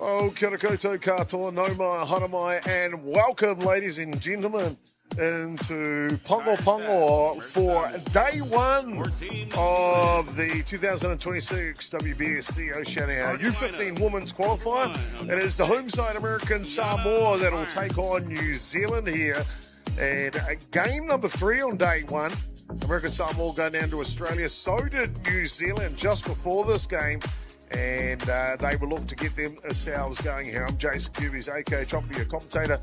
Oh, kia ora koutou katoa, no mai, hana mai, and welcome, ladies and gentlemen, into Pongo for day one of the 2026 WBSC Oceania U15 Women's Qualifier. It is the home side American Samoa that will take on New Zealand here. And game number 3 on day one. American Samoa go down to Australia. So did New Zealand just bore this game. And they will look to get themselves going here. I'm Jason Gerbes, aka Choppy, your commentator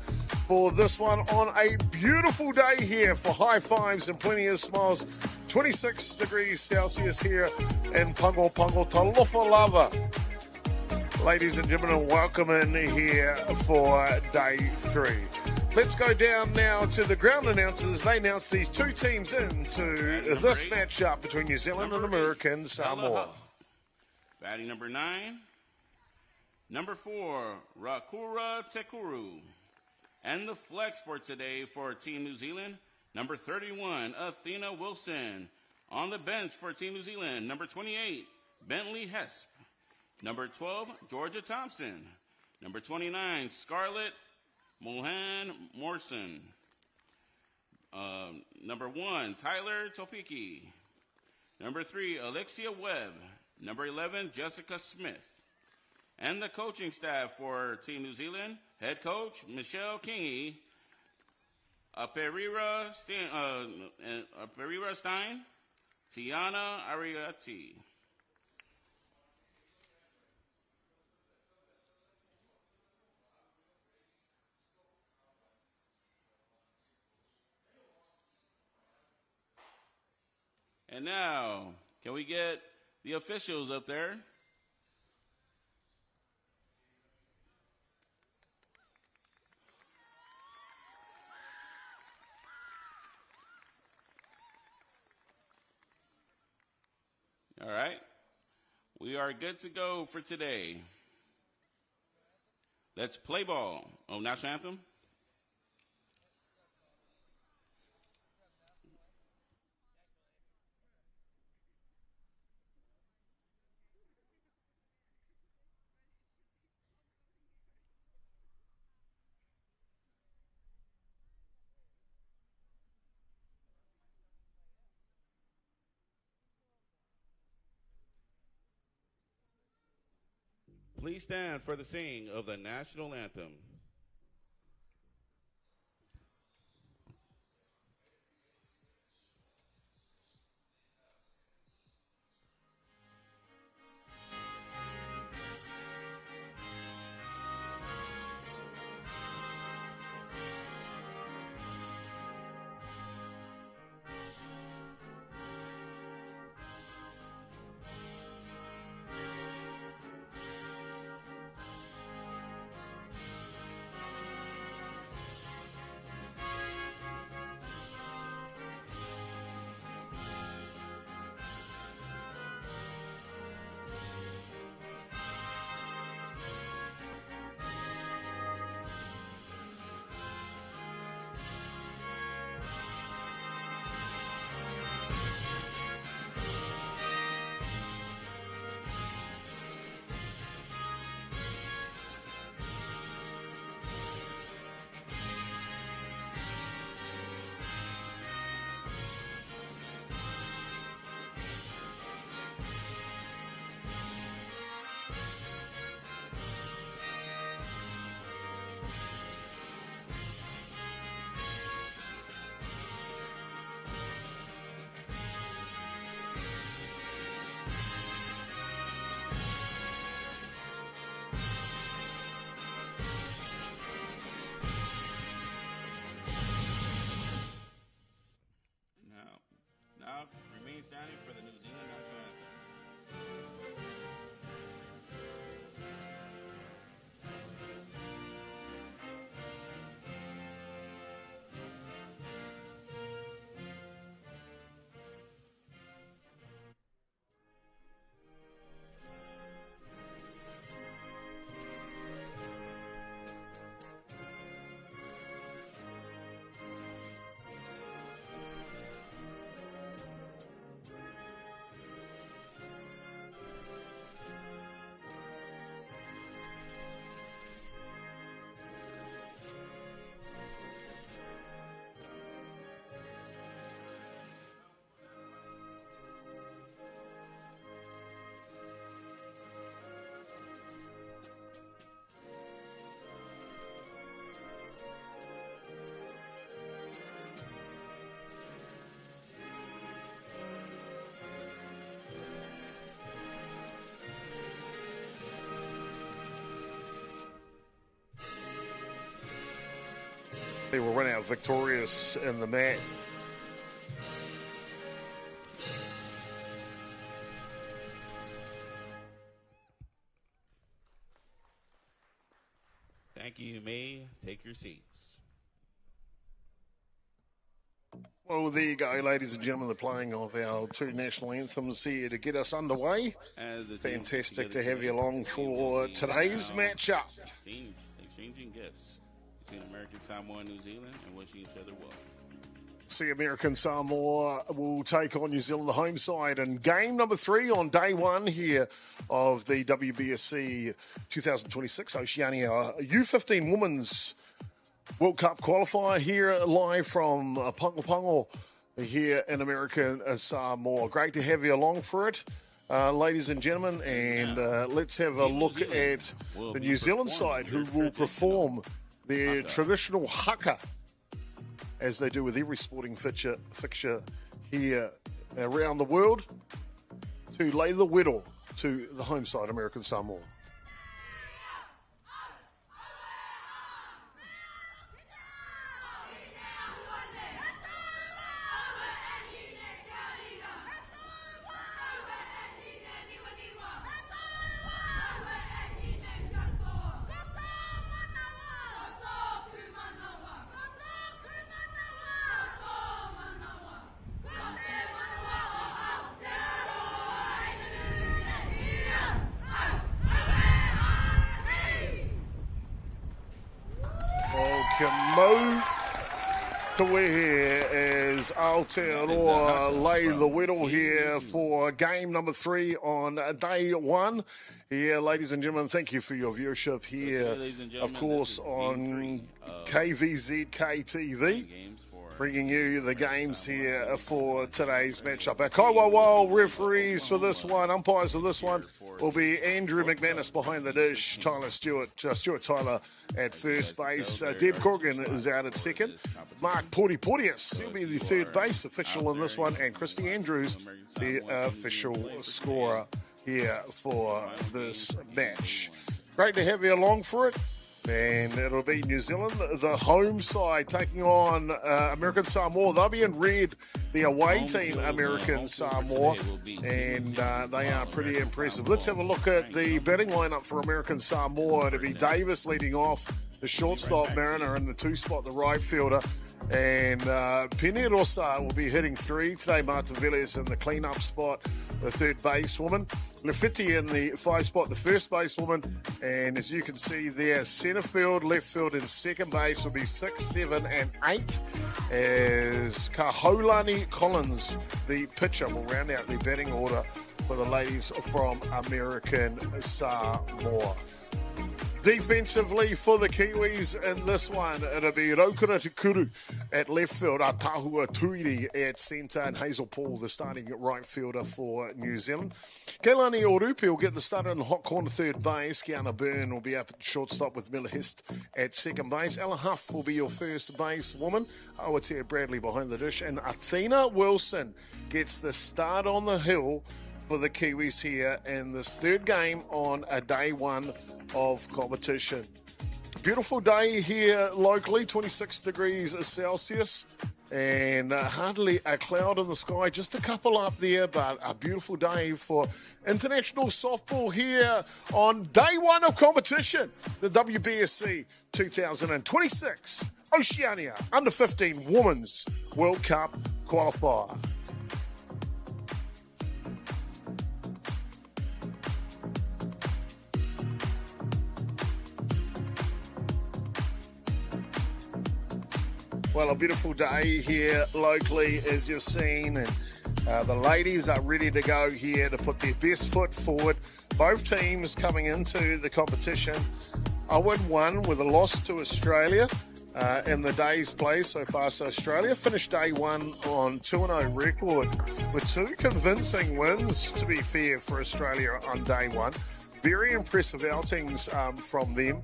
for this one on a beautiful day here for high fives and plenty of smiles. 26 degrees Celsius here in Pago, Talofa Lava. Ladies and gentlemen, welcome in here for day 3. Let's go down now to the ground announcers. They announced these two teams into this matchup between New Zealand and American Samoa. Batting number 9, number 4, Rakura Tekuru. And the flex for today for Team New Zealand, number 31, Athena Wilson. On the bench for Team New Zealand, number 28, Bentley Hesp. Number 12, Georgia Thompson. Number 29, Scarlett Mohan Morrison. Number 1, Tyler Topiki. Number 3, Alexia Webb. Number 11, Jessica Smith. And the coaching staff for Team New Zealand, head coach Michelle Kingy, Perira Stein, Tiana Ariati. And now, can we get the officials up there? All right. We are good to go for today. Let's play ball. Oh, national anthem? Please stand for the singing of the national anthem. Now remain standing for the New Zealand national anthem. They will run out victorious in the match. Thank you. You may take your seats. Well, there you go, ladies and gentlemen, the playing of our two national anthems here to get us underway. Fantastic to have you along for today's matchup. Exchanging gifts between American Samoa and New Zealand and wishing each other well. See, American Samoa will take on New Zealand, the home side, and game number 3 on day 1 here of the WBSC 2026 Oceania U15 Women's World Cup Qualifier here live from Pago here in American Samoa. Great to have you along for it, ladies and gentlemen, and let's have a look at the New Zealand side, who will perform their traditional haka, as they do with every sporting fixture here around the world, to lay the whittle to the home side, American Samoa. Mo to here as Aotearoa lay the whittle here for game number 3 on day 1. Here, ladies and gentlemen, thank you for your viewership here, of course, on KVZK TV. Bringing you the games here for today's matchup. Our Kaiwaiwao referees for this one, umpires for this one, will be Andrew McManus behind the dish, Tyler Stewart Tyler at first base. Deb Corrigan is out at second. Mark Portius, he'll be the third base official in this one, and Christy Andrews, the official scorer here for this match. Great to have you along for it. And it'll be New Zealand, the home side, taking on American Samoa. They'll be in red, the away team, American Samoa, and they are pretty impressive. Let's have a look at the batting lineup for American Samoa. It'll be Davis leading off, the shortstop, Mariner in the 2 spot, the right fielder. And Penerosa will be hitting 3 today. Martin Villiers in the clean-up spot, the third basewoman. Lefiti in the 5 spot, the first basewoman. And as you can see there, centre field, left field, and second base will be 6, 7, and 8. As Kaholani Collins, the pitcher, will round out the batting order for the ladies from American Samoa. Defensively for the Kiwis in this one, it'll be Raukura Tukuru at left field, Tahua Tuiri at centre, and Hazel Paul, the starting right fielder for New Zealand. Kailani Orupi will get the starter in the hot corner third base. Kiana Byrne will be up at shortstop with Miller Hist at second base. Ella Huff will be your first base woman. Awatea Bradley behind the dish, and Athena Wilson gets the start on the hill for the Kiwis here in this third game on a day 1 of competition. Beautiful day here locally, 26 degrees Celsius, and hardly a cloud in the sky, just a couple up there, but a beautiful day for international softball here on day 1 of competition, the WBSC 2026 Oceania Under-15 Women's World Cup Qualifier. Well, a beautiful day here locally, as you've seen, and the ladies are ready to go here to put their best foot forward. Both teams coming into the competition 0-1 with a loss to Australia in the day's play so far. So Australia finished day 1 on 2-0 record with 2 convincing wins, to be fair, for Australia on day 1. Very impressive outings from them.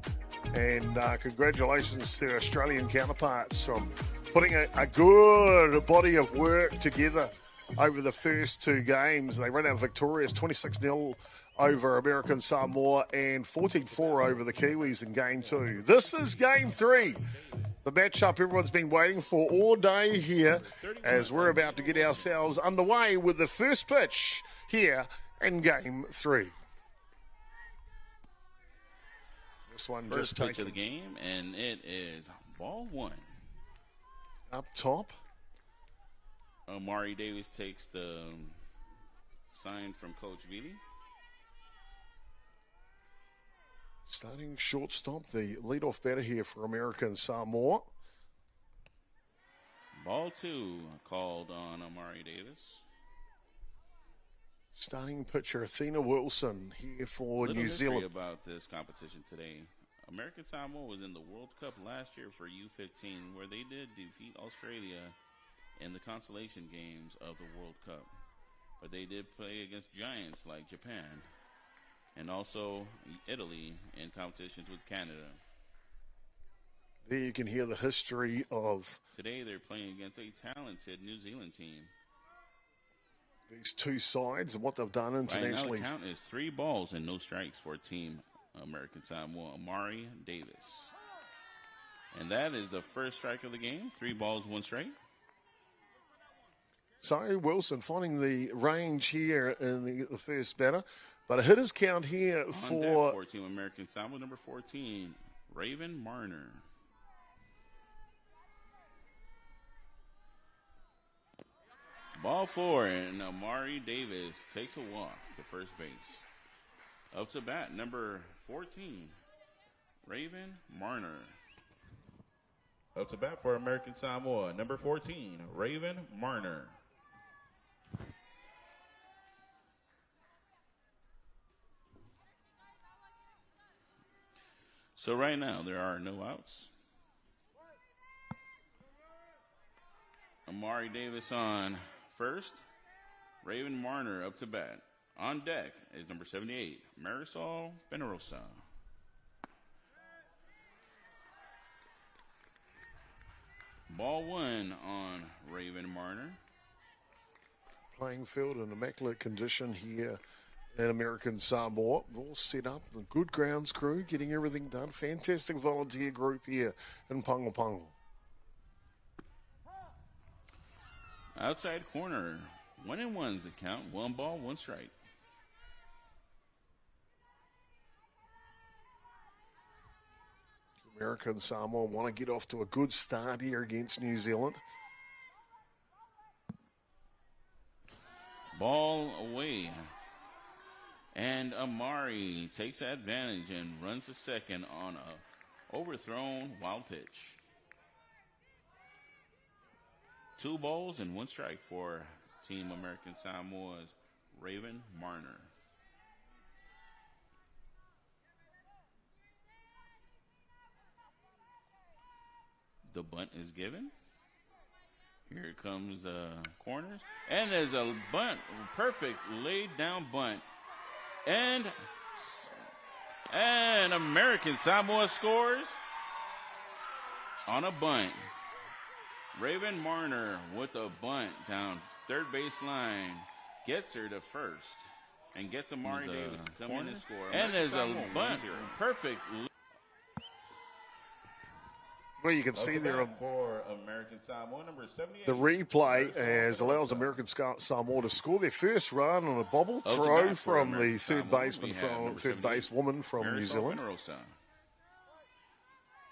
And congratulations to Australian counterparts from putting a good body of work together over the first 2 games. They ran out victorious 26-0 over American Samoa and 14-4 over the Kiwis in game 2. This is game 3. The matchup everyone's been waiting for all day here as we're about to get ourselves underway with the first pitch here in Game 3. This one First just pitch taken of the game, and it is ball 1. up top. Amari Davis takes the sign from Coach Vili. Starting shortstop, the leadoff batter here for American Samoa. Ball 2 called on Amari Davis. Starting pitcher Athena Wilson here for Little New history Zealand. about this competition today. American Samoa was in the World Cup last year for U15, where they did defeat Australia in the consolation games of the World Cup. But they did play against giants like Japan and also Italy in competitions with Canada. There you can hear the history of Today they're playing against a talented New Zealand team. these two sides and what they've done Right now internationally. the count is 3 balls and no strikes for Team American Samoa, Amari Davis. And that is the first strike of the game. 3 balls, 1 strike. So Wilson finding the range here in the first batter. But a hitter's count here On for deck for Team American Samoa, number 14, Raven Marner. Ball 4, and Amari Davis takes a walk to first base. Up to bat, number 14, Raven Marner. Up to bat for American Samoa, number 14, Raven Marner. So right now, there are no outs. Amari Davis on first. Raven Marner up to bat. On deck is number 78, Marisol Benarosa. Ball 1 on Raven Marner. playing field in immaculate condition here in American Samoa. All set up, the good grounds crew getting everything done. Fantastic volunteer group here in Pago Pago. Outside corner, 1-1's the count. 1 ball, 1 strike. American Samoa want to get off to a good start here against New Zealand. Ball away. And Amari takes advantage and runs to second on a overthrown wild pitch. 2 balls and 1 strike for Team American Samoa's Raven Marner. The bunt is given. Here comes the corners. And there's a bunt. Perfect laid down bunt. And American Samoa scores on a bunt. Raven Marner with a bunt down third baseline. Gets her to first. And gets Amari Davis to come in and score. And there's a bunt. Perfect. Well, you can see there on for American Samoa, number 78. the replay as allows American Samoa to score their first run on a bobble throw from the third baseman third basewoman from New Zealand.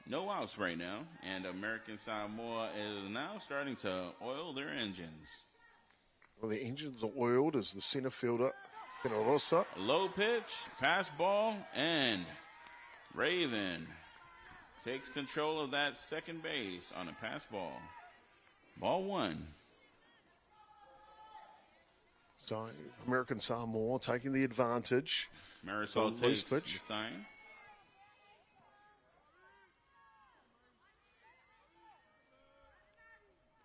No outs right now, and American Samoa is now starting to oil their engines. Well, the engines are oiled as the center fielder, Benarosa. Low pitch, pass ball, and Raven takes control of that second base on a pass ball. Ball 1. So American Samoa taking the advantage. Marisol takes the sign.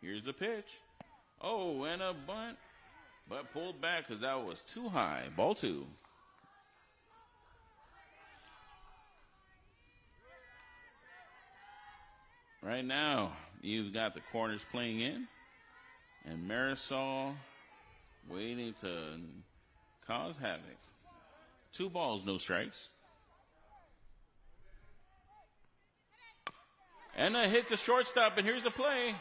Here's the pitch. Oh, and a bunt, but pulled back because that was too high. Ball 2. Right now, you've got the corners playing in, and Marisol waiting to cause havoc. 2 balls, no strikes. And a hit to shortstop, and here's the play.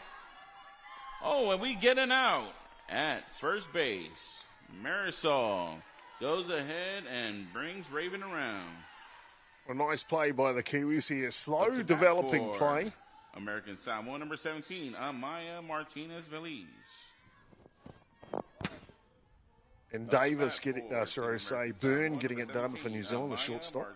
Oh, and we get an out at first base. Marisol goes ahead and brings Raven around. A nice play by the Kiwis here. Slow developing play. American Samoa, number 17, Amaya Martinez-Veliz. And Davis getting, Byrne getting it done for New Zealand, the shortstop.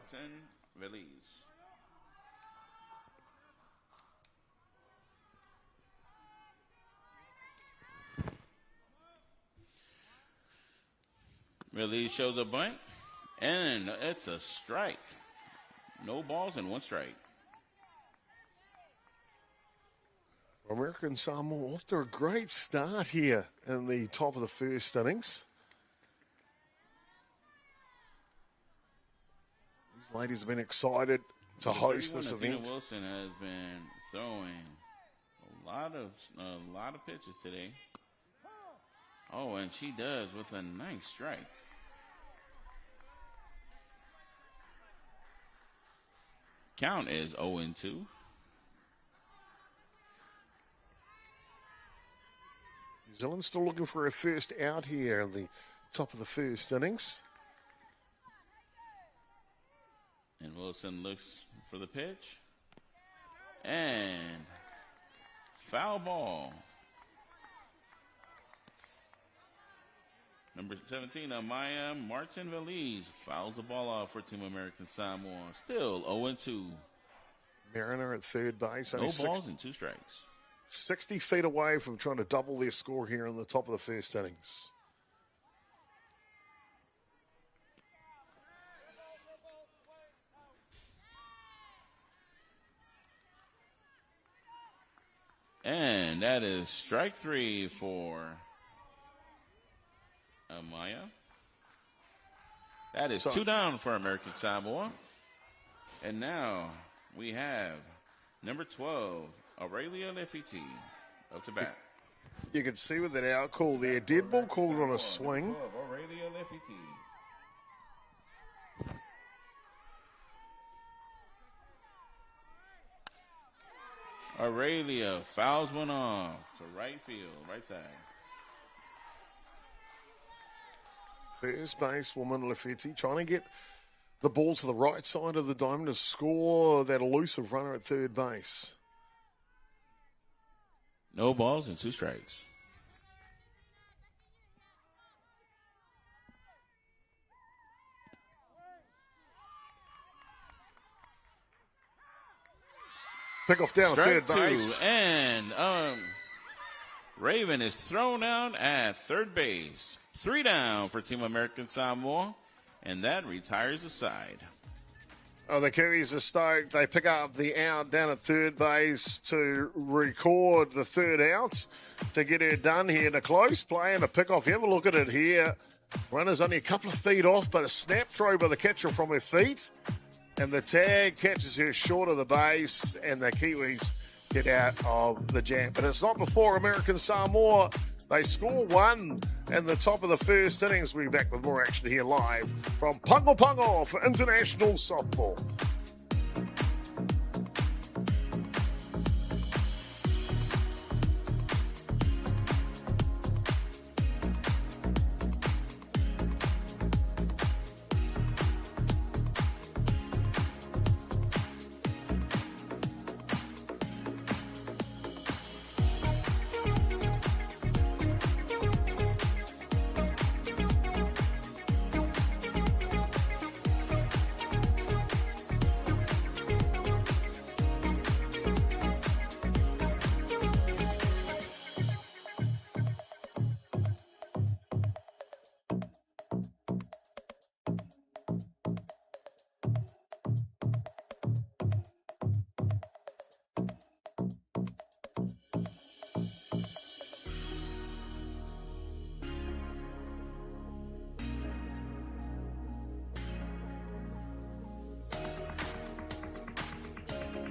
Veliz shows a bunt, and it's a strike. No balls and one strike. American Samoa off to a great start here in the top of the first innings. These ladies have been excited to host this event. Wilson has been throwing a lot of pitches today. Oh, and she does with a nice strike. Count is 0-2. New Zealand still looking for a first out here in the top of the first innings. And Wilson looks for the pitch. And foul ball. Number 17, Amaya Martin-Veliz fouls the ball off for Team American Samoa. Still 0-2. Mariner at third base. No balls and two strikes. 60 feet away from trying to double their score here in the top of the first innings. And that is strike three for Amaya. That is two down for American Samoa. And now we have number 12, Aurelia Lefiti, up to bat. You can see with that out call there, dead ball called on a swing. Aurelia Lefiti. Aurelia fouls one off to right field, right side. First basewoman Lefiti trying to get the ball to the right side of the diamond to score that elusive runner at third base. No balls and two strikes. Pickoff down Strike third base. And Raven is thrown out at third base. 3 down for Team American Samoa, and that retires the side. Oh, the Kiwis are stoked. They pick up the out down at third base to record the third out to get her done here in a close play and a pickoff. You have a look at it here. Runner's only a couple of feet off, but a snap throw by the catcher from her feet. And the tag catches her short of the base, and the Kiwis get out of the jam. But it's not before American Samoa. They score one in the top of the first innings. We'll be back with more action here live from Pago for international softball.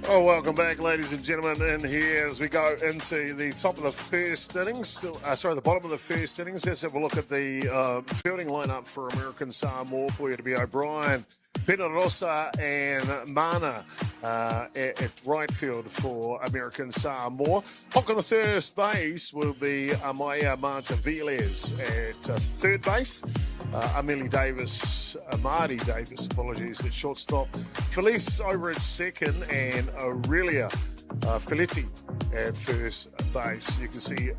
Oh, welcome back, ladies and gentlemen, in here as we go into the top of the first innings. The bottom of the first innings. Let's have a look at the fielding lineup for American Samoa. For you to be O'Brien, Penarosa and Mana at right field for American Samoa. Hook on the first base will be Amaya Marta-Velez at third base. Amari Davis, at shortstop. Felice over at second, and Aurelia Felitti at first base. You can see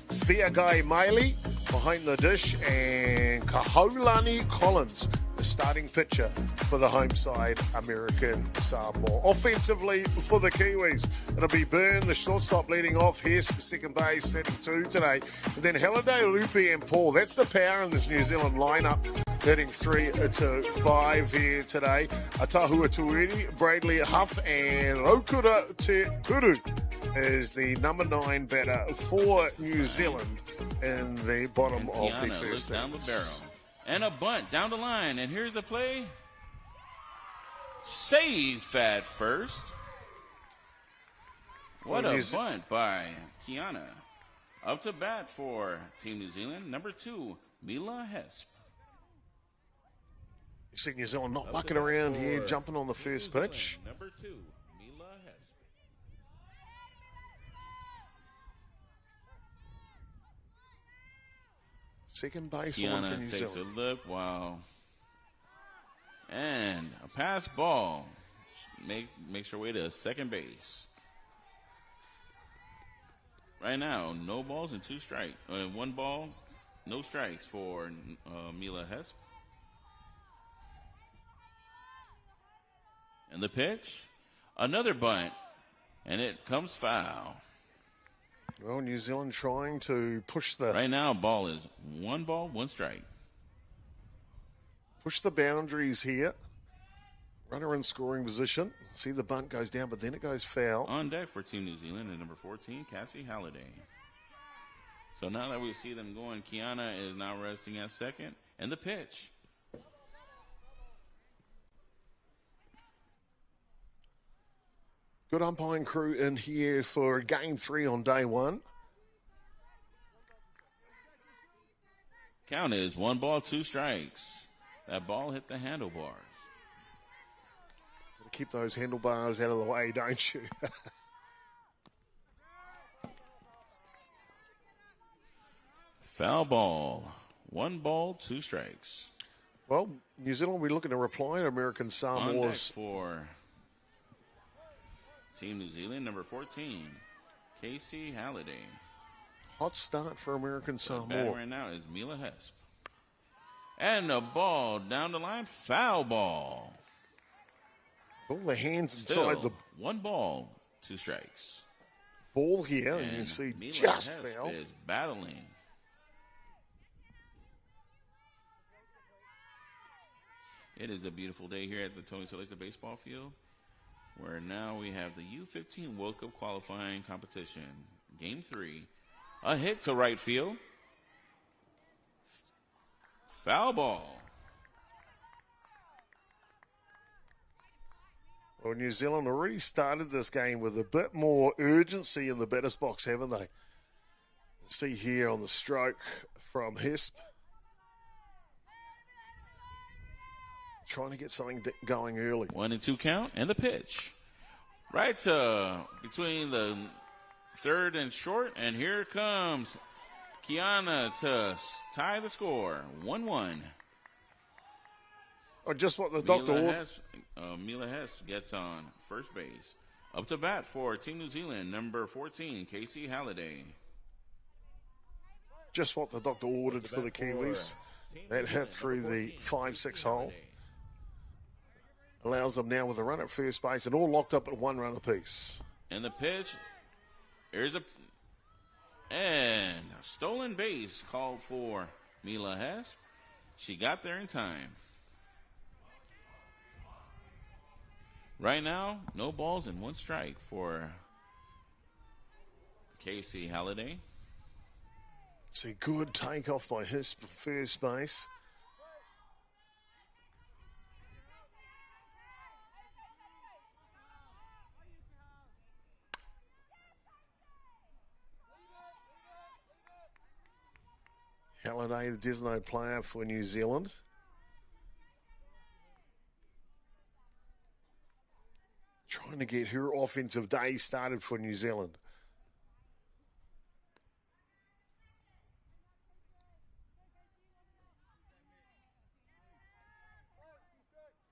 Fiagai Miley behind the dish, and Kaholani Collins, the starting pitcher for the home side, American Samoa. Offensively for the Kiwis, it'll be Byrne, the shortstop, leading off. Here, second base, setting two today. And then Halliday, Lupi, and Paul. That's the power in this New Zealand lineup. Hitting 3 to 5 here today. Atahua Tuiri, Bradley Huff, and Okura Te Kuru is the number 9 batter for New Zealand in the bottom of the first down the barrel. And a bunt down the line. And here's the play. Safe at first. What a bunt by Kiana. Up to bat for Team New Zealand, number 2, Mila Hesp. You see New Zealand not mucking around here, jumping on the first pitch. Number 2, Mila Hesp. Second base Kiana one for New takes Zealand. A look, wow. And a pass ball makes her way to second base. Right now, no balls and 2 strikes. 1 ball, no strikes for Mila Hesp. And the pitch, another bunt, and it comes foul. Well, New Zealand trying to push the... Right now, ball is 1 ball, 1 strike. Push the boundaries here. Runner in scoring position. See the bunt goes down, but then it goes foul. On deck for Team New Zealand at number 14, Cassie Halliday. So now that we see them going, Kiana is now resting at second. And the pitch. Good umpiring crew in here for game 3 on day 1. Count is 1 ball, 2 strikes. That ball hit the handlebars. Gotta keep those handlebars out of the way, don't you? Foul ball. 1 ball, 2 strikes. Well, New Zealand will be looking to reply to American Samoa's. On deck for Team New Zealand, number 14, Casey Halliday. Hot start for American Samoa. Batting right now is Mila Hesp. And a ball down the line, foul ball. All the hands Still, inside the 1 ball, 2 strikes. ball here, and you see Mila just Hesp foul. is battling. It is a beautiful day here at the Tony Selecta baseball field, where now we have the U15 World Cup qualifying competition. Game 3. A hit to right field. Foul ball. Well, New Zealand already started this game with a bit more urgency in the batter's box, haven't they? See here on the stroke from Hesp. Trying to get something going early. 1-2 count, and the pitch. Right between the third and short, and here comes Kiana to tie the score. 1-1. Oh, just what the doctor ordered. Mila Hess gets on first base. Up to bat for Team New Zealand, number 14, Casey Halliday. Just what the doctor ordered for the Kiwis. That hit through the 5-6 hole. Allows them now with a run at first base and all locked up at 1 run apiece. And the pitch, here's a stolen base called for Mila Hess. She got there in time. Right now, no balls and 1 strike for Casey Halliday. See, good takeoff by his first base. Halliday, the designated player for New Zealand. to get her offensive day started for New Zealand.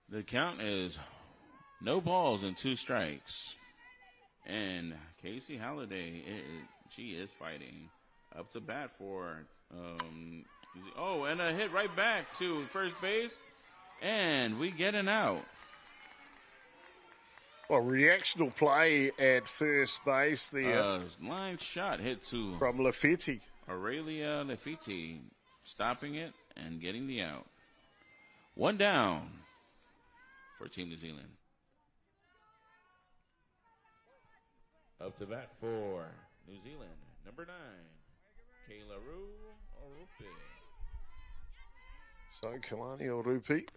The count is no balls and 2 strikes. And Casey Halliday, she is fighting up to bat for, and a hit right back to first base. And we get an out. Well, reactional play at first base there. Line shot hit to from Lafiti. Aurelia Lafiti, stopping it and getting the out. 1 down for Team New Zealand. Up to bat for New Zealand, number 9, Kayla Orupe. So Kalani Orupe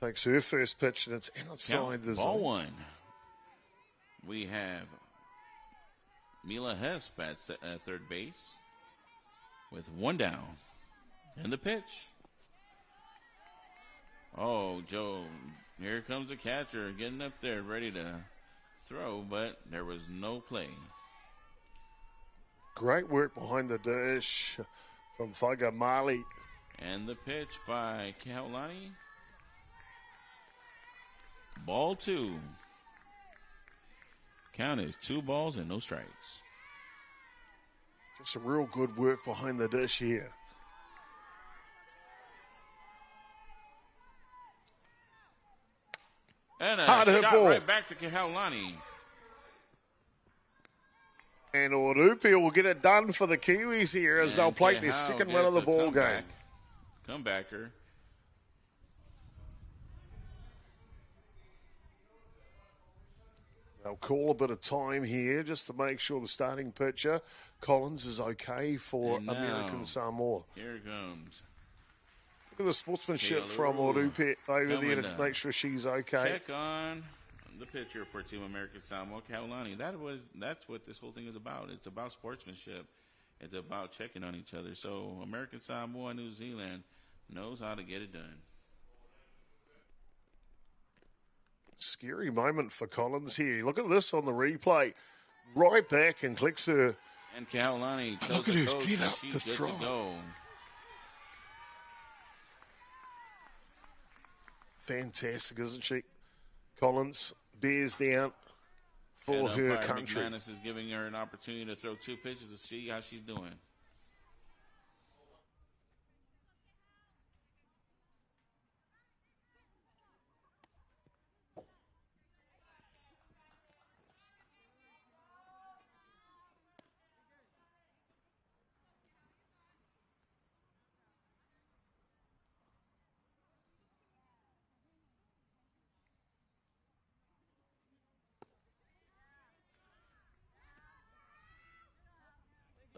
takes her first pitch, and it's outside the zone. Ball 1. We have Mila Hess at third base with 1 down. And the pitch. Oh, Joe, here comes the catcher getting up there, ready to throw, but there was no play. Great work behind the dish from Faga Mali. And the pitch by Kaulani. Ball 2. Count is 2 balls and no strikes. Just a real good work behind the dish here. And a hard hit shot ball right back to Kaulani. And Orupe will get it done for the Kiwis here as they'll play their second run of the ball game. Comebacker. They'll call a bit of time here just to make sure the starting pitcher, Collins, is okay for American Samoa. Here it comes. Look at the sportsmanship from Orupe over there to make sure she's okay. Check on the pitcher for Team American Samoa, Kaulani. That's what this whole thing is about. It's about sportsmanship. It's about checking on each other. So American Samoa, New Zealand knows how to get it done. Scary moment for Collins here. Look at this on the replay. Right back and clicks her. And Kaulani look at her get up to throw. Go. Fantastic, isn't she? Collins bears down for her country. McManus is giving her an opportunity to throw 2 pitches to see how she's doing.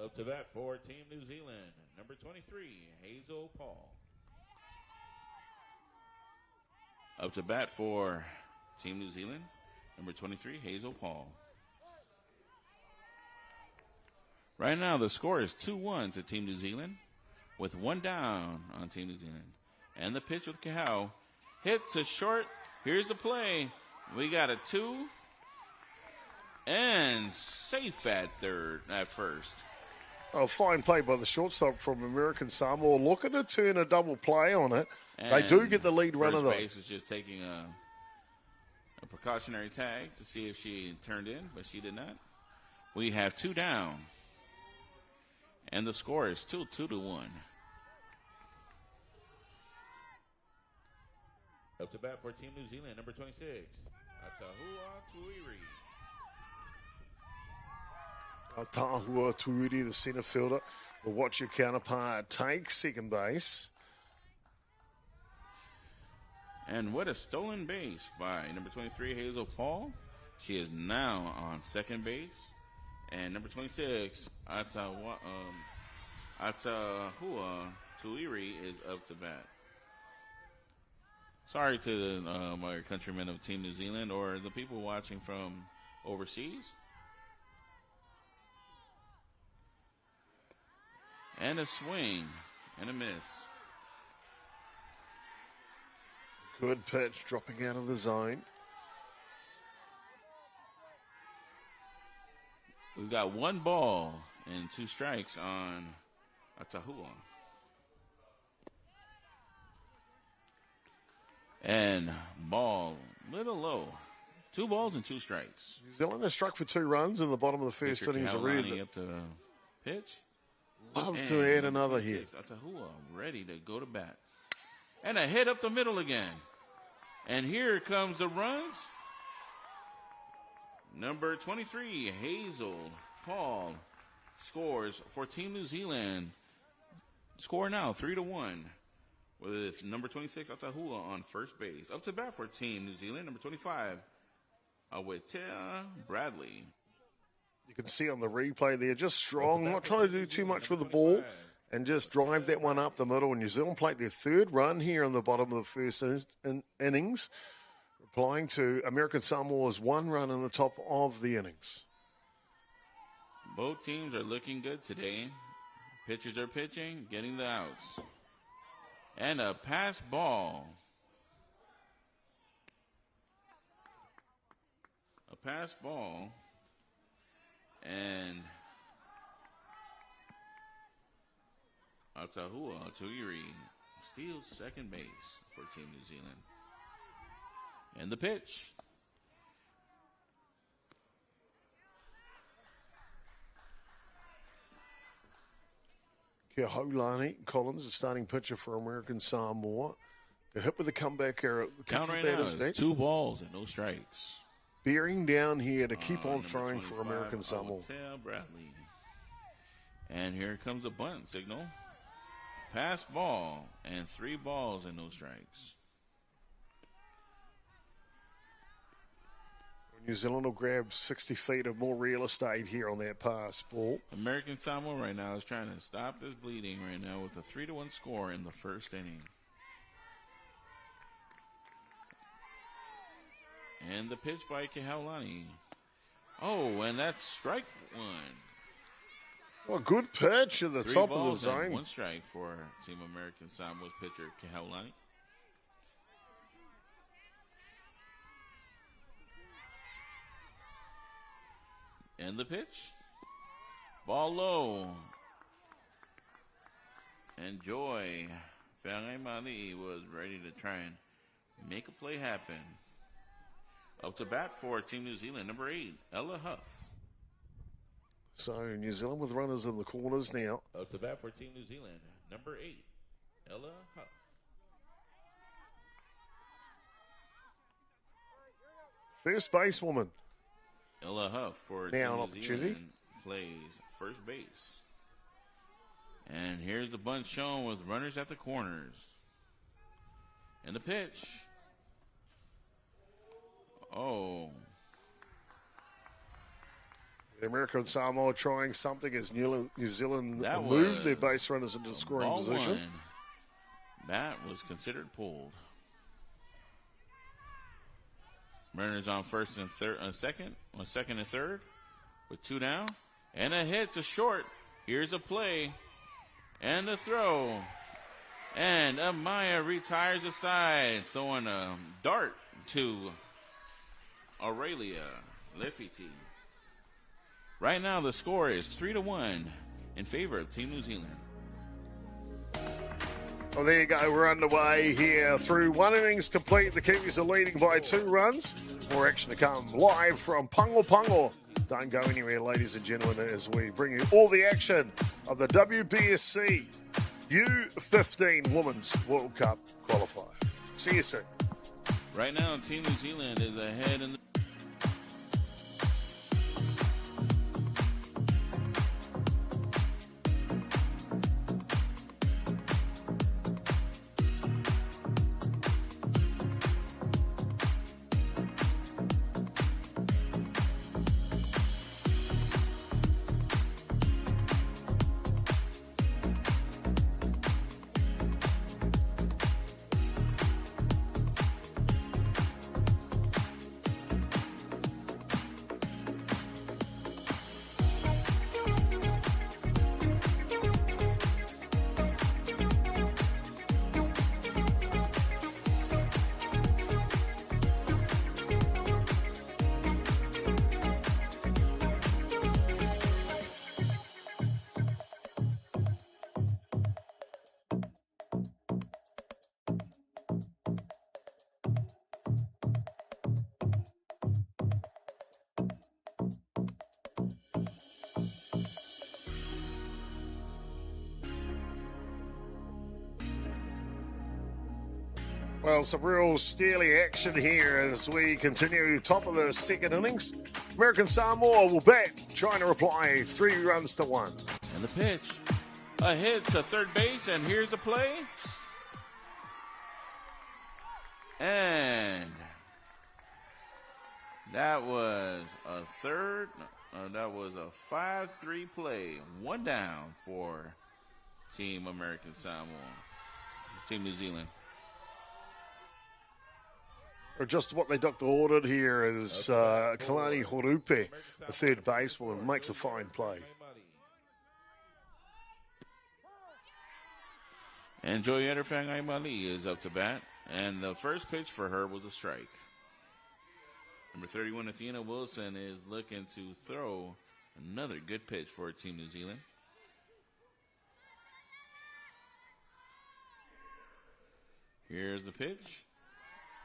Up to bat for Team New Zealand, number 23, Hazel Paul. Up to bat for Team New Zealand, number 23, Hazel Paul. Right now, the score is 2-1 to Team New Zealand, with 1 down on Team New Zealand. And the pitch with Kahau. Hit to short. Here's the play. We got a 2. And safe at first. Oh, fine play by the shortstop from American Samoa. Looking to turn a double play on it. And they do get the lead runner, though. First base is just taking a precautionary tag to see if she turned in, but she did not. We have 2 down. And the score is still 2-1. Up to bat for Team New Zealand, number 26, Atahua Tuiri. Tahua Tuiri, the center fielder, will watch your counterpart take second base. And what a stolen base by number 23, Hazel Paul. She is now on second base. And number 26, Atahua Tuiri is up to bat. Sorry to my countrymen of Team New Zealand or the people watching from overseas. And a swing and a miss. Good pitch dropping out of the zone. We've got 1 ball and 2 strikes on Atahua. And ball, little low. 2 balls and 2 strikes. New Zealand has struck for 2 runs in the bottom of the first innings already. Up to pitch. Love to add another here. Atahua ready to go to bat. And a hit up the middle again. And here comes the runs. Number 23, Hazel Paul scores for Team New Zealand. Score now 3-1 with number 26, Atahua, on first base. Up to bat for Team New Zealand, number 25, Awetea Bradley. You can see on the replay there, just strong, not trying to do too much with the ball, and just drive that one up the middle. And New Zealand played their 3rd run here on the bottom of the first innings, replying to American Samoa's 1 run in the top of the innings. Both teams are looking good today. Pitchers are pitching, getting the outs. And a pass ball. A pass ball. And Atahua Tuiri steals second base for Team New Zealand. And the pitch. Keholani Collins, the starting pitcher for American Samoa. Got hit with a comeback error. Count right now is 2 balls and no strikes. Bearing down here to keep on throwing for American Samoa. Bradley. And here comes the bunt signal. Pass ball and 3 balls and no strikes. New Zealand will grab 60 feet of more real estate here on that pass ball. American Samoa right now is trying to stop this bleeding right now with a 3-1 score in the first inning. And the pitch by Kehaulani. Oh, and that's strike 1. Well, good pitch at the 3 top of the balls and zone. 1 strike for Team American Samoa's pitcher, Kehaulani. And the pitch. Ball low. And Joy Whangaimali was ready to try and make a play happen. Up to bat for Team New Zealand, number 8, Ella Huff. So New Zealand with runners in the corners now. Up to bat for Team New Zealand, number 8, Ella Huff. First basewoman. Ella Huff for Now an Team New opportunity. Zealand plays first base. And here's the bunt shown with runners at the corners. And the pitch. Oh. The American Samoa trying something as New Zealand That moved their was base runners into scoring ball position. 1. That was considered pulled. Runners on first and third, second and third, with 2 down, and a hit to short. Here's a play, and a throw, and Amaya retires aside, throwing a dart to Aurelia Lefiti. Right now, the score is 3-1 in favor of Team New Zealand. Well, there you go. We're underway here through 1 innings complete. The Kiwis are leading by 2 runs. More action to come live from Pango. Don't go anywhere, ladies and gentlemen, as we bring you all the action of the WBSC U15 Women's World Cup Qualifier. See you soon. Right now, Team New Zealand is ahead in the Well, some real steely action here as we continue top of the second innings. American Samoa will bat, trying to reply 3-1. And the pitch. A hit to third base, and here's the play. And that was a that was a 5-3 play. One down for Team American Samoa. Team New Zealand. Just what they doctor ordered here is Kalani Horupe, the third baseman, makes a fine play. And Joyetta Fang'aimali is up to bat. And the first pitch for her was a strike. Number 31, Athena Wilson, is looking to throw another good pitch for Team New Zealand. Here's the pitch.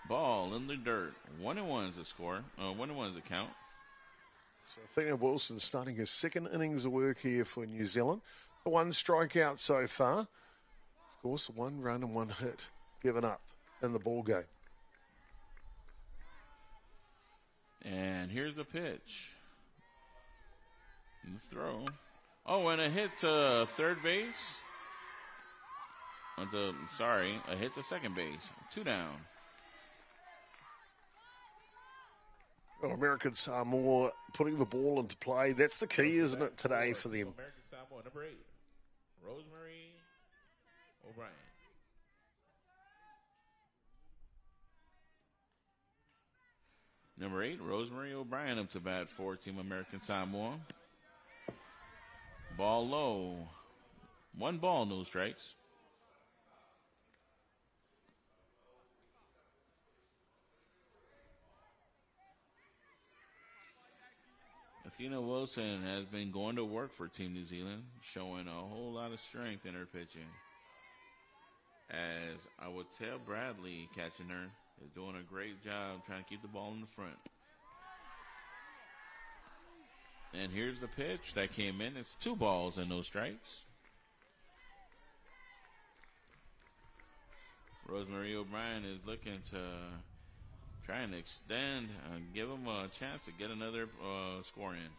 Ball in the dirt. 1-1 is the score. 1-1 is the count. So Athena Wilson starting his second innings of work here for New Zealand. One strikeout so far. Of course, 1 run and 1 hit given up in the ball game. And here's the pitch. And the throw. Oh, and a hit to third base. A hit to second base. 2 down. Well, American Samoa putting the ball into play. That's the key, isn't it, today for them? American Samoa, number 8, Rosemary O'Brien. Number 8, Rosemary O'Brien up to bat for Team American Samoa. Ball low. 1 ball, no strikes. Athena Wilson has been going to work for Team New Zealand, showing a whole lot of strength in her pitching. As I would tell Bradley, catching her, is doing a great job trying to keep the ball in the front. And here's the pitch that came in. It's 2 balls and no strikes. Rosemary O'Brien is looking to try and extend and give him a chance to get another score in.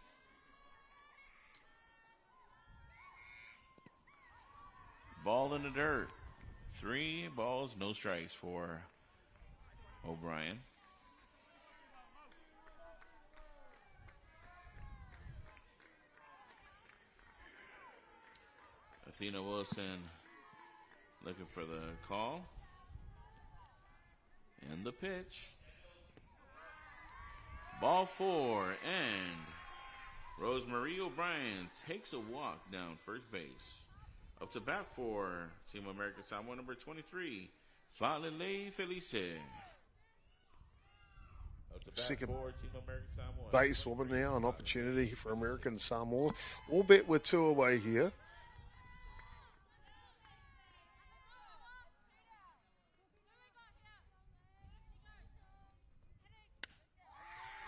Ball in the dirt. 3 balls, no strikes for O'Brien. Athena Wilson looking for the call. And the pitch. Ball 4, and Rosemary O'Brien takes a walk down first base. Up to bat for Team American Samoa, number 23, Falele Felice. Second base woman now, an opportunity for American Samoa. Albeit we're 2 away here.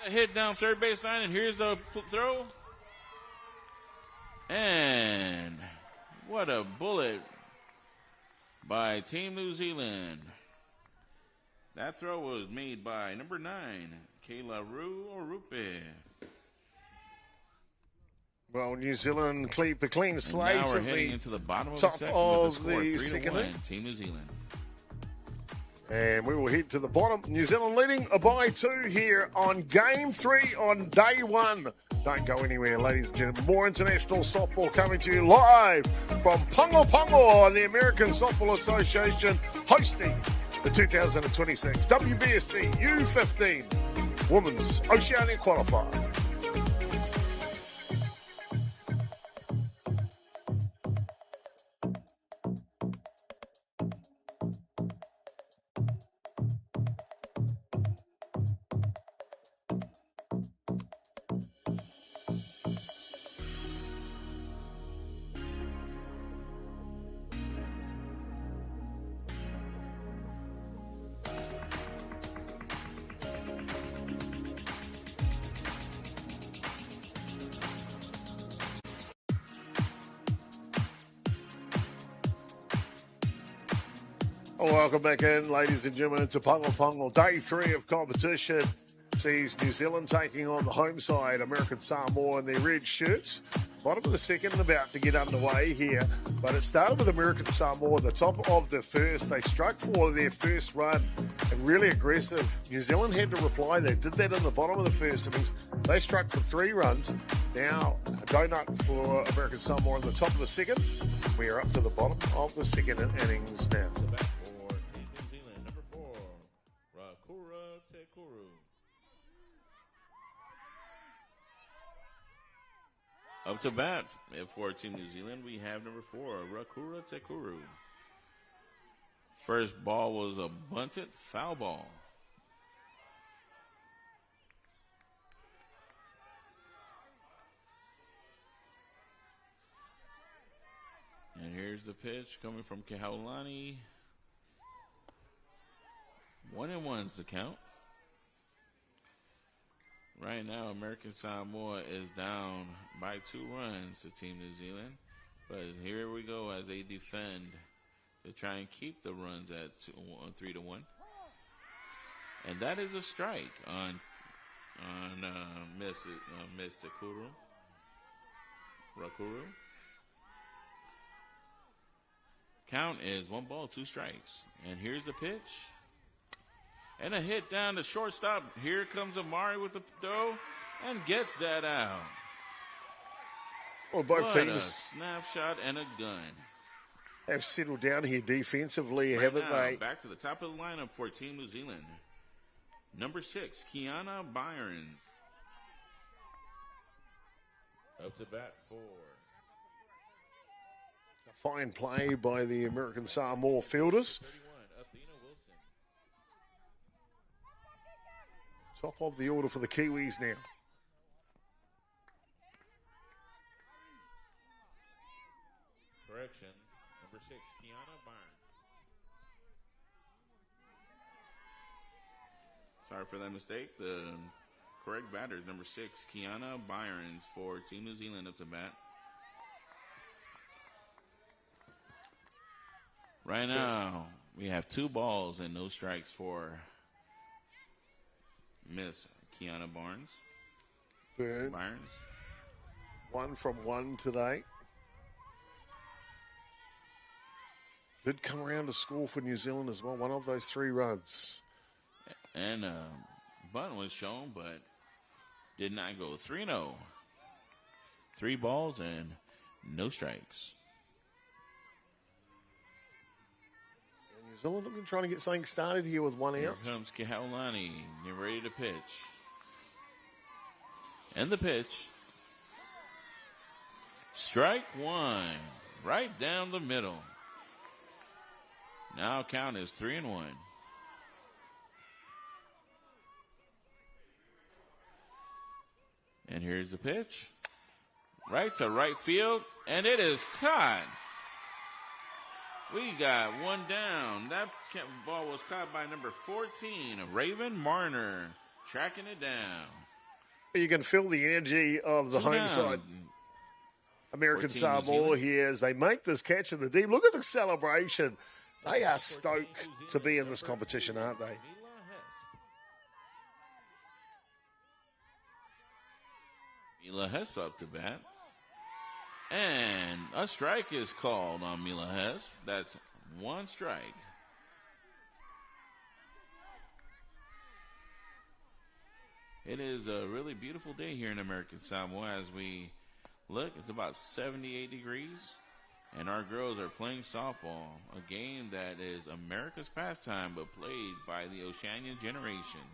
A hit down third baseline, and here's the throw. And what a bullet by Team New Zealand. That throw was made by number 9, Kayla Orupe. Well, New Zealand keep a clean slate. Now we're heading into the bottom of the second with the score 3-1, Team New Zealand. And we will head to the bottom. New Zealand leading by 2 here on Game 3 on day 1. Don't go anywhere, ladies and gentlemen. More international softball coming to you live from Pago Pago, the American Softball Association, hosting the 2026 WBSC U15 Women's Oceania Qualifier. Welcome back in, ladies and gentlemen, to Pongo. Day 3 of competition sees New Zealand taking on the home side, American Samoa, in their red shirts. Bottom of the second and about to get underway here. But it started with American Samoa at the top of the first. They struck for their first run and really aggressive. New Zealand had to reply. They did that in the bottom of the first innings. They struck for 3 runs. Now, a donut for American Samoa in the top of the second. We are up to the bottom of the second innings now. Up to bat for Team New Zealand, we have number 4, Rakura Tekuru. First ball was a bunted foul ball. And here's the pitch coming from Kehaulani. 1-1's the count. Right now, American Samoa is down by 2 runs to Team New Zealand. But here we go as they defend to try and keep the runs at 3-1. And that is a strike on Miss Rakuru. Count is 1 ball, 2 strikes. And here's the pitch. And a hit down to shortstop. Here comes Amari with the throw and gets that out. Well, both what teams a snapshot and a gun. Have settled down here defensively, haven't they? Back to the top of the lineup for Team New Zealand. Number 6, Kiana Byron. Up to bat for. A fine play by the American Samoa fielders. Top of the order for the Kiwis now. Correction, number 6, Kiana Byron. Sorry for that mistake. The correct batter is number 6, Kiana Byron for Team New Zealand up to bat. Right now, we have 2 balls and no strikes for Miss Kiana Barnes. Byron. 1 from 1 today. Did come around to score for New Zealand as well. One of those 3 runs. And bunt was shown, but did not go. 3-0. 3 balls and no strikes. New Zealand looking trying to get something started here with 1 out. Here comes Kehaulani. Get ready to pitch. And the pitch. Strike 1. Right down the middle. Now count is 3-1. And here's the pitch. Right to right field. And it is caught. We got 1 down. That ball was caught by number 14, Raven Marner, tracking it down. You can feel the energy of the home side. American Samoa here as they make this catch in the deep. Look at the celebration. They are stoked to be in this competition, aren't they? Mila Hess up to bat. And a strike is called on Mila Hess. That's 1 strike. It is a really beautiful day here in American Samoa as we look. It's about 78 degrees. And our girls are playing softball, a game that is America's pastime but played by the Oceania generation.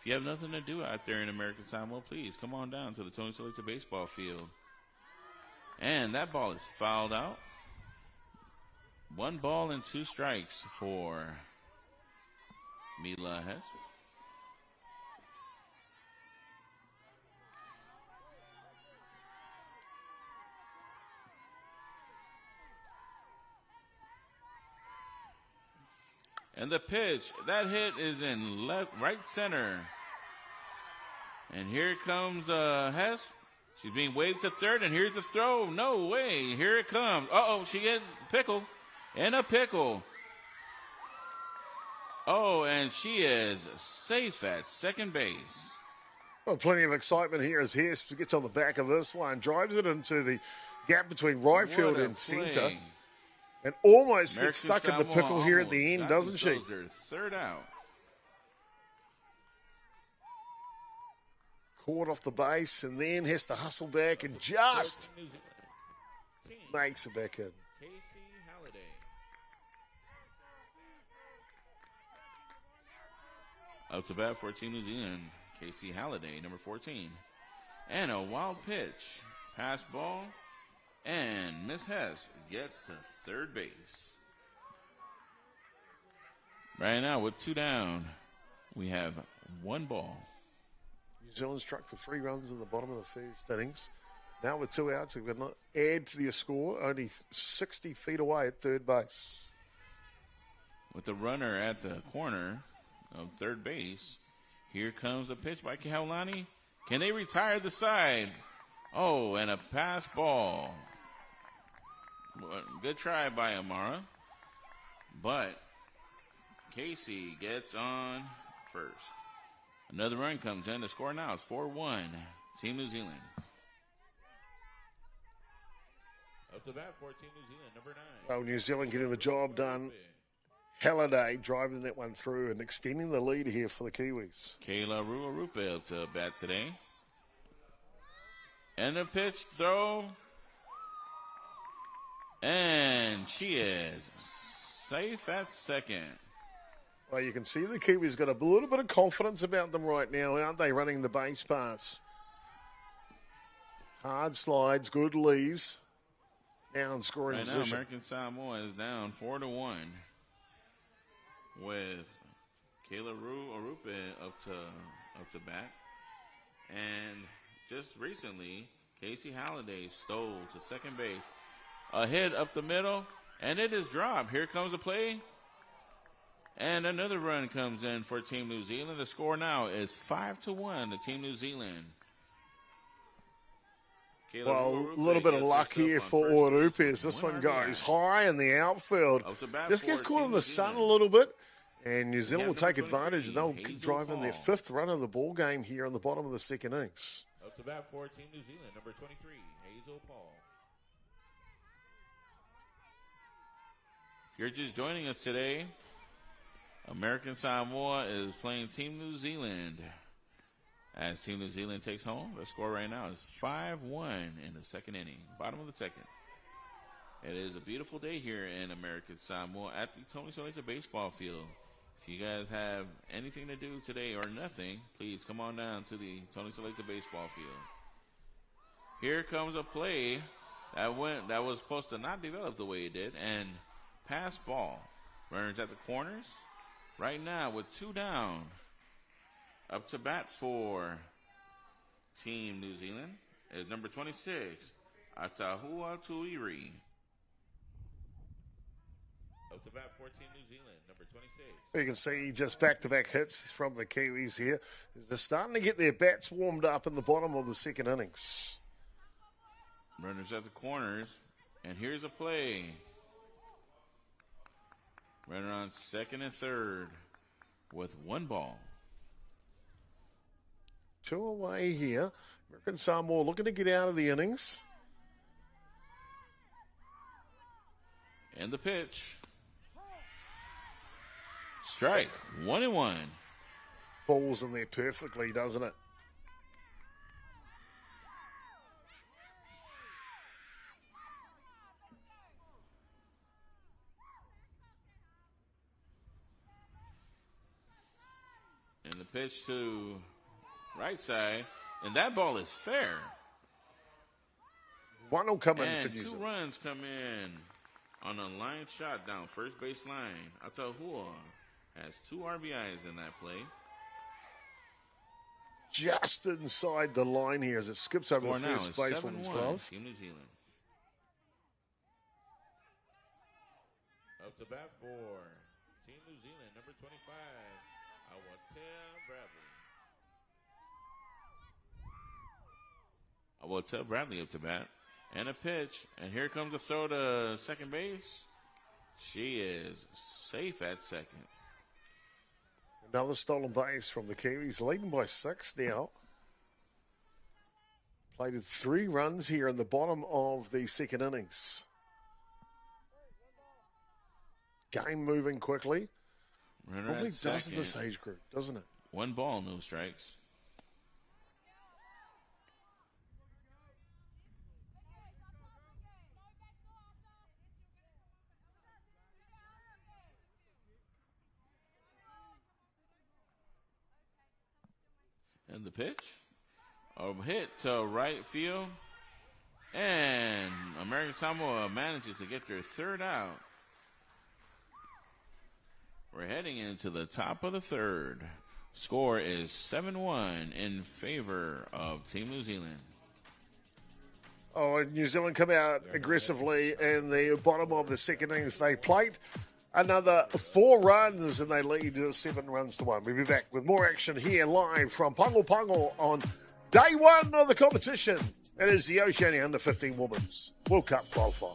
If you have nothing to do out there in American Samoa, please come on down to the Tony Solita baseball field. And that ball is fouled out. 1 ball and 2 strikes for Mila Hess. And the pitch, that hit is in right center. And here comes Hess. She's being waved to third, and here's the throw. No way. Here it comes. Uh-oh, she gets pickled. in a pickle. Oh, and she is safe at second base. Well, plenty of excitement here as Hess gets on the back of this one, drives it into the gap between right field and centre, and almost gets stuck in the pickle here at the end, doesn't she? Their third out. Caught off the base and then has to hustle back and just makes it back in. Up to bat for Team New Zealand, Casey Halliday, number 14. And a wild pitch. Pass ball. And Miss Hess gets to third base. Right now with 2 down, we have 1 ball. New Zealand struck for 3 runs in the bottom of the first innings. Now with 2 outs, we've got to add to the score, only 60 feet away at third base. With the runner at the corner of third base, here comes a pitch by Kaulani. Can they retire the side? Oh, and a pass ball. Good try by Amara. But Casey gets on first. Another run comes in. The score now is 4-1. Team New Zealand. Up to bat for Team New Zealand, number 9. Well, New Zealand getting the job done. Halliday driving that one through and extending the lead here for the Kiwis. Kayla Ruarupe up to bat today. And the pitch throw. And she is safe at second. Well, you can see the Kiwis got a little bit of confidence about them right now, aren't they, running the base pass? Hard slides, good leaves. Now in scoring position. Now American Samoa is down 4-1 with Kayla Ruarupe up to bat. And just recently, Casey Halliday stole to second base. A hit up the middle, and it is dropped. Here comes the play. And another run comes in for Team New Zealand. The score now is 5-1 to Team New Zealand. Well, a little bit of luck here for Uarupe as this one goes high in the outfield. Just gets caught in the sun a little bit, and New Zealand will take advantage. They'll keep driving their 5th run of the ball game here in the bottom of the second innings. Up to bat for Team New Zealand, number 23, Hazel Paul. If you're just joining us today, American Samoa is playing Team New Zealand. As Team New Zealand takes home, the score right now is 5-1 in the second inning, bottom of the second. It is a beautiful day here in American Samoa at the Tony Solita baseball field. If you guys have anything to do today or nothing, please come on down to the Tony Solita baseball field. Here comes a play that was supposed to not develop the way it did, and pass ball. Runners at the corners. Right now with 2 down. Up to bat for Team New Zealand is number 26, Atahua Tuiri. Up to bat for Team New Zealand, number 26. You can see just back-to-back hits from the Kiwis here. They're starting to get their bats warmed up in the bottom of the second innings. Runners at the corners, and here's a play. Runner on second and third with 1 ball. 2 away here. American Samoa looking to get out of the innings. And the pitch. Strike. 1-1. Falls in there perfectly, doesn't it? And the pitch to right side, and that ball is fair. One will come in and for New Zealand. 2 runs come in on a line shot down first base line. Atahua has 2 RBIs in that play. Just inside the line here as it skips over the first baseman's glove. Team New Zealand. Up to bat for Team New Zealand, number 25, Awatea Bradley up to bat. And a pitch. And here comes a throw to second base. She is safe at second. Another stolen base from the Kiwis, leading by 6 now. Plated 3 runs here in the bottom of the second innings. Game moving quickly. Runner Normally at does second. in this age group, doesn't it? 1 ball, no strikes. And the pitch. A hit to right field. And American Samoa manages to get their 3rd out. We're heading into the top of the 3rd. Score is 7-1 in favor of Team New Zealand. Oh, and New Zealand come out aggressively in the bottom of the second innings. They plate another 4 runs and they lead 7 runs to 1. We'll be back with more action here live from Pago on day 1 of the competition. It is the Oceania Under-15 Women's World Cup qualifier.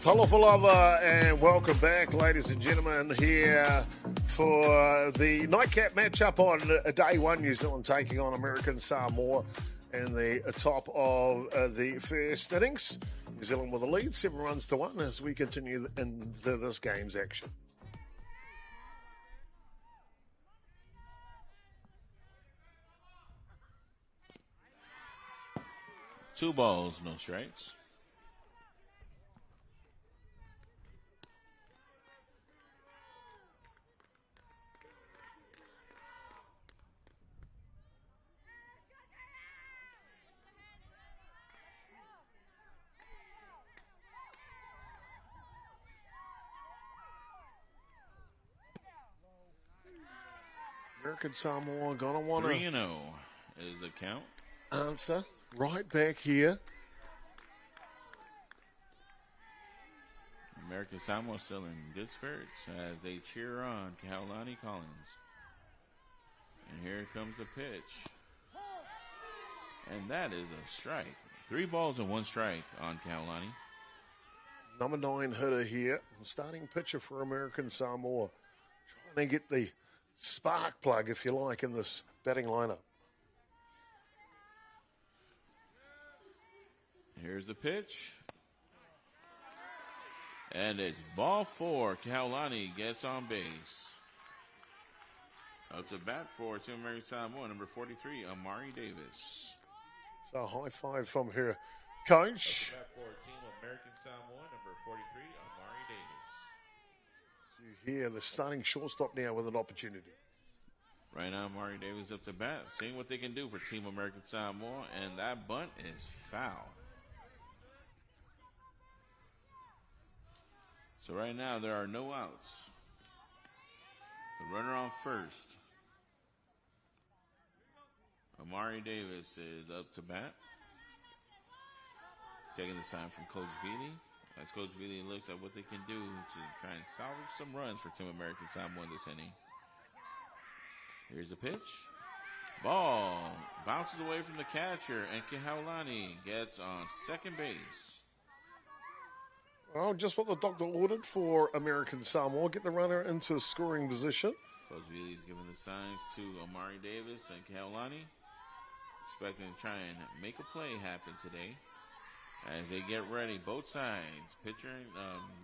Talofa lava and welcome back, ladies and gentlemen, here for the nightcap matchup on day 1. New Zealand taking on American Samoa in the top of the first innings. New Zealand with a lead, 7 runs to 1 as we continue into this game's action. Two balls, no strikes. American Samoa gonna want to 3-0 is the count. Answer right back here. American Samoa still in good spirits as they cheer on Kaulani Collins. And here comes the pitch. And that is a strike. 3 balls and 1 strike on Kaulani. Number 9 hitter here. Starting pitcher for American Samoa. Trying to get the spark plug, if you like, in this batting lineup. Here's the pitch. And it's ball 4. Kaulani gets on base. Up to bat for Team American Samoa, number 43, Amari Davis. So a high five from her coach. Up to bat for Team American Samoa, number 43, Amari Davis. So you hear the starting shortstop now with an opportunity. Right now, Amari Davis up to bat, seeing what they can do for Team American Samoa, and that bunt is foul. So right now, there are no outs. The runner on first. Amari Davis is up to bat. taking the sign from Coach Veely. As Coach Veely looks at what they can do to try and salvage some runs for Team American Samoa this inning. Here's the pitch. Ball bounces away from the catcher, and Kehaulani gets on second base. Well, just what the doctor ordered for American Samoa. Get the runner into scoring position. Coach Veely's giving the signs to Amari Davis and Kehaulani, expecting to try and make a play happen today. As they get ready, both sides, pitcher,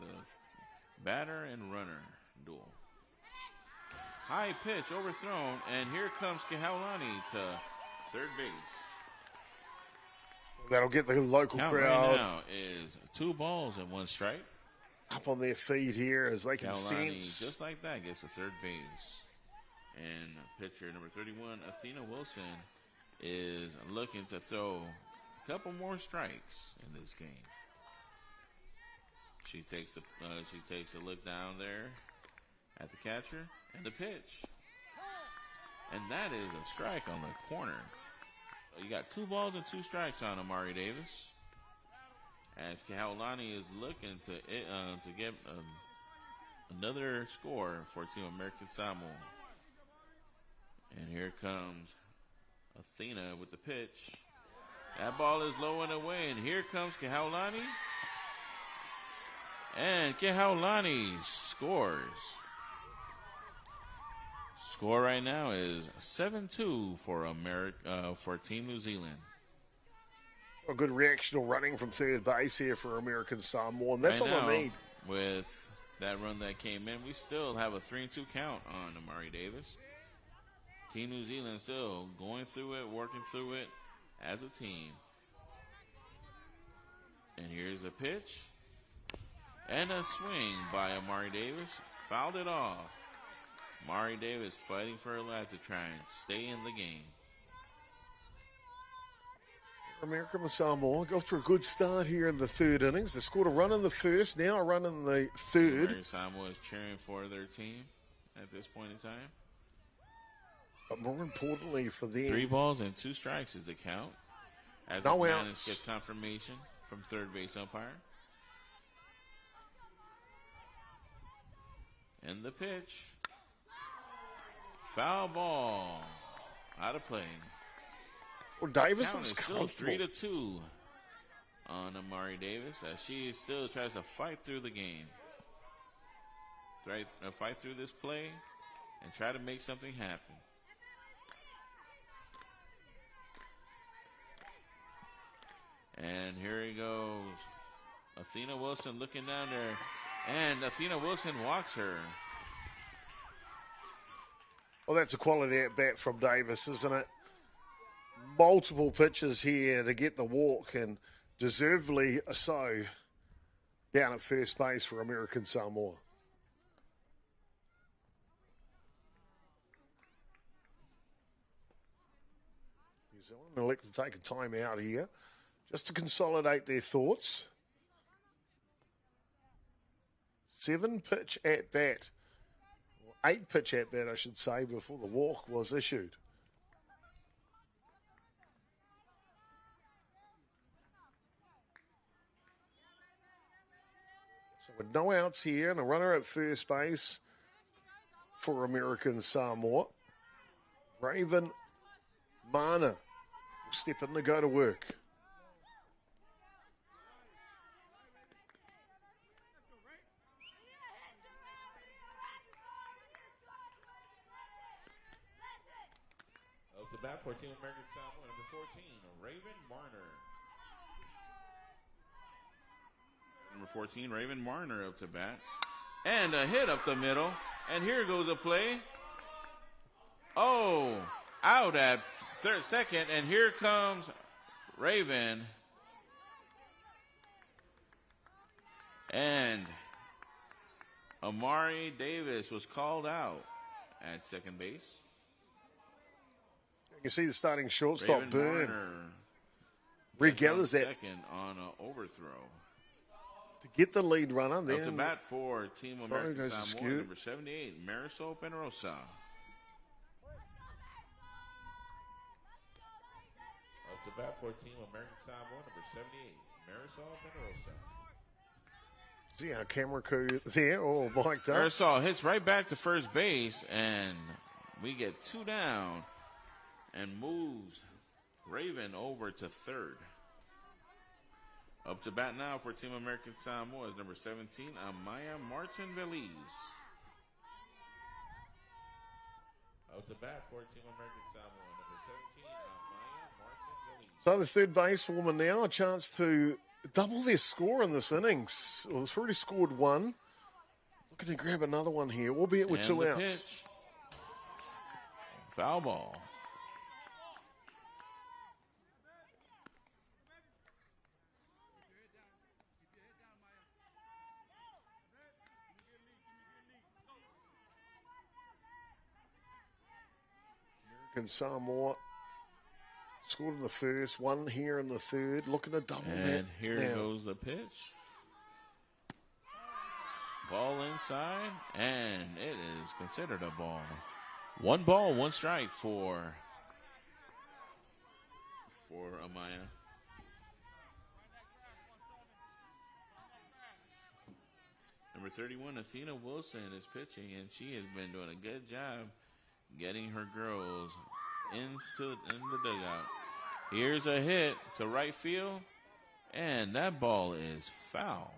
the batter and runner duel. High pitch overthrown, and here comes Kehaulani to third base. That'll get the local Count crowd right now is 2 balls and 1 strike. up on their feet here as they can Kehaulani, sense. just like that, gets to third base. And pitcher number 31, Athena Wilson, is looking to throw a couple more strikes in this game. She takes a look down there at the catcher and the pitch. And that is a strike on the corner. You got 2 balls and 2 strikes on Amari Davis. As Kehaulani is looking to get another score for Team American Samoa. And here comes Athena with the pitch. That ball is low and away, and here comes Kehaulani. And Kehaulani scores. Score right now is 7-2 for Team New Zealand. A good reactional running from third base here for American Samoa, and that's right all now, I need. With that run that came in, we still have a 3-2 count on Amari Davis. Team New Zealand still going through it, working through it as a team. And here's the pitch. And a swing by Amari Davis. Fouled it off. Amari Davis fighting for her life to try and stay in the game. American Samoa go through a good start here in the third innings. They scored a run in the first, now a run in the third. American Samoa is cheering for their team at this point in time. But more importantly for them, 3 balls and 2 strikes is the count. As no McManus outs. gets confirmation from third base umpire. And the pitch. Foul ball. Out of play. Well, Davis Count looks is still comfortable. 3-2 on Amari Davis as she still tries to fight through the game. Fight through this play and try to make something happen. And here he goes. Athena Wilson looking down there. And Athena Wilson walks her. Well, that's a quality at-bat from Davis, isn't it? Multiple pitches here to get the walk, and deservedly so down at first base for American Samoa. New Zealand elected to take a time out here just to consolidate their thoughts. 7-pitch at-bat. 8-pitch at-bat, I should say, before the walk was issued. So with no outs here and a runner at first base for American Samoa, Raven Mana will step in to go to work. Up to bat for Team American Samoa, number 14, Raven Marner. Number 14, Raven Marner up to bat. And a hit up the middle. And here goes a play. Oh, out at second. And here comes Raven. And Amari Davis was called out at second base. You can see the starting shortstop Raven Byrne Marner regathers that second on an overthrow. to get the lead runner. Up to Then bat for Team American goes to Samoa, skew. number 78, Marisol Penrosa. Up to bat for Team American Samoa, number 78, Marisol Benarosa. See our camera crew there, all mic'd up. Marisol hits right back to first base, and we get 2 down and moves Raven over to third. Up to bat now for Team American Samoa is number 17, Amaya Martin Veliz. Out to bat for Team American Samoa, number 17, Amaya Martin Veliz. So the third basewoman now, a chance to double their score in this innings. Well, it's already scored 1. Looking to grab another one here, albeit with 2 outs. Pitch. Foul ball. American Samoa scored in the first, 1 here in the third, looking to double that. And here goes the pitch. Ball inside, and it is considered a ball. 1 ball, 1 strike for Amaya. Number 31, Athena Wilson is pitching, and she has been doing a good job getting her girls in the dugout. Here's a hit to right field, and that ball is foul.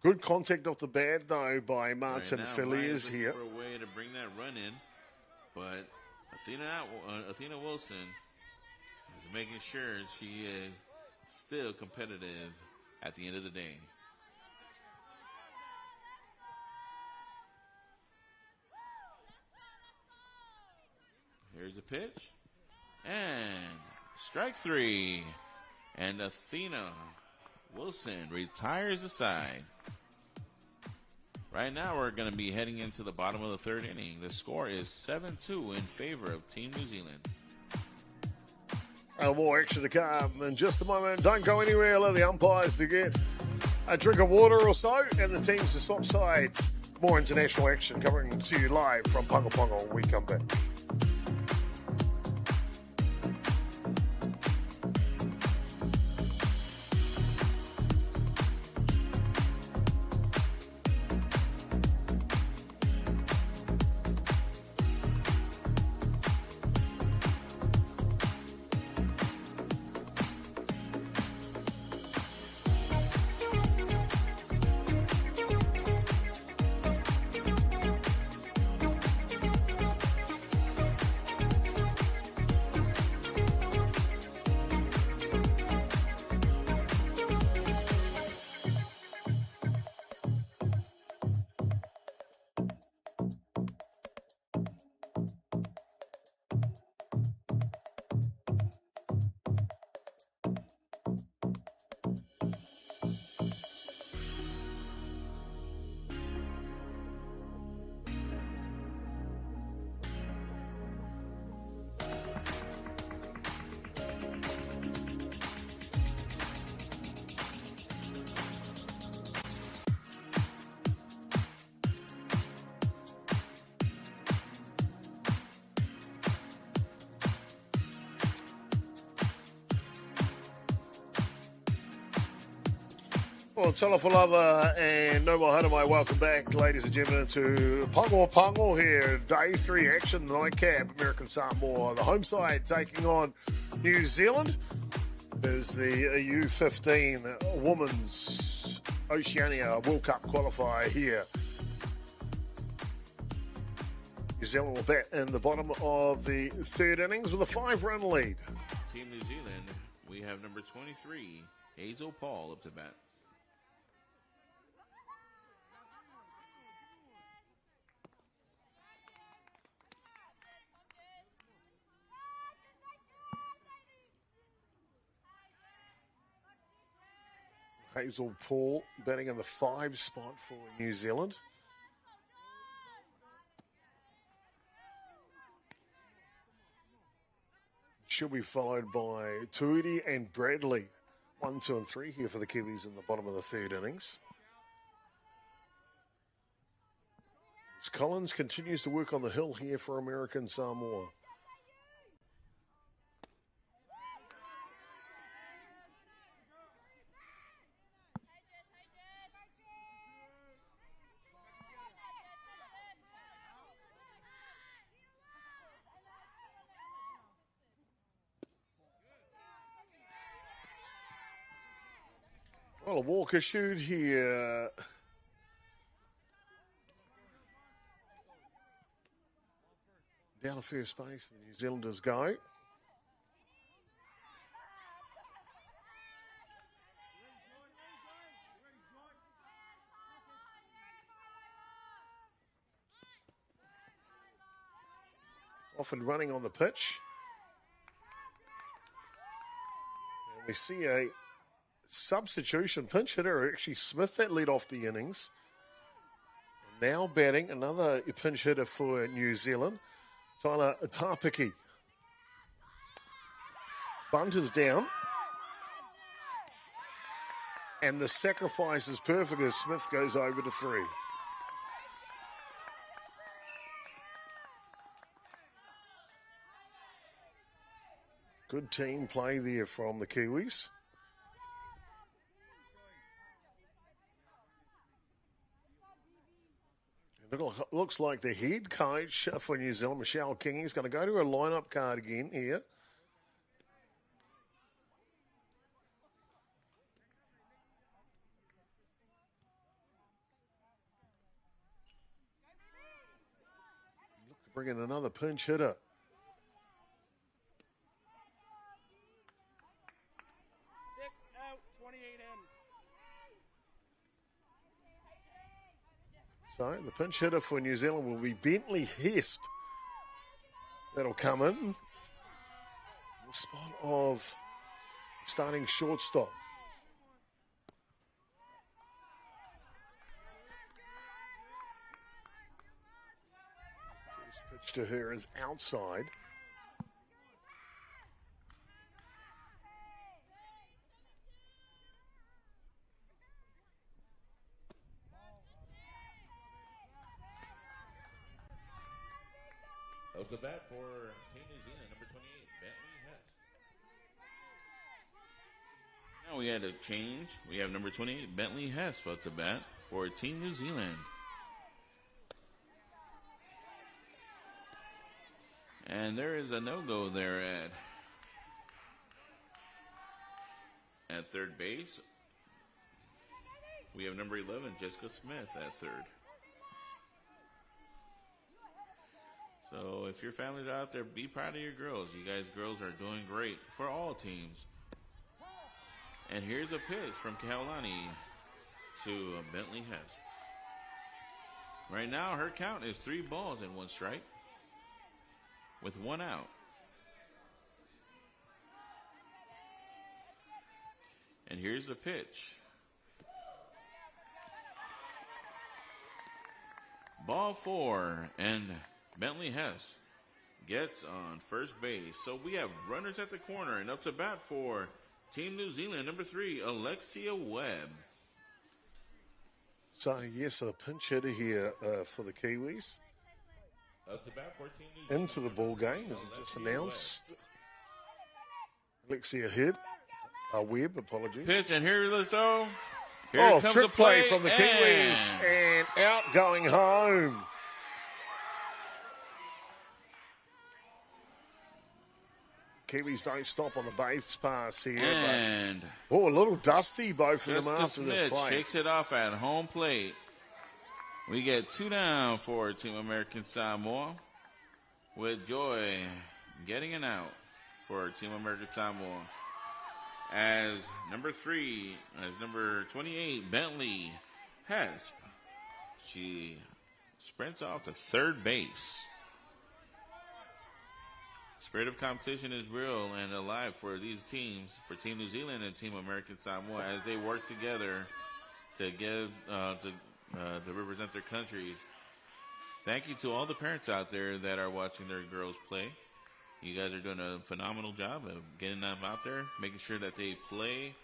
Good contact off the bat, though, by Martin Feliz here. For a way to bring that run in, but Athena Wilson is making sure she is still competitive at the end of the day. Here's the pitch. And strike 3. And Athena Wilson retires the side. Right now we're going to be heading into the bottom of the third inning. The score is 7-2 in favor of Team New Zealand. More action to come in just a moment. Don't go anywhere. Allow the umpires to get a drink of water or so, and the teams to swap sides. More international action coming to you live from Pago when we come back. Well, Talafalava and No More Hanamai, welcome back, ladies and gentlemen, to Pago here. Day 3 action, nightcap, American Samoa. The home side taking on New Zealand is the U15 Women's Oceania World Cup qualifier here. New Zealand will bat in the bottom of the third innings with a 5-run lead. Team New Zealand, we have number 23, Hazel Paul, up to bat. Hazel Paul batting in the 5 spot for New Zealand. She'll be followed by Tuidi and Bradley. 1, 2, and 3 here for the Kiwis in the bottom of the third innings. As Collins continues to work on the hill here for American Samoa. Well, a walk issued here. Down to first base, the New Zealanders go. Often running on the pitch. And we see a substitution pinch hitter, actually Smith, that led off the innings. And now batting, another pinch hitter for New Zealand, Tyler Tapiki. Bunt is down. And the sacrifice is perfect as Smith goes over to 3. Good team play there from the Kiwis. And it looks like the head coach for New Zealand, Michelle King, is going to go to a lineup card again here. Look to bring in another pinch hitter. So the pinch hitter for New Zealand will be Bentley Hesp. That'll come in the spot of starting shortstop. First pitch to her is outside. Out the bat for Team New Zealand, number 28, Bentley Hess. Now we had a change. We have number 28, Bentley Hess, out the bat for Team New Zealand. And there is a no-go there at third base. We have number 11, Jessica Smith, at third. So if your families are out there, be proud of your girls. You guys girls are doing great for all teams. And here's a pitch from Kaolani to Bentley Hess. Right now her count is 3 balls and 1 strike with 1 out. And here's the pitch. Ball 4, and Bentley Hess gets on first base. So we have runners at the corner, and up to bat for Team New Zealand, number 3, Alexia Webb. So, yes, a pinch hitter here for the Kiwis. Up to bat for Team New Zealand. Into the ball game, as it just announced. Alexia Webb, apologies. Pitch, and here's the throw. Here comes trick the play from the Kiwis, and out going home. Kiwis don't stop on the base pass here. And a little dusty, both of them after Smith this play. shakes it off at home plate. We get 2 down for Team American Samoa, with Joy getting an out for Team American Samoa. As number 28, Bentley Hesp, she sprints off to third base. Spirit of competition is real and alive for these teams, for Team New Zealand and Team American Samoa, as they work together to to represent their countries. Thank you to all the parents out there that are watching their girls play. You guys are doing a phenomenal job of getting them out there, making sure that they play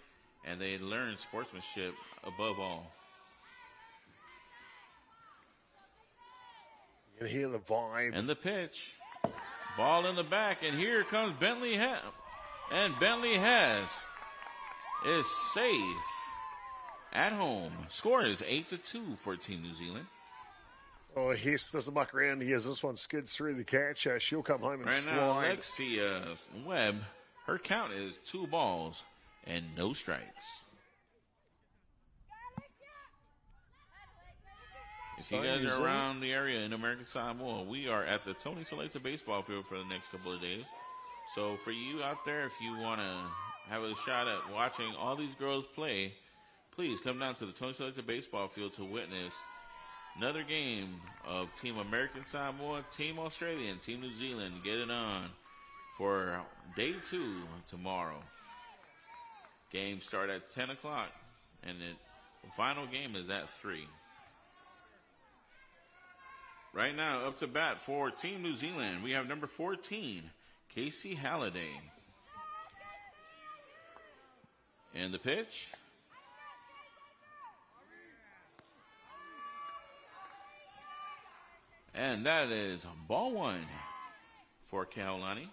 and they learn sportsmanship above all. You can hear the vibe. And the pitch. Ball in the back, and here comes Bentley Hess. And Bentley Hess is safe at home. Score is 8-2 for Team New Zealand. Oh, Hess doesn't muck around here as this one skids through the catch. She'll come home and right slide. Now, Alexia Webb, her count is 2 balls and no strikes. If you guys are around the area in American Samoa, we are at the Tony Saleta baseball field for the next couple of days. So for you out there, if you want to have a shot at watching all these girls play, please come down to the Tony Saleta baseball field to witness another game of Team American Samoa, Team Australian, Team New Zealand. Get it on for day 2 tomorrow. Games start at 10 o'clock, and the final game is at 3. Right now, up to bat for Team New Zealand, we have number 14, Casey Halliday. And the pitch. And that is ball 1 for Kaolani.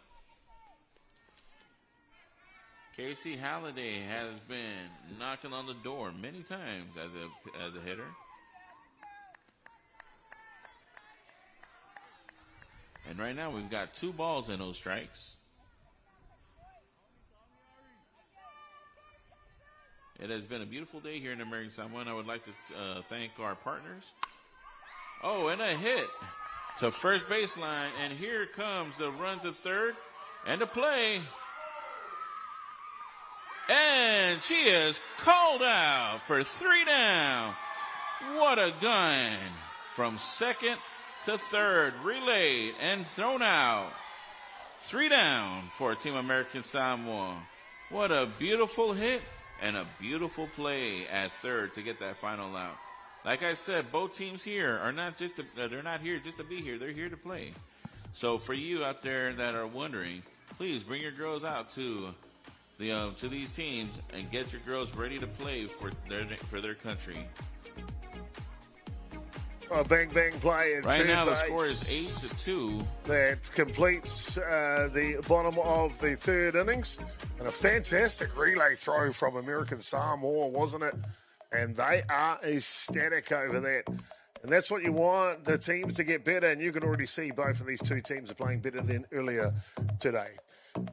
Casey Halliday has been knocking on the door many times as a hitter. And right now we've got 2 balls and no strikes. It has been a beautiful day here in American Samoa, and I would like to thank our partners. Oh, and a hit to first baseline, and here comes the run to third, and the play. And she is called out for 3 down. What a gun from second to third, relayed and thrown out. 3 down for Team American Samoa. What a beautiful hit and a beautiful play at third to get that final out. Like I said, both teams here are not just they're not here just to be here. They're here to play. So for you out there that are wondering, please bring your girls out to these teams and get your girls ready to play for their country. Bang bang play. Right now the score is 8-2. That completes the bottom of the third innings, and a fantastic relay throw from American Samoa, wasn't it? And they are ecstatic over that. And that's what you want, the teams to get better, and you can already see both of these 2 teams are playing better than earlier today.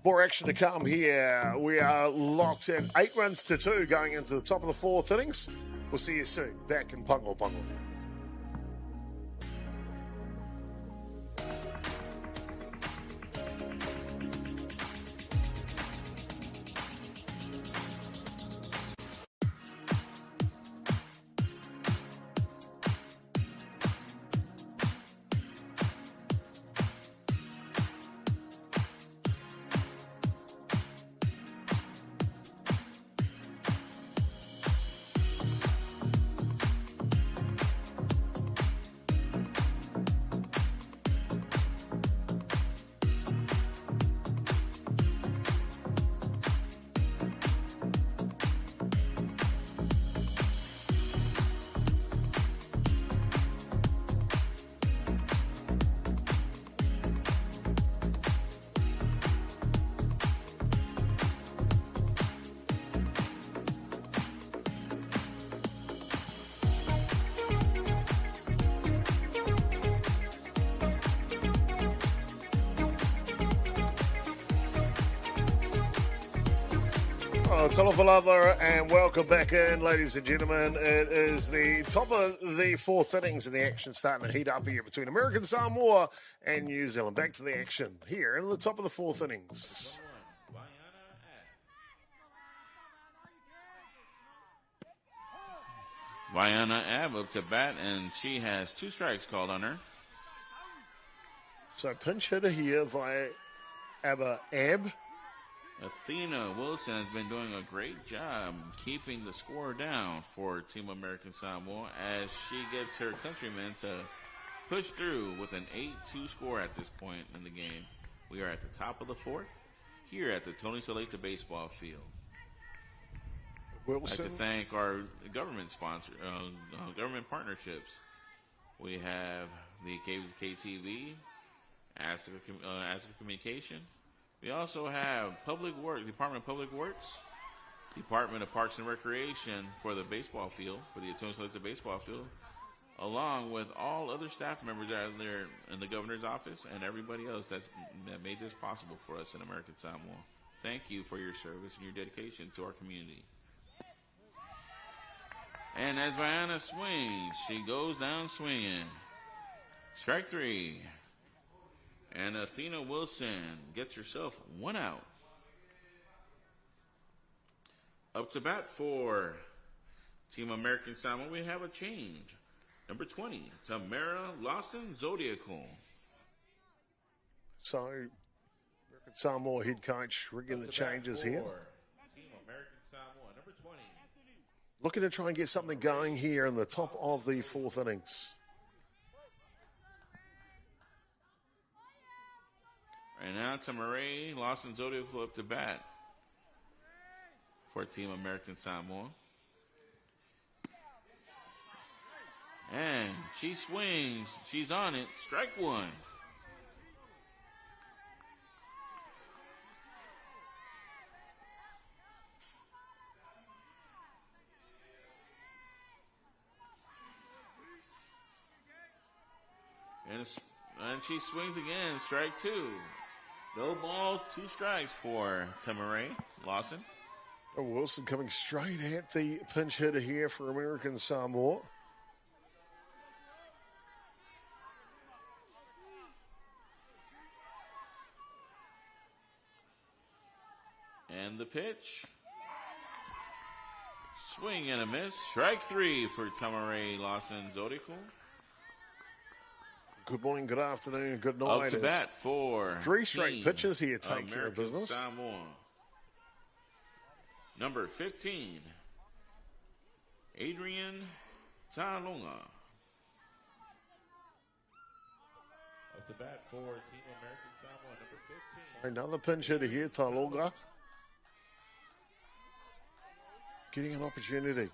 More action to come here. We are locked in 8 runs to 2 going into the top of the 4th innings. We'll see you soon back in Pago. Talofa and welcome back in, ladies and gentlemen. It is the top of the 4th innings, and the action starting to heat up here between American Samoa and New Zealand. Back to the action here in the top of the 4th innings. Vaiana Ab up to bat, and she has 2 strikes called on her. So pinch hitter here via Abba Ab. Athena Wilson has been doing a great job keeping the score down for Team American Samoa as she gets her countrymen to push through with an 8-2 score at this point in the game. We are at the top of the 4th here at the Tony Saleta baseball field. Wilson. I'd like to thank our government sponsor, government partnerships. We have the KVZK TV, Astra Communication. We also have Department of Public Works, Department of Parks and Recreation for the baseball field, for the Tony Saleta baseball field, along with all other staff members out there in the governor's office and everybody else that made this possible for us in American Samoa. Thank you for your service and your dedication to our community. And as Rihanna swings, she goes down swinging. Strike 3. And Athena Wilson gets herself 1 out. Up to bat for Team American Samoa, we have a change. Number 20, Tamara Lawson Zodiacal. So, American Samoa head coach rigging the changes here. Team American Samoa, number 20. Looking to try and get something going here in the top of the 4th innings. Right now, Tamara Lawson Zodiacal up to bat for Team American Samoa. And she swings. She's on it. Strike 1. And she swings again. Strike 2. No balls, 2 strikes for Tamara Lawson. Wilson coming straight at the pinch hitter here for American Samoa. And the pitch. Swing and a miss. Strike 3 for Tamara Lawson Zodiacal. Good morning, good afternoon, good night. Up to bat for 3 straight pitches here take care of business. Samoa. Number 15, Adrian Talonga. Up to bat for Team American Samoa, number 15. Another pinch hitter here, Talonga. Getting an opportunity.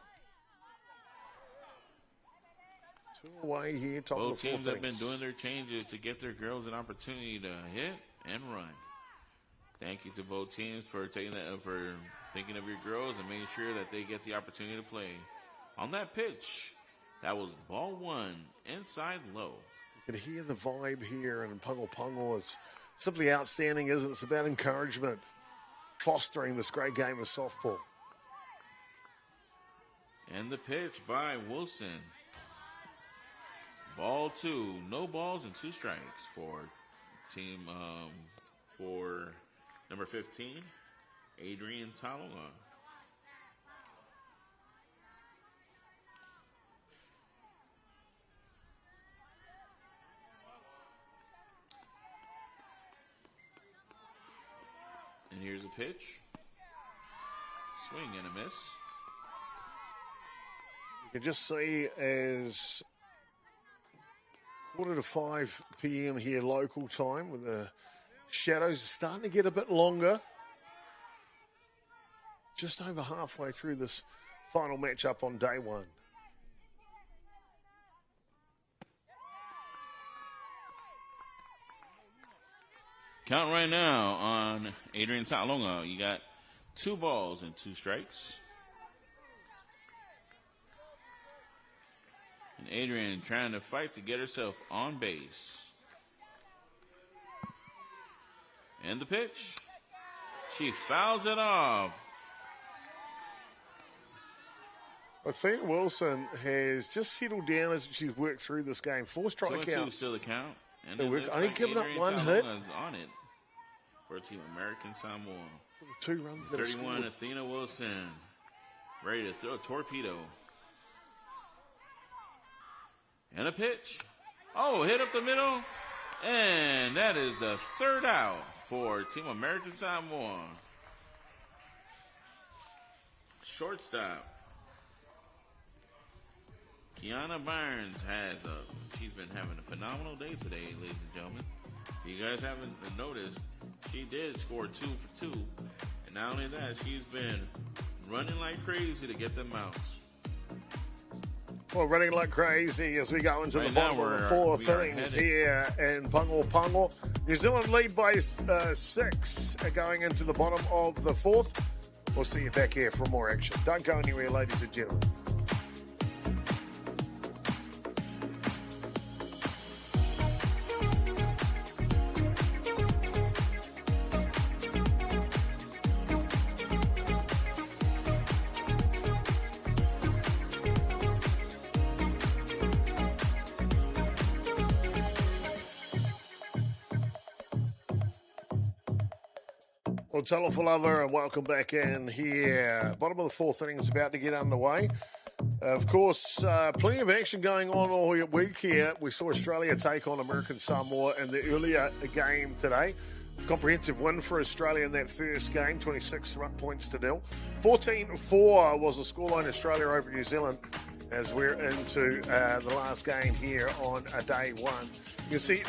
2 away here, top Both of the 4th teams have been innings. doing their changes to get their girls an opportunity to hit and run. Thank you to both teams for taking that, for thinking of your girls and making sure that they get the opportunity to play. On that pitch, that was ball 1, inside low. You can hear the vibe here, and Pago is simply outstanding, isn't it? It's about encouragement, fostering this great game of softball. And the pitch by Wilson. Ball 2, no balls and 2 strikes for team, for number 15, Adrian Talonga. And here's a pitch. Swing and a miss. You can just see as 4:45 p.m. here local time, with the shadows starting to get a bit longer. Just over halfway through this final matchup on day 1. Count right now on Adrian Talonga. You got 2 balls and 2 strikes. And Adrian trying to fight to get herself on base. And the pitch. She fouls it off. Athena Wilson has just settled down as she's worked through this game. 4 strikeouts. 2-2 still the count. And Only giving up Adrian 1 hit. Talonga is on it for Team American Samoa. 2 runs that 31, scored. Athena Wilson. Ready to throw a torpedo. And a pitch. Oh, hit up the middle. And that is the 3rd out for Team American Samoa. Shortstop. Kiana Barnes she's been having a phenomenal day today, ladies and gentlemen. If you guys haven't noticed, she did score 2 for 2. And not only that, she's been running like crazy to get them outs. Well, running like crazy as we go into Right the bottom now of the 4th innings here in Pango. New Zealand lead by 6 going into the bottom of the 4th. We'll see you back here for more action. Don't go anywhere, ladies and gentlemen. Well, talofa lover, and welcome back in here. Bottom of the fourth inning is about to get underway. Of course, plenty of action going on all week here. We saw Australia take on American Samoa in the earlier game today. Comprehensive win for Australia in that first game, 26 points to nil. 14-4 was the scoreline, Australia over New Zealand, as we're into the last game here on day one. You can see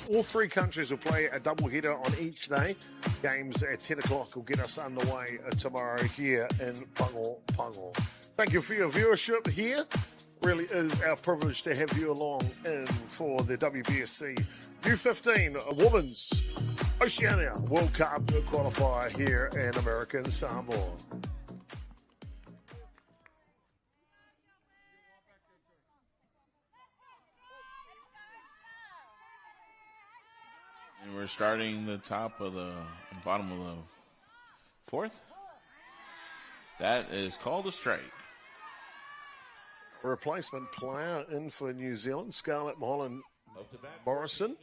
all three countries will play a doubleheader on each day. Games at 10 o'clock will get us underway tomorrow here in Pago. Thank you for your viewership here. Really is our privilege to have you along in for the WBSC U15 Women's Oceania World Cup Qualifier here in American Samoa. And we're starting the bottom of the fourth. That is called a strike. A replacement player in for New Zealand, Scarlett Mulholland Morrison.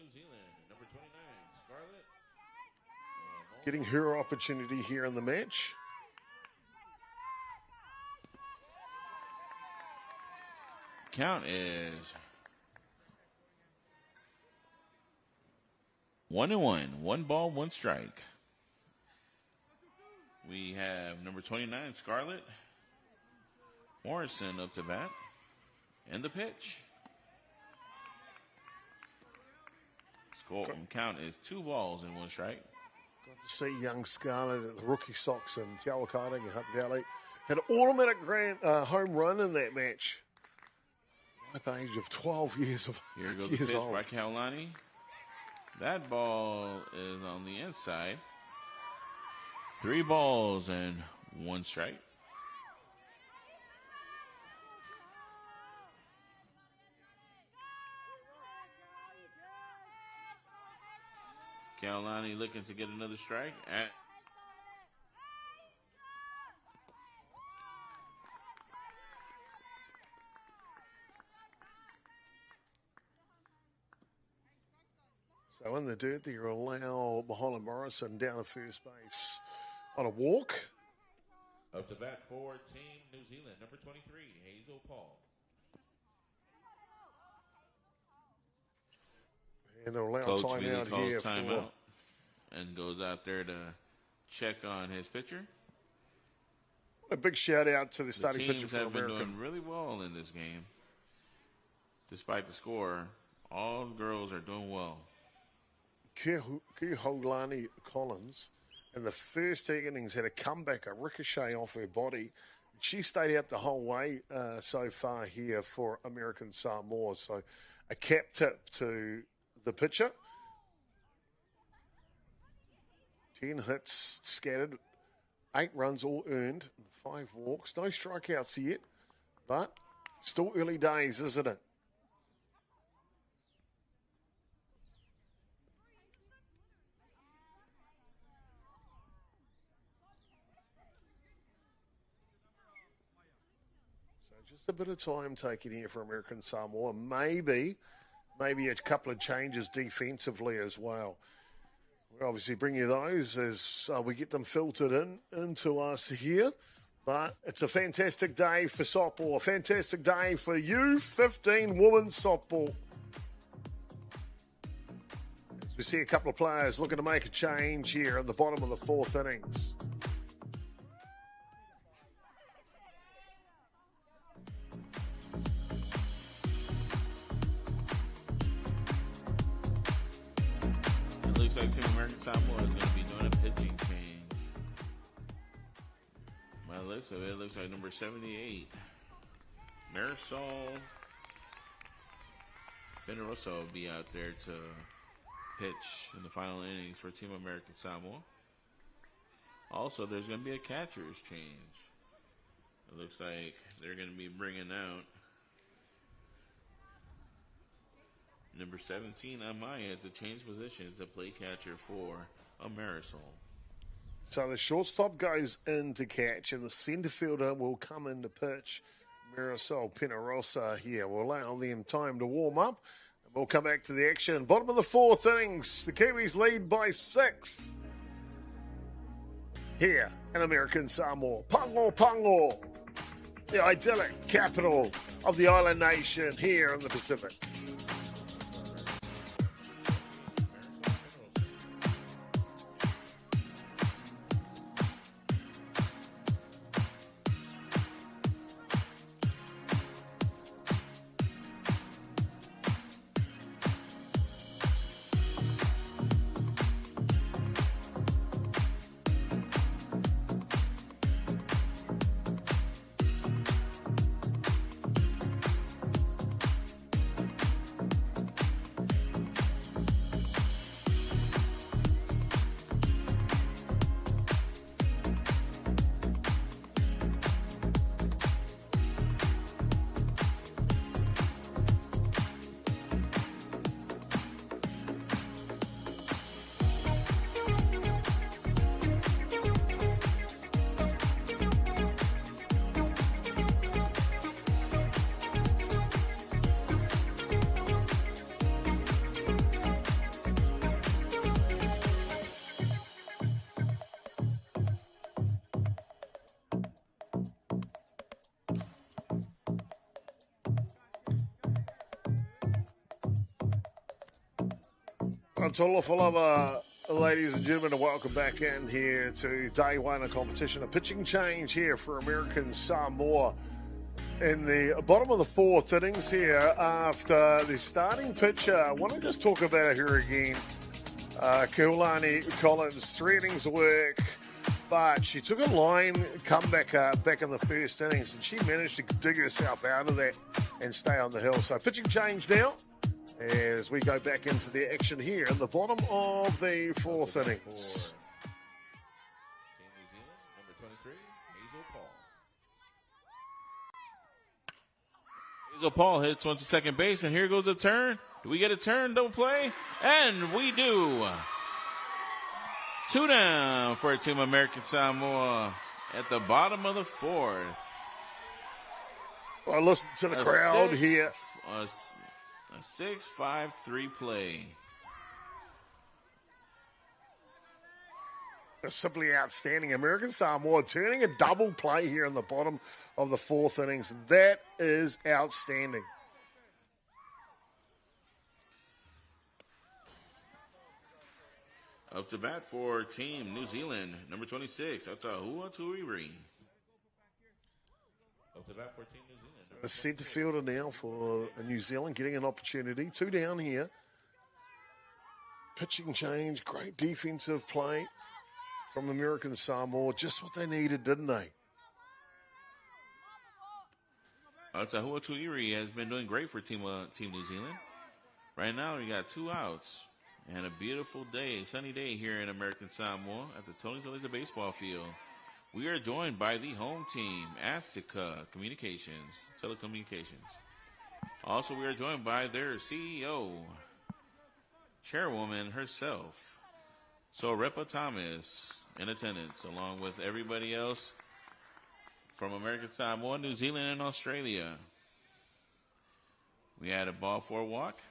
Getting her opportunity here in the match. Count is 1-1. 1 ball, 1 strike. We have number 29, Scarlett Morrison, up to bat. And the pitch. Score count is 2 balls and 1 strike. Got to see young Scarlett at the rookie socks in Te Awakating in Hutt Valley. Had an automatic home run in that match. At the age of 12 years of Here goes the pitch by Kaulani. That ball is on the inside. 3 balls and 1 strike. Kaulani looking to get another strike. So in the dirt, they allow Mulholland Morrison down at first base on a walk. Up to bat for Team New Zealand, number 23, Hazel Paul. And they'll allow Coach time really out calls here timeout and goes out there to check on his pitcher. a big shout out to the starting pitcher teams for have America. been doing really well in this game. Despite the score, all girls are doing well. Kuholani Collins in the first innings had a comeback, a ricochet off her body. She stayed out the whole way so far here for American Samoa. So a cap tip to the pitcher. 10 hits scattered, 8 runs all earned, 5 walks. No strikeouts yet, but still early days, isn't it? Just a bit of time taken here for American Samoa. Maybe a couple of changes defensively as well. We'll obviously bring you those as we get them filtered into us here. But it's a fantastic day for softball, a fantastic day for U15 women's softball. As we see a couple of players looking to make a change here in the bottom of the 4th innings. Looks like Team American Samoa is going to be doing a pitching change. By the looks of it, looks like number 78, Marisol Benarosa will be out there to pitch in the final innings for Team American Samoa. Also, there's going to be a catcher's change. It looks like they're going to be bringing out number 17, Amaya, to change positions to play catcher for Marisol. So the shortstop goes in to catch, and the center fielder will come in to pitch. Marisol Benarosa here will allow them time to warm up. And we'll come back to the action. Bottom of the 4th innings, the Kiwis lead by 6. here in American Samoa. Pago, Pago, the idyllic capital of the island nation here in the Pacific. Talofa lava, ladies and gentlemen, and welcome back in here to day one of competition. A pitching change here for American Samoa in the bottom of the fourth innings here after the starting pitcher. I want to just talk about her again. Keulani Collins, 3 innings of work, but she took a line comeback back in the first innings, and she managed to dig herself out of that and stay on the hill. So pitching change now as we go back into the action here at the bottom of the fourth innings. Number 23, Hazel Paul. Hazel Paul hits one to second base, and here goes the turn. Do we get a turn, double play? And we do. 2 down for Team American Samoa at the bottom of the fourth. Well, listen to the crowd here. A 6-5-3 play. Simply outstanding. American Samoa turning a double play here in the bottom of the fourth innings. That is outstanding. Up to bat for Team New Zealand, number 26, Atahua Tuiri. Up to bat for Team New Zealand. The centre fielder now for New Zealand getting an opportunity. 2 down here. Pitching change, great defensive play from American Samoa. Just what they needed, didn't they? Atahua Tuiri has been doing great for Team New Zealand. Right now, we got 2 outs and a beautiful day, sunny day here in American Samoa at the Tony Talisa baseball field. We are joined by the home team, Azteca Telecommunications. Also, we are joined by their CEO, chairwoman herself, Sorepa Thomas, in attendance, along with everybody else from American Samoa, New Zealand, and Australia. We had a ball for a walk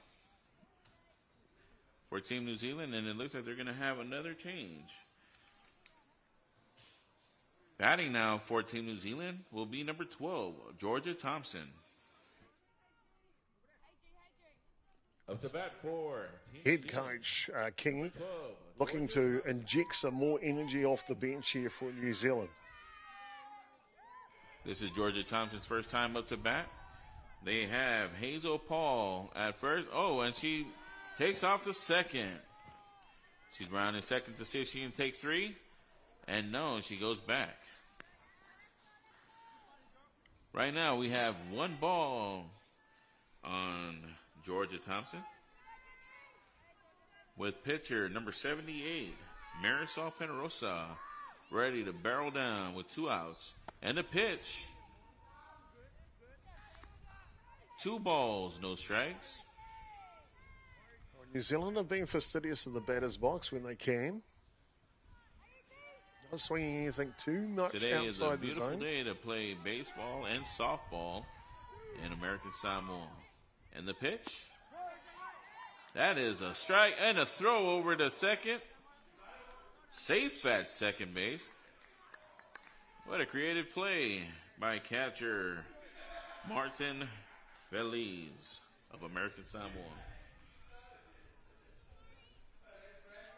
for Team New Zealand, and it looks like they're going to have another change. Batting now for Team New Zealand will be number 12, Georgia Thompson. Up to bat for Head coach Kingy looking to inject some more energy off the bench here for New Zealand. This is Georgia Thompson's first time up to bat. They have Hazel Paul at first. Oh, and she takes off to second. She's rounding second to see if she can take 3. And no, she goes back. Right now, we have 1 ball on Georgia Thompson with pitcher number 78, Marisol Penrosa, ready to barrel down with 2 outs. And a pitch. 2 balls, no strikes. New Zealand have been fastidious in the batter's box when they can. Not swinging anything too much Today outside is a the beautiful zone. day to play baseball and softball in American Samoa. And the pitch? That is a strike and a throw over to second. Safe at second base. What a creative play by catcher Martin Veliz of American Samoa.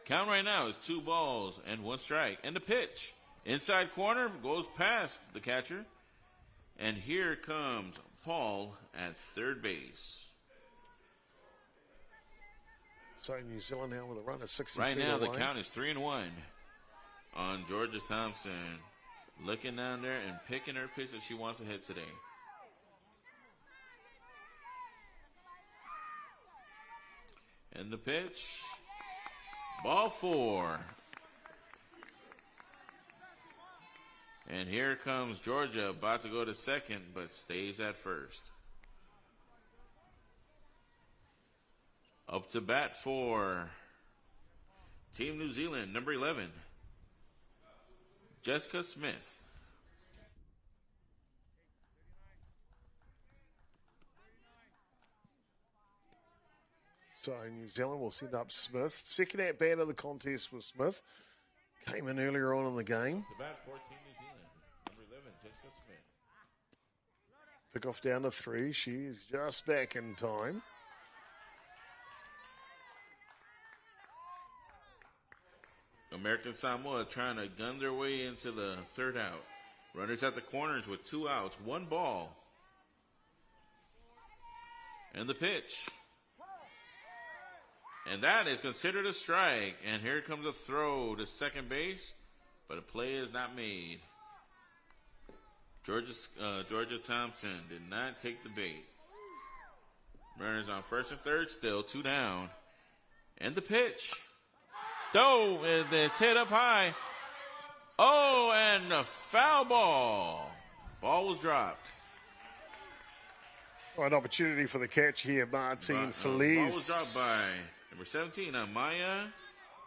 Count right now is 2 balls and 1 strike. And the pitch. Inside corner goes past the catcher. And here comes Paul at third base. So New Zealand now with a run of 60 Right feet now away. the count is 3-1 on Georgia Thompson. Looking down there and picking her pitch that she wants to hit today. And the pitch. Ball 4. And here comes Georgia, about to go to second, but stays at first. Up to bat for Team New Zealand, number 11, Jessica Smith. So New Zealand will send up Smith. Second at bat of the contest was Smith. Came in earlier on in the game. The bat for Team New Zealand, number 11, Jessica Smith. Pick off down to 3. She's just back in time. American Samoa trying to gun their way into the third out. Runners at the corners with 2 outs, 1 ball. And the pitch. And that is considered a strike. And here comes a throw to second base, but a play is not made. Georgia Thompson did not take the bait. Runners on first and third, still 2 down. And the pitch. Throw, and it's hit up high. Oh, and a foul ball. Ball was dropped. Oh, an opportunity for the catch here, Martin Feliz. Ball was dropped by number 17, Amaya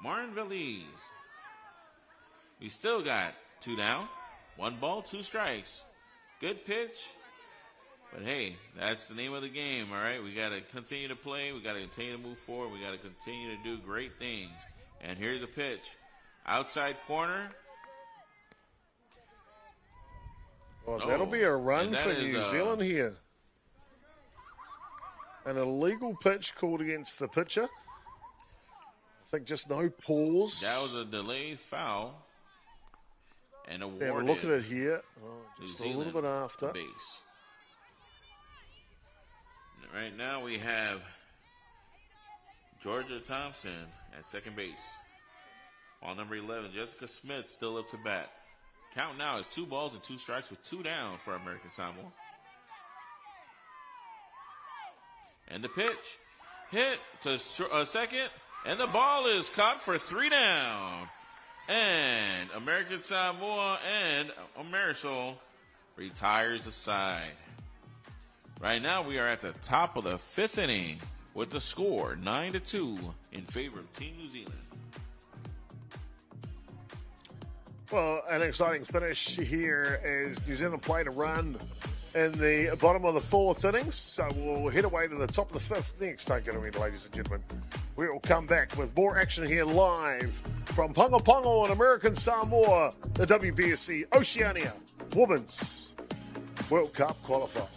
Martin Veliz. We still got 2 down. 1 ball, 2 strikes. Good pitch. But hey, that's the name of the game, all right? We got to continue to play. We got to continue to move forward. We got to continue to do great things. And here's a pitch. Outside corner. Well, that'll be a run for New Zealand here. An illegal pitch called against the pitcher. I think just no pause. That was a delayed foul. And awarded. Yeah, look at it here. Oh, just a little bit after. Base. Right now we have Georgia Thompson at second base. While number 11, Jessica Smith, still up to bat. Count now is 2 balls and 2 strikes with 2 down for American Samoa. And the pitch. Hit to second. And the ball is caught for 3 down. And American Samoa and Amerisol retires the side. Right now we are at the top of the 5th inning with the score 9-2 in favor of Team New Zealand. Well, an exciting finish here as New Zealand played a run in the bottom of the 4th innings. So we'll head away to the top of the 5th next. Don't get away, ladies and gentlemen. We will come back with more action here live from Pago Pago on American Samoa, the WBSC Oceania Women's World Cup Qualifier.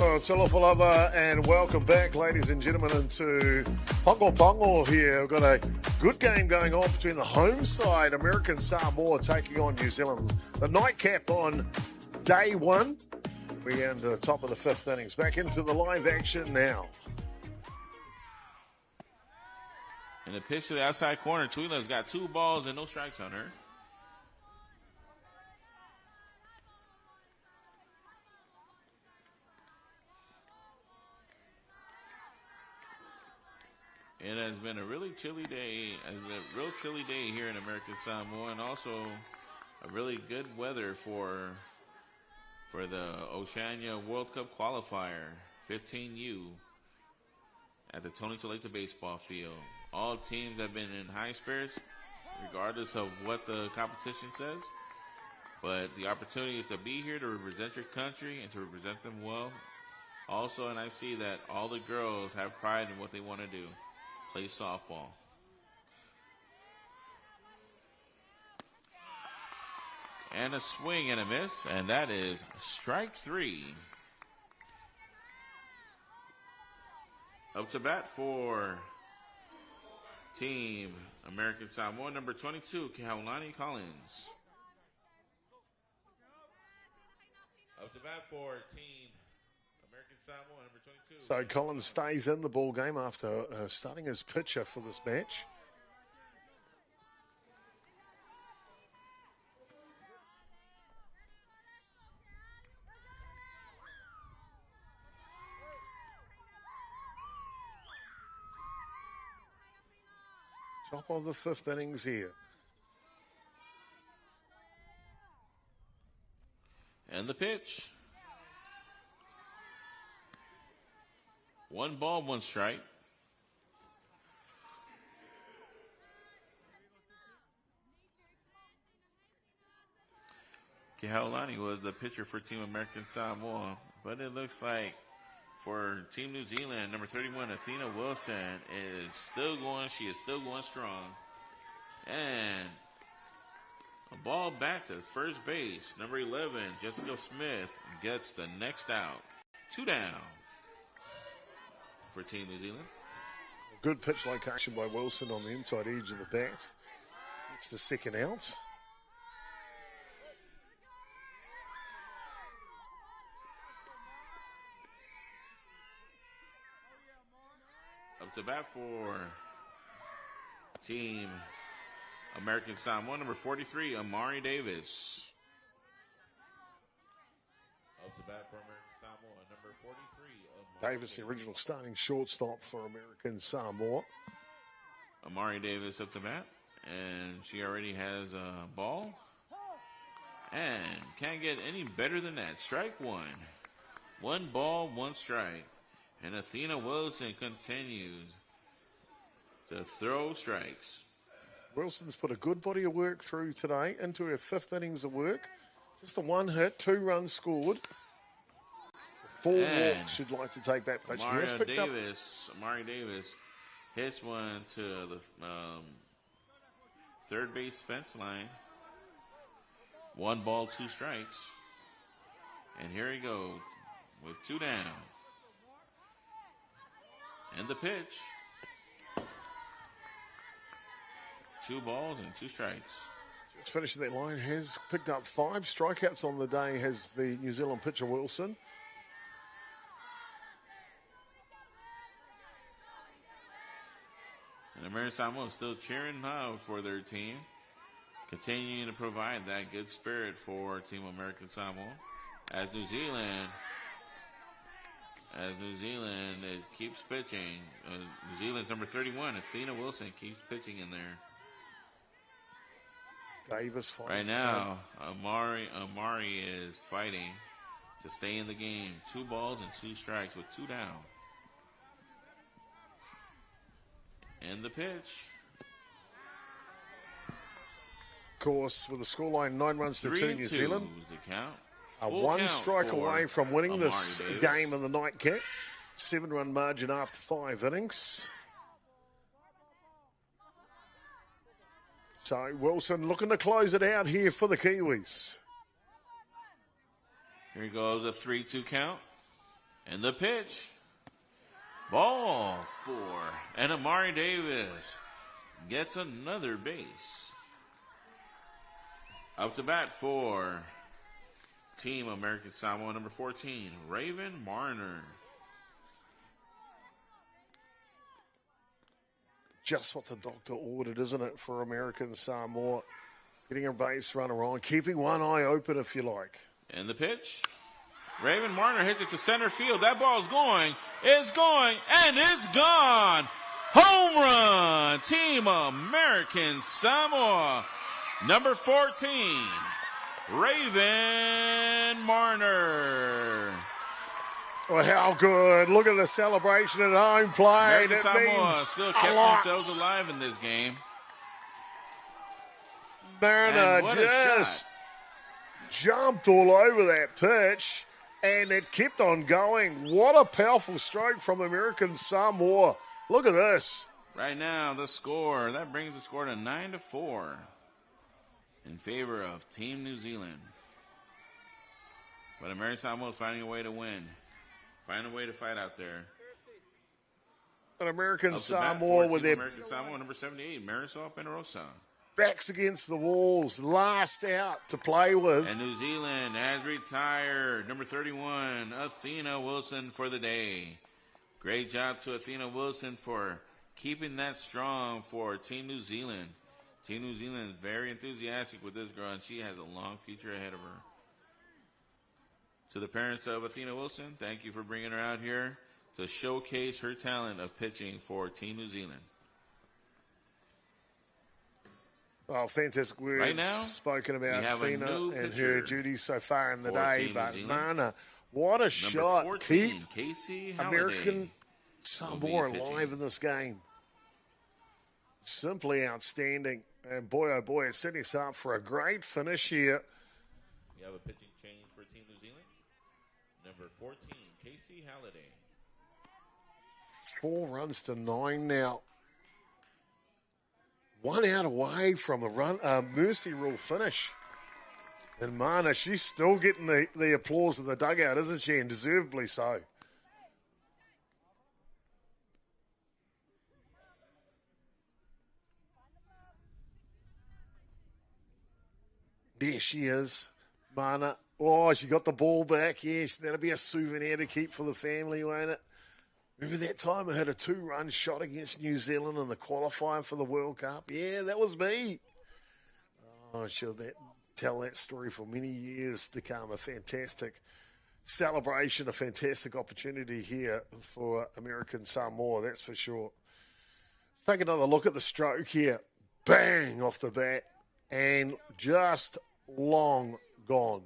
Well, Talofalava, and welcome back, ladies and gentlemen, into Pongo here. We've got a good game going on between the home side, American Samoa, taking on New Zealand. The nightcap on day one. We're into the top of the fifth innings. Back into the live action now. And the pitch to the outside corner. Tuila's got 2 balls and no strikes on her. It has been a really chilly day. It's been a real chilly day here in American Samoa, and also a really good weather for the Oceania World Cup Qualifier 15U at the Tony Saleta baseball field. All teams have been in high spirits, regardless of what the competition says. But the opportunity is to be here to represent your country and to represent them well. Also, and I see that all the girls have pride in what they want to do. Play softball. And a swing and a miss, and that is strike 3. Up to bat for Team American Samoa, number 22, Kehaulani Collins. Up to bat for Team American Samoa, number 22. So Collins stays in the ball game after starting as pitcher for this match. Top of the fifth innings here. And the pitch. 1 ball, 1 strike. Kehaulani was the pitcher for Team American Samoa, but it looks like for Team New Zealand, number 31, Athena Wilson is still going. She is still going strong. And a ball back to first base. Number 11, Jessica Smith gets the next out. 2 down for Team New Zealand. Good pitch location by Wilson on the inside edge of the bat. It's the second out. Up to bat for Team American Samoa, number 43, Amari Davis. Up to bat for American Samoa, number 43, Amari Davis, the original starting shortstop for American Samoa. Amari Davis up to bat, and she already has a ball. And can't get any better than that. Strike 1. 1 ball, 1 strike. And Athena Wilson continues to throw strikes. Wilson's put a good body of work through today into her fifth innings of work. Just the 1 hit, 2 runs scored. 4 walks she'd like to take that pitch. Amari Davis hits one to the third base fence line. 1 ball, 2 strikes. And here he goes with 2 down. And the pitch. 2 balls and 2 strikes. Just finishing that line, has picked up 5 strikeouts on the day, has the New Zealand pitcher Wilson. And American Samoa is still cheering now for their team, continuing to provide that good spirit for Team American Samoa. As New Zealand keeps pitching. New Zealand's number 31, Athena Wilson, keeps pitching in there. Davis fighting. Right now, Amari is fighting to stay in the game. 2 balls and 2 strikes with 2 down. And the pitch. Of course, with the scoreline 9 runs to 2 New Zealand. The count. A 1 strike away from winning this Davis. game in the nightcap. 7-run margin after 5 innings. So Wilson looking to close it out here for the Kiwis. Here goes a 3-2 count. And the pitch. Ball 4. And Amari Davis gets another base. Up to bat for Team American Samoa, number 14, Raven Marner. Just what the doctor ordered, isn't it, for American Samoa? Getting a base runner on, keeping one eye open if you like. And the pitch. Raven Marner hits it to center field. That ball's going. It's going, and it's gone. Home run. Team American Samoa. Number 14, Raven Marner. Well, how good. Look at the celebration at home plate. American It Samoa means still a kept lot. themselves alive in this game. Marner just jumped all over that pitch, and it kept on going. What a powerful stroke from American Samoa. Look at this. Right now, the score, that brings the score to 9-4 in favor of Team New Zealand. But American Samoa is finding a way to win. Finding a way to fight out there. And American Samoa with their American Samoa, number 78, Marisol Penarosa. backs against the walls, last out to play with. And New Zealand has retired number 31, Athena Wilson, for the day. Great job to Athena Wilson for keeping that strong for Team New Zealand. Team New Zealand is very enthusiastic with this girl, and she has a long future ahead of her. To the parents of Athena Wilson, thank you for bringing her out here to showcase her talent of pitching for Team New Zealand. Oh, fantastic words right now, spoken about Athena and her duties so far in the day. But Mana, what a shot. 14, Keep Casey American Samoa alive in this game. Simply outstanding. And boy, oh boy, it's setting us up for a great finish here. We have a pitching change for Team New Zealand. Number 14, Casey Halliday. 4 runs to 9 now. 1 out away from a mercy rule finish. And Mana, she's still getting the applause in the dugout, isn't she? And deservedly so. There she is, Mana. Oh, she got the ball back. Yes, that'll be a souvenir to keep for the family, won't it? Remember that time I had a 2-run shot against New Zealand in the qualifier for the World Cup? Yeah, that was me. Oh, she'll tell that story for many years to come. A fantastic celebration, a fantastic opportunity here for American Samoa, that's for sure. Take another look at the stroke here. Bang off the bat. And just long gone.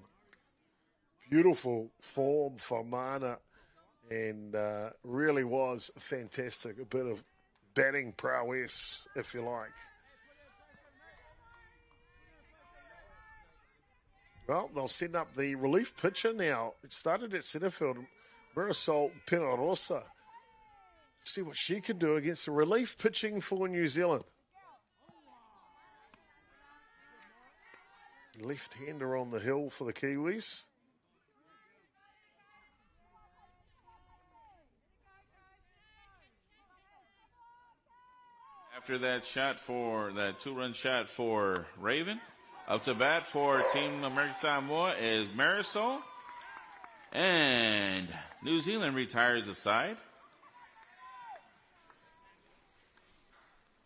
Beautiful form for Mana. And really was fantastic. A bit of batting prowess, if you like. Well, they'll send up the relief pitcher now. It started at centre field. Marisol Penarosa. See what she can do against the relief pitching for New Zealand. Left-hander on the hill for the Kiwis. After that shot for that 2-run shot for Raven, up to bat for Team American Samoa is Marisol. And New Zealand retires the side.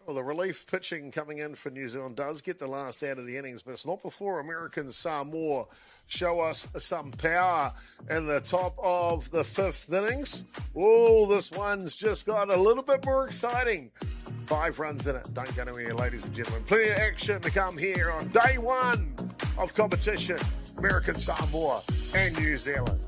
Well, the relief pitching coming in for New Zealand does get the last out of the innings, but it's not before American Samoa show us some power in the top of the 5th innings. Oh, this one's just got a little bit more exciting. 5 runs in it. Don't go anywhere, ladies and gentlemen. Plenty of action to come here on day 1 of competition. American Samoa and New Zealand.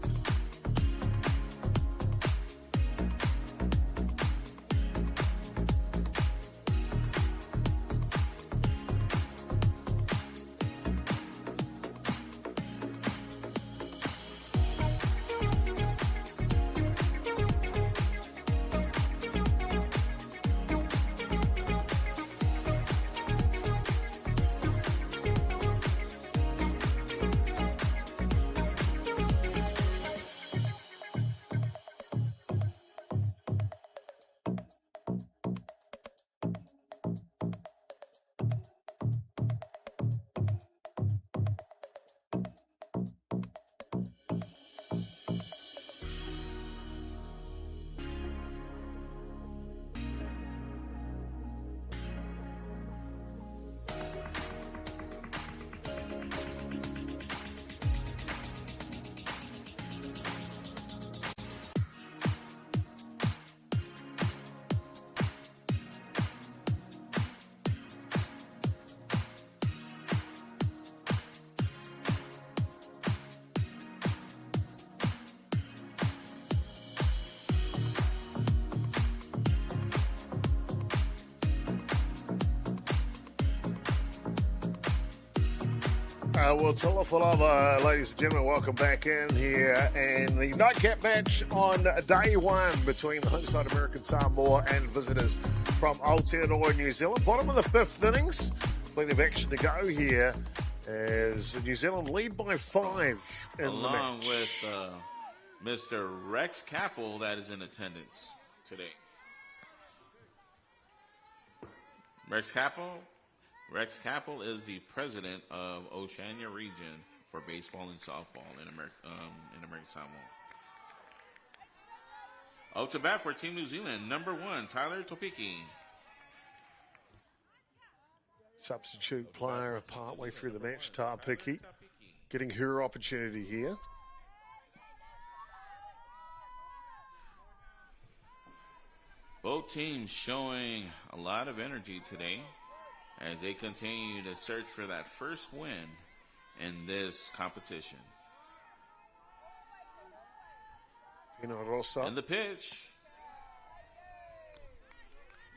Well, Talafalava, ladies and gentlemen, welcome back in here. And the nightcap match on day one between the home side American Samoa and visitors from Aotearoa, New Zealand. Bottom of the fifth innings. Plenty of action to go here as New Zealand lead by 5 in the match. Along with Mr. Rex Capel that is in attendance today. Rex Capel is the president of Oceania region for baseball and softball in American Samoa. Out to bat for Team New Zealand, number 1, Tyler Topiki. Substitute player partway through the match, Topiki, getting her opportunity here. Both teams showing a lot of energy today as they continue to search for that first win in this competition. Pino Rosa. And the pitch.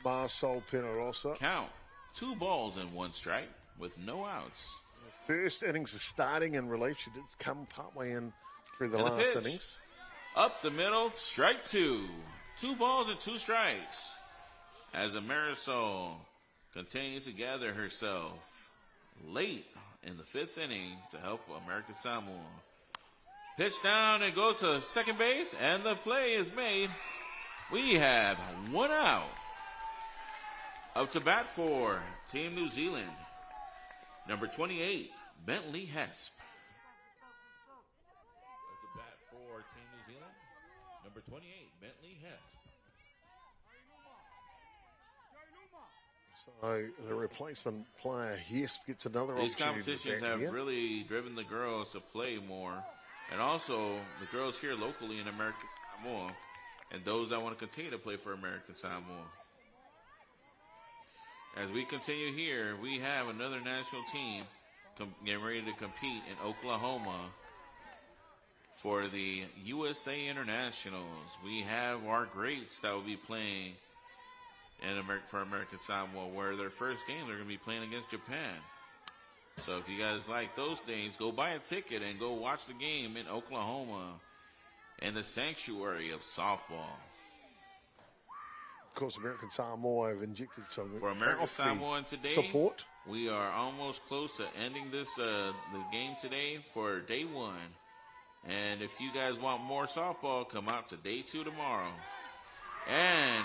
Marcel Pino Rosa. Count. 2 balls and 1 strike with no outs. The first innings is starting in relation. It's come partway in through the last innings. Up the middle, strike 2. 2 balls and 2 strikes. As Marisol continues to gather herself late in the 5th inning to help American Samoa. Pitch down and goes to second base, and the play is made. We have 1 out. Up to bat for Team New Zealand, number 28, Bentley Hesp. Up to bat for Team New Zealand, number 28, Bentley Hesp. So the replacement player, Hesp, gets another These opportunity. These competitions have really driven the girls to play more, and also the girls here locally in American Samoa, and those that want to continue to play for American Samoa. As we continue here, we have another national team getting ready to compete in Oklahoma for the USA Internationals. We have our greats that will be playing for American Samoa, where their first game they're going to be playing against Japan. So if you guys like those things, go buy a ticket and go watch the game in Oklahoma in the sanctuary of softball. Of course, American Samoa have injected some for American Samoa today. Support. We are almost close to ending this the game today for day 1. And if you guys want more softball, come out to day 2 tomorrow. And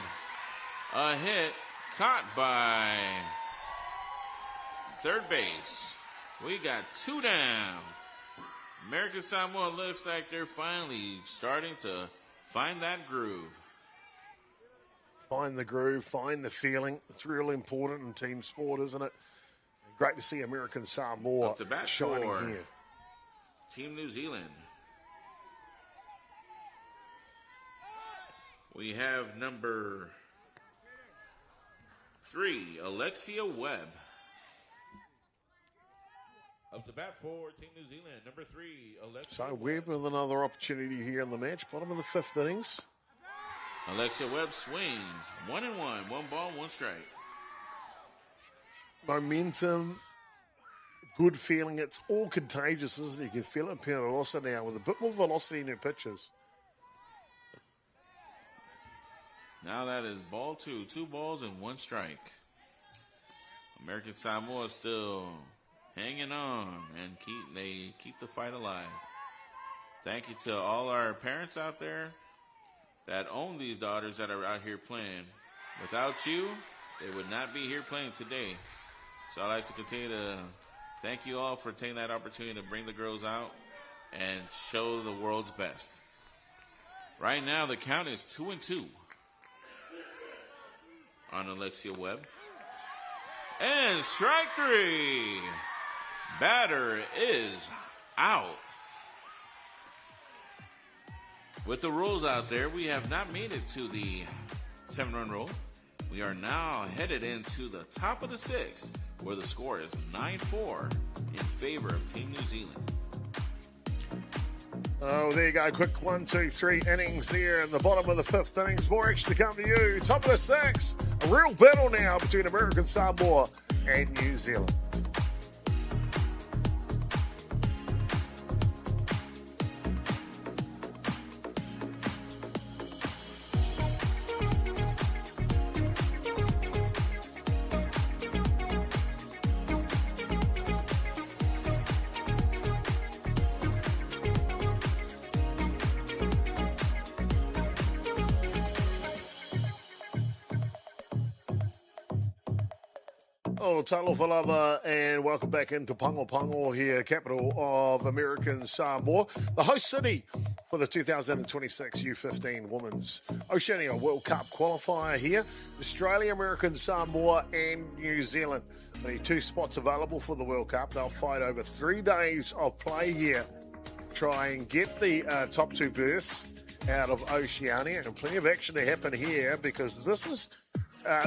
a hit caught by third base. We got 2 down. American Samoa looks like they're finally starting to find that groove. Find the groove, find the feeling. It's really important in team sport, isn't it? Great to see American Samoa shining here. Team New Zealand. We have number 3, Alexia Webb. Up to bat for Team New Zealand, number 3, Alexia So Webb with another opportunity here in the match. Bottom of the 5th innings. Alexia Webb swings. 1-1, 1 ball, 1 strike. Momentum, good feeling. It's all contagious, isn't it? You can feel it in Pino Rosa now with a bit more velocity in her pitches. Now that is ball 2. 2 balls and 1 strike. American Samoa still hanging on and they keep the fight alive. Thank you to all our parents out there that own these daughters that are out here playing. Without you, they would not be here playing today. So I'd like to continue to thank you all for taking that opportunity to bring the girls out and show the world's best. Right now, the count is 2-2 on Alexia Webb. And strike 3. Batter is out. With the rules out there, we have not made it to the 7-run rule. We are now headed into the top of the 6th, where the score is 9-4 in favor of Team New Zealand. Oh, there you go. Quick 1, 2, 3 innings there in the bottom of the 5th innings. More action to come to you. Top of the 6th. A real battle now between American Samoa and New Zealand. Oh, talofa lava, and welcome back into Pango here, capital of American Samoa, the host city for the 2026 U15 Women's Oceania World Cup qualifier here. Australia, American Samoa, and New Zealand. Only 2 spots available for the World Cup. They'll fight over 3 days of play here. Try and get the top 2 berths out of Oceania, and plenty of action to happen here because this is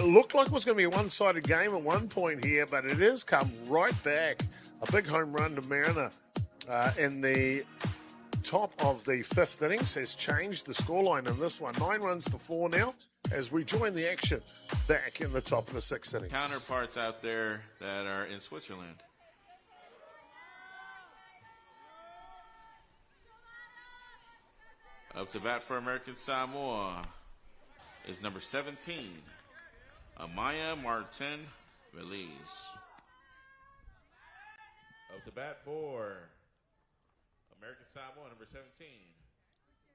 looked like it was going to be a one-sided game at one point here, but it has come right back. A big home run to Mariner in the top of the 5th innings has changed the scoreline in this one. 9 runs to 4 now as we join the action back in the top of the 6th innings. Counterparts out there that are in Switzerland. Up to bat for American Samoa is number 17, Amaya Martin Belize. Up to bat for American Samoa, number 17,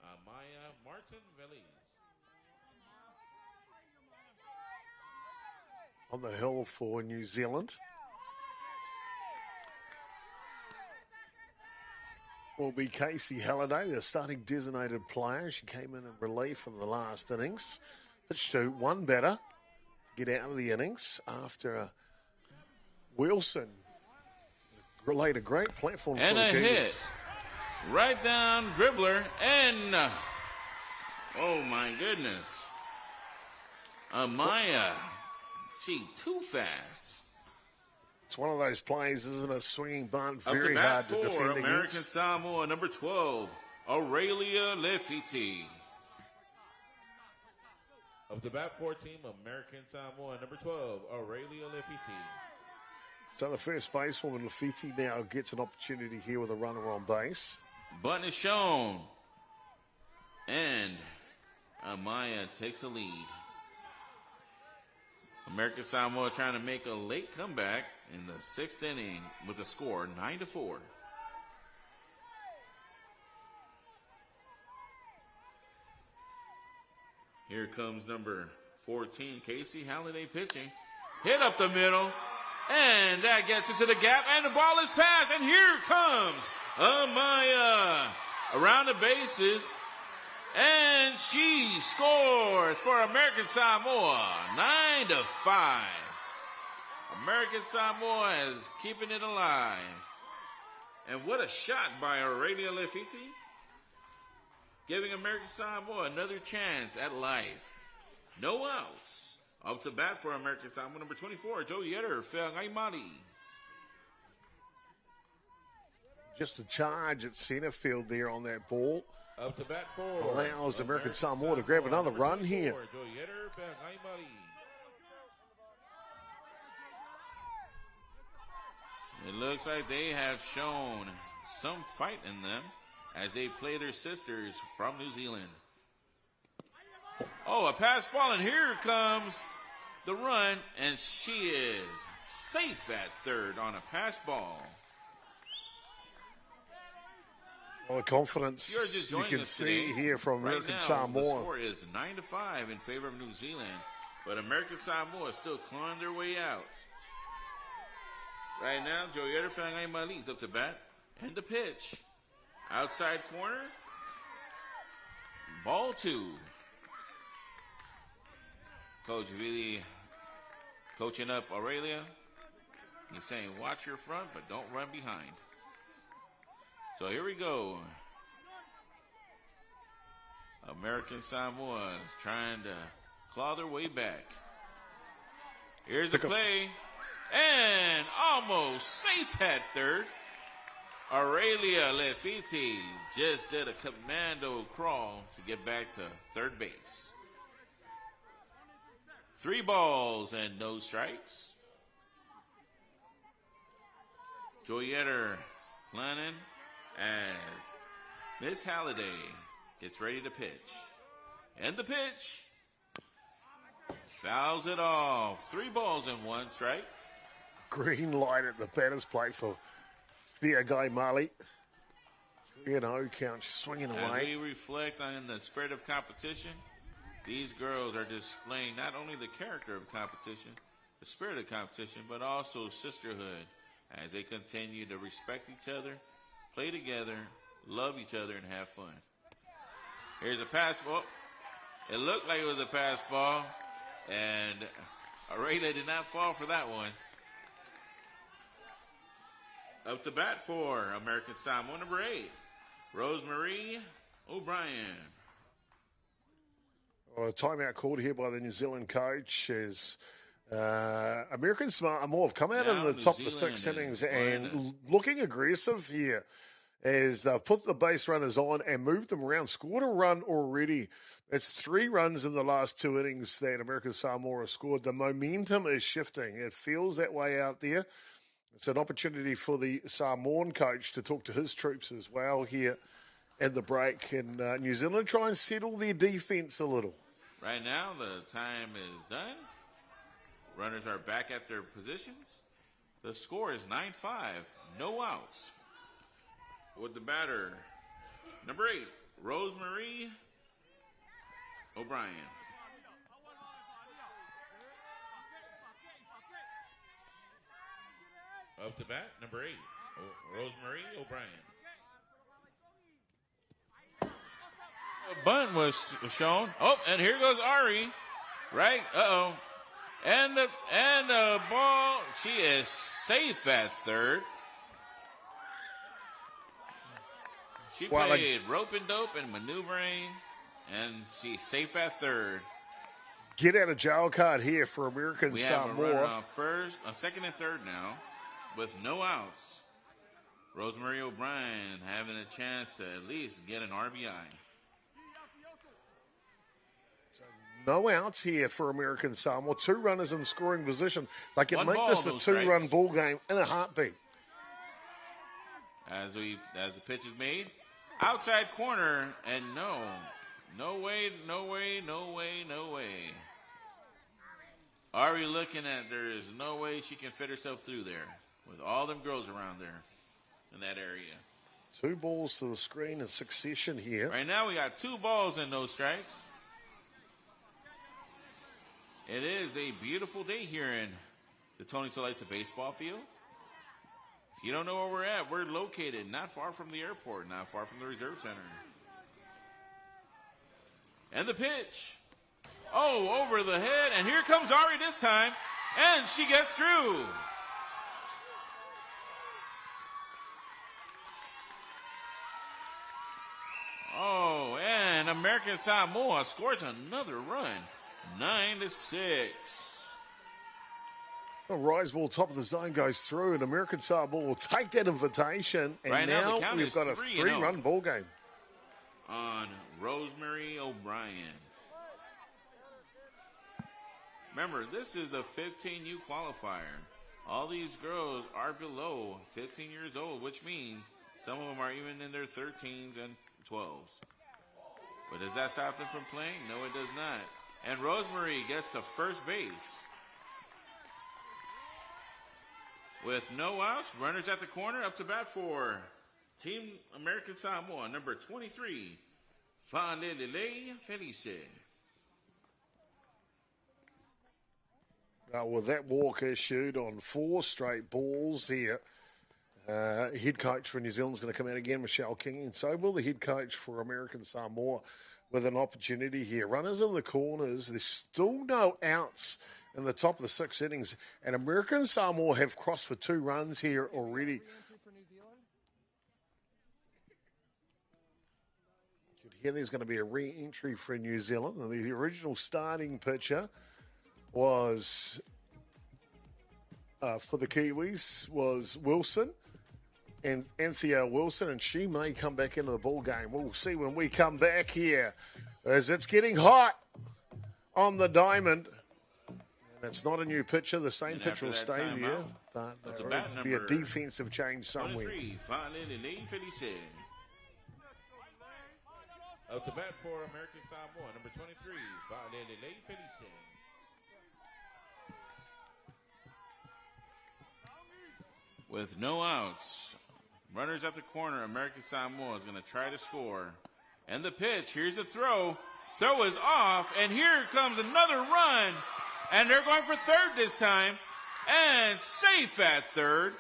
Amaya Martin Belize. On the hill for New Zealand will be Casey Halliday, the starting designated player. She came in relief in the last innings. Pitched to one batter to get out of the innings after Wilson laid a great platform and for a the hit. Right down dribbler and oh my goodness. Amaya, she too fast. It's one of those plays, isn't it? Swinging bunt, Up very to bat hard to for defend American against. Samoa, number 12, Aurelia Lefiti. Up to bat for team American Samoa, number 12, Aurelia Lefiti. So the first basewoman, Lafiti, now gets an opportunity here with a runner on base. Button is shown. And Amaya takes a lead. American Samoa trying to make a late comeback in the 6th inning with a score 9-4. Here comes number 14, Casey Halliday pitching. Hit up the middle. And that gets into the gap. And the ball is passed. And here comes Amaya around the bases. And she scores for American Samoa, 9-5. American Samoa is keeping it alive. And what a shot by Aurelia Lefiti, giving American Samoa another chance at life. No outs. Up to bat for American Samoa, number 24, Joe Yetter, Fe'angaimari. Just a charge at center field there on that ball. Up to bat for allows American Samoa to grab another run here. It looks like they have shown some fight in them as they play their sisters from New Zealand. Oh, a pass ball, and here comes the run, and she is safe at third on a pass ball. Well, the confidence you can see here from American Samoa. The score is 9-5 in favor of New Zealand, but American Samoa is still clawing their way out. Right now, Joyetta Fangai is up to bat, and the pitch. Outside corner, ball 2. Coach really coaching up Aurelia. He's saying, watch your front, but don't run behind. So here we go. American Samoa is trying to claw their way back. Here's the play. And almost safe at third. Aurelia Lefiti just did a commando crawl to get back to third base. 3 balls and no strikes. Joyetter planning as Miss Halliday gets ready to pitch. And the pitch. Fouls it off. 3 balls and 1 strike. Green light at the batter's plate for Fiagai Mali. 3-0 count, swinging away. As we reflect on the spirit of competition, these girls are displaying not only the character of competition, the spirit of competition, but also sisterhood as they continue to respect each other, play together, love each other, and have fun. Here's a pass ball. It looked like it was a pass ball, and Aurelia did not fall for that one. Up to bat for American Samoa, number 8, Rosemary O'Brien. Well, a timeout called here by the New Zealand coach as American Samoa have come out in the top of the 6 innings and looking aggressive here as they've put the base runners on and moved them around. Scored a run already. It's 3 runs in the last 2 innings that American Samoa have scored. The momentum is shifting. It feels that way out there. It's an opportunity for the Samoan coach to talk to his troops as well here at the break. And New Zealand try and settle their defense a little. Right now, the time is done. Runners are back at their positions. The score is 9-5, no outs. With the batter, number 8, Rosemary O'Brien. Up to bat, number 8, Rosemary O'Brien. A bunt was shown. Oh, and here goes Ari. Right? Uh-oh. And the ball, she is safe at third. She played rope and dope and maneuvering, and she's safe at third. Get out of jail card here for American Samoa. We have a runner on second and third now with no outs. Rosemary O'Brien having a chance to at least get an RBI. No outs here for American Samoa. 2 runners in scoring position. They can make this a 2-run ball game in a heartbeat. As the pitch is made, outside corner, and no way. Ari looking at there is no way she can fit herself through there with all them girls around there in that area. 2 balls to the screen in succession here. Right now we got 2 balls and no strikes. It is a beautiful day here in the Tony Solaita baseball field. If you don't know where we're at, we're located not far from the airport, not far from the Reserve Center. And the pitch. Oh, over the head. And here comes Ari this time. And she gets through. Oh, and American Samoa scores another run. 9-6. The rise ball top of the zone goes through, and American Samoa will take that invitation. And right now we've got a 3-run ball game on Rosemary O'Brien. Remember, this is the 15U qualifier. All these girls are below 15 years old, which means some of them are even in their 13s and 12s. But does that stop them from playing? No, it does not. And Rosemary gets to first base. With no outs, runners at the corner, up to bat for Team American Samoa, number 23, Falelele Felice. With that walk issued on 4 straight balls here, head coach for New Zealand is going to come out again, Michelle King, and so will the head coach for American Samoa with an opportunity here. Runners in the corners, there's still no outs in the top of the 6 innings, and American Samoa have crossed for 2 runs here already. You could hear there's going to be a re-entry for New Zealand, and the original starting pitcher was, for the Kiwis, was Wilson, and Anthea Wilson, and she may come back into the ball game. We'll see when we come back here, as it's getting hot on the diamond. And it's not a new pitcher. The same pitcher will stay there, but there will be a defensive change somewhere. 23, Out to bat for American Samoa, number 23, Falelele Felice. With no outs, runners at the corner, American Samoa is going to try to score. And the pitch, here's the throw. Throw is off, and here comes another run. And they're going for third this time. And safe at third.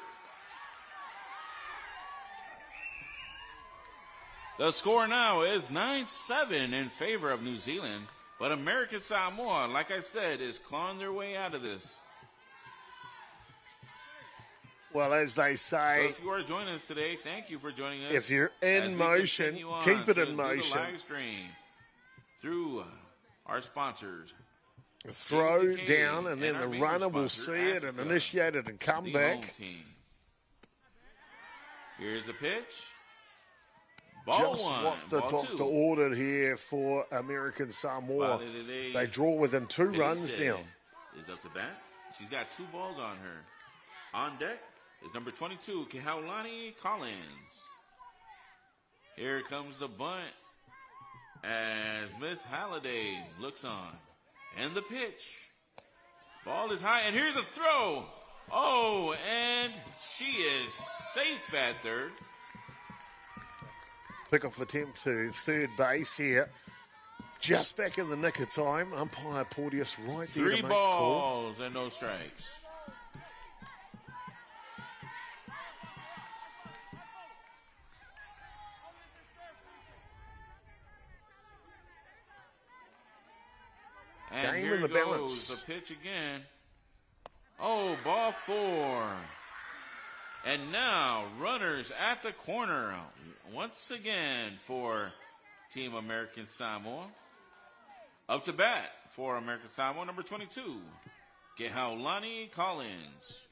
The score now is 9-7 in favor of New Zealand. But American Samoa, like I said, is clawing their way out of this. Well, as they say, so if you are joining us today, thank you for joining us. If you're in motion, keep it in motion. Live stream through our sponsors. Throw KVZK down, and then the runner will see it and initiate it and come back. Here's the pitch. Ball Just one. what the Ball doctor two. ordered here for American Samoa. They draw within 2 runs now. Is up to bat. She's got 2 balls on her. On deck is number 22, Kehaulani Collins. Here comes the bunt as Miss Halliday looks on. And the pitch. Ball is high, and here's a throw. Oh, and she is safe at third. Pick-off attempt to third base here. Just back in the nick of time. Umpire Porteous right there to make 3 the call. balls and no strikes. And Game here in the goes balance. the pitch again. Oh, ball 4. And now runners at the corner once again for Team American Samoa. Up to bat for American Samoa, number 22, Kehaulani Collins.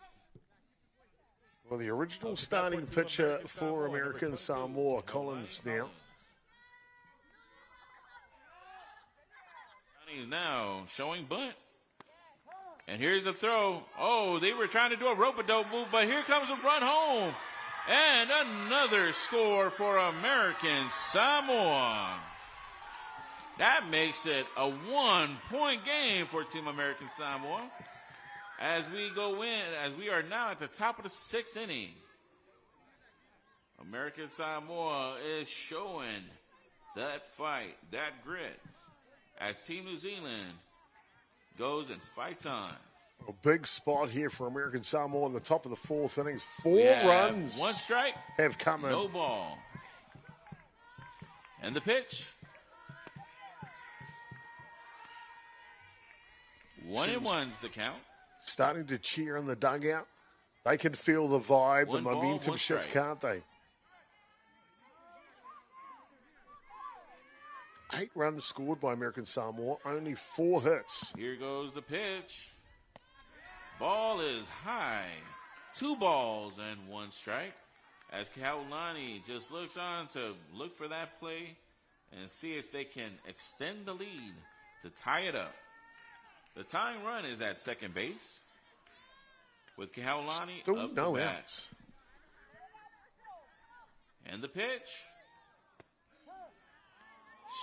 Well, the original starting pitcher for American Samoa, Collins now. He's now showing bunt. And here's the throw. Oh, they were trying to do a rope-a-dope move, but here comes a run home. And another score for American Samoa. That makes it a 1-point game for Team American Samoa. As we go in, as we are now at the top of the 6th inning. American Samoa is showing that fight, that grit, as Team New Zealand goes and fights on. A big spot here for American Samoa in the top of the 4th innings. 4 Yeah, runs. 1 strike. Have come in. No ball. And the pitch. 1-1's the count. Starting to cheer in the dugout. They can feel the vibe, the 1 ball, momentum 1 shift, strike. can't they? 8 runs scored by American Samoa, only 4 hits. Here goes the pitch. Ball is high. 2 balls and 1 strike. As Kehaulani just looks on to look for that play and see if they can extend the lead to tie it up. The tying run is at second base with Kehaulani Still up no to bat. outs. And the pitch.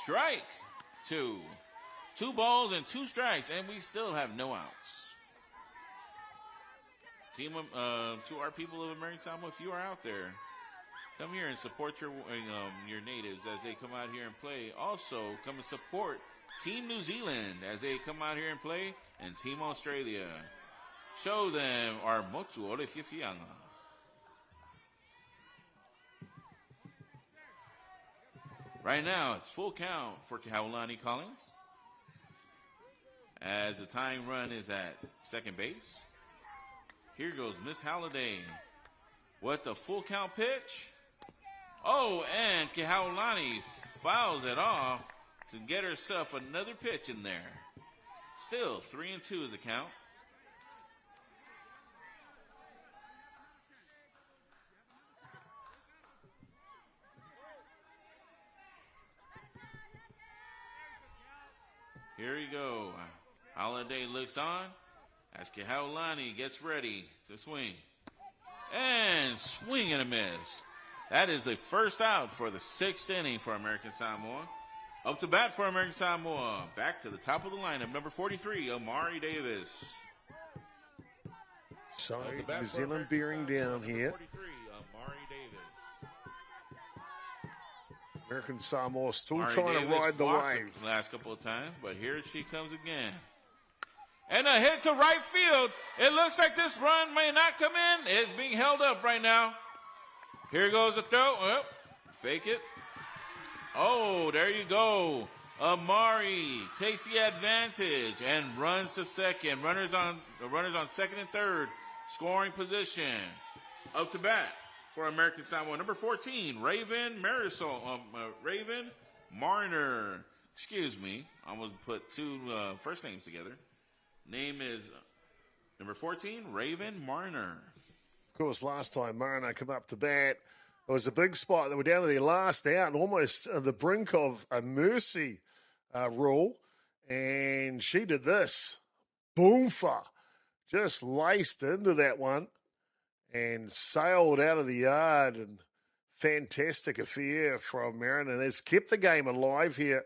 Strike 2. 2 balls and 2 strikes, and we still have no outs. Team, to our people of American Samoa, if you are out there, come here and support your natives as they come out here and play. Also, come and support Team New Zealand as they come out here and play, and Team Australia. Show them our motu ole fifianga. Right now, it's full count for Kehaulani Collins as the tying run is at second base. Here goes Miss Halliday with the full count pitch. Oh, and Kehaulani fouls it off to get herself another pitch in there. Still, 3-2 is the count. Here we go. Holiday looks on as Kehaulani gets ready to swing. And swing and a miss. That is the first out for the 6th inning for American Samoa. Up to bat for American Samoa. Back to the top of the lineup, number 43, Amari Davis. So, New Zealand bearing down here. 43, Amari Davis. American Samoa still Amari trying Davis to ride the walked wave. the last couple of times, but here she comes again. And a hit to right field. It looks like this run may not come in. It's being held up right now. Here goes the throw. Oh, fake it. Oh, there you go. Amari takes the advantage and runs to second. Runners on second and third. Scoring position. Up to bat for American Samoa. Number 14, Raven Marner. Excuse me. I almost put two first names together. Name is number 14, Raven Marner. Of course, last time Marner came up to bat, it was a big spot. They were down to their last out, almost on the brink of a mercy rule. And she did this. Boomfa. Just laced into that one and sailed out of the yard. And fantastic affair from Marin. And has kept the game alive here.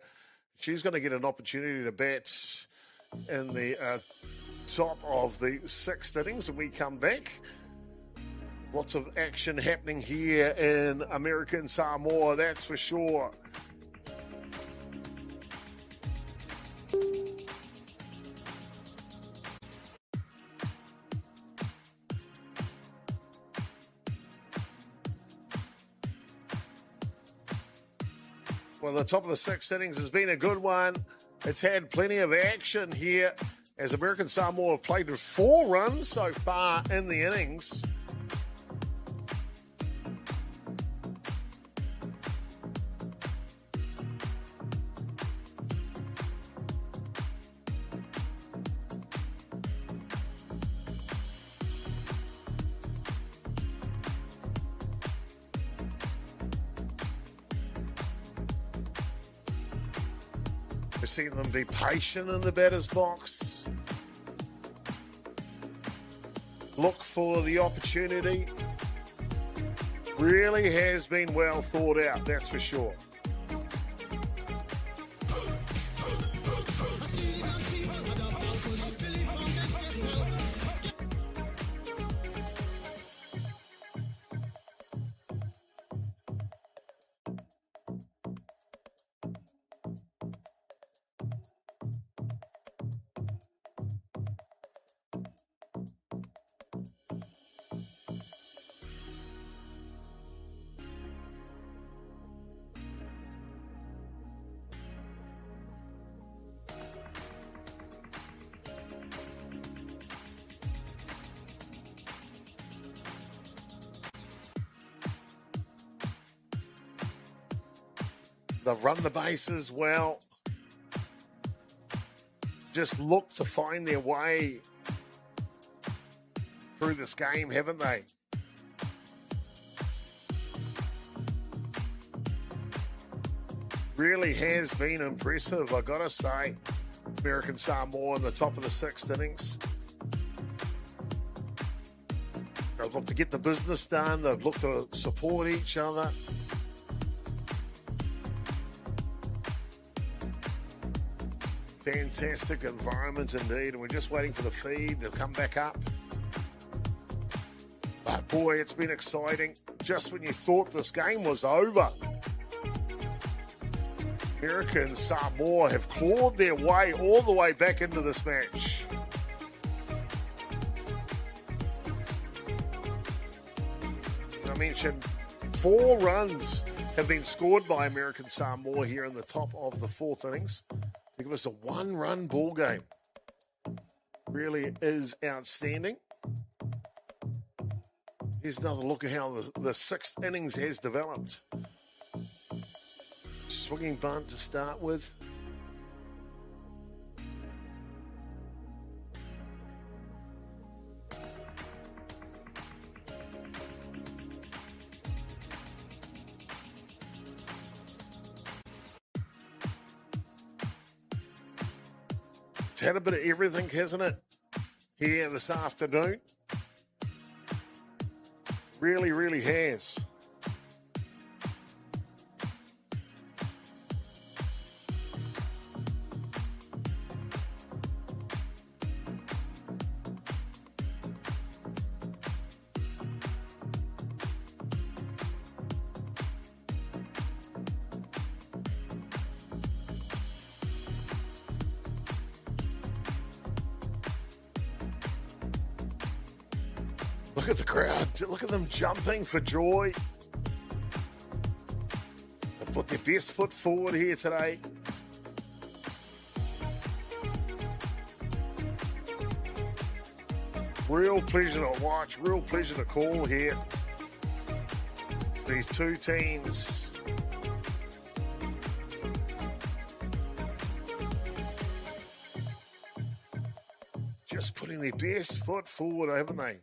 She's going to get an opportunity to bat in the top of the sixth innings when we come back. Lots of action happening here in American Samoa, that's for sure. Well, the top of the sixth innings has been a good one. It's had plenty of action here as American Samoa have played with 4 runs so far in the innings. We're seeing them be patient in the batter's box. Look for the opportunity. Really has been well thought out, that's for sure. They've run the bases well. Just look to find their way through this game, haven't they? Really has been impressive, I've got to say. American Samoa in the top of the sixth innings. They've looked to get the business done. They've looked to support each other. Fantastic environment indeed, and we're just waiting for the feed to come back up. But boy, it's been exciting. Just when you thought this game was over, American Samoa have clawed their way all the way back into this match. I mentioned 4 runs have been scored by American Samoa here in the top of the 4th innings. To give us a 1-run ball game. Really is outstanding. Here's another look at how the 6th innings has developed. Swinging bunt to start with. It's had a bit of everything, hasn't it, here this afternoon? Really, really has. Look at the crowd. Look at them jumping for joy. They put their best foot forward here today. Real pleasure to watch. Real pleasure to call here. These two teams. Just putting their best foot forward, haven't they?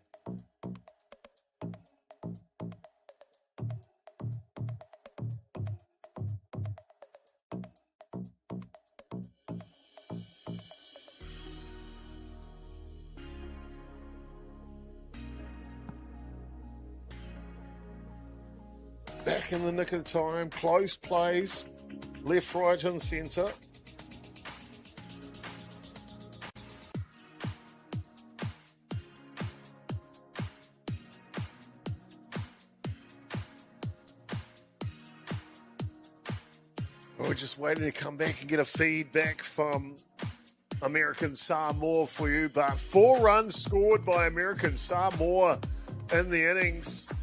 Back in the nick of time, close plays, left, right and centre. We're just waiting to come back and get a feedback from American Samoa for you. But 4 runs scored by American Samoa in the innings.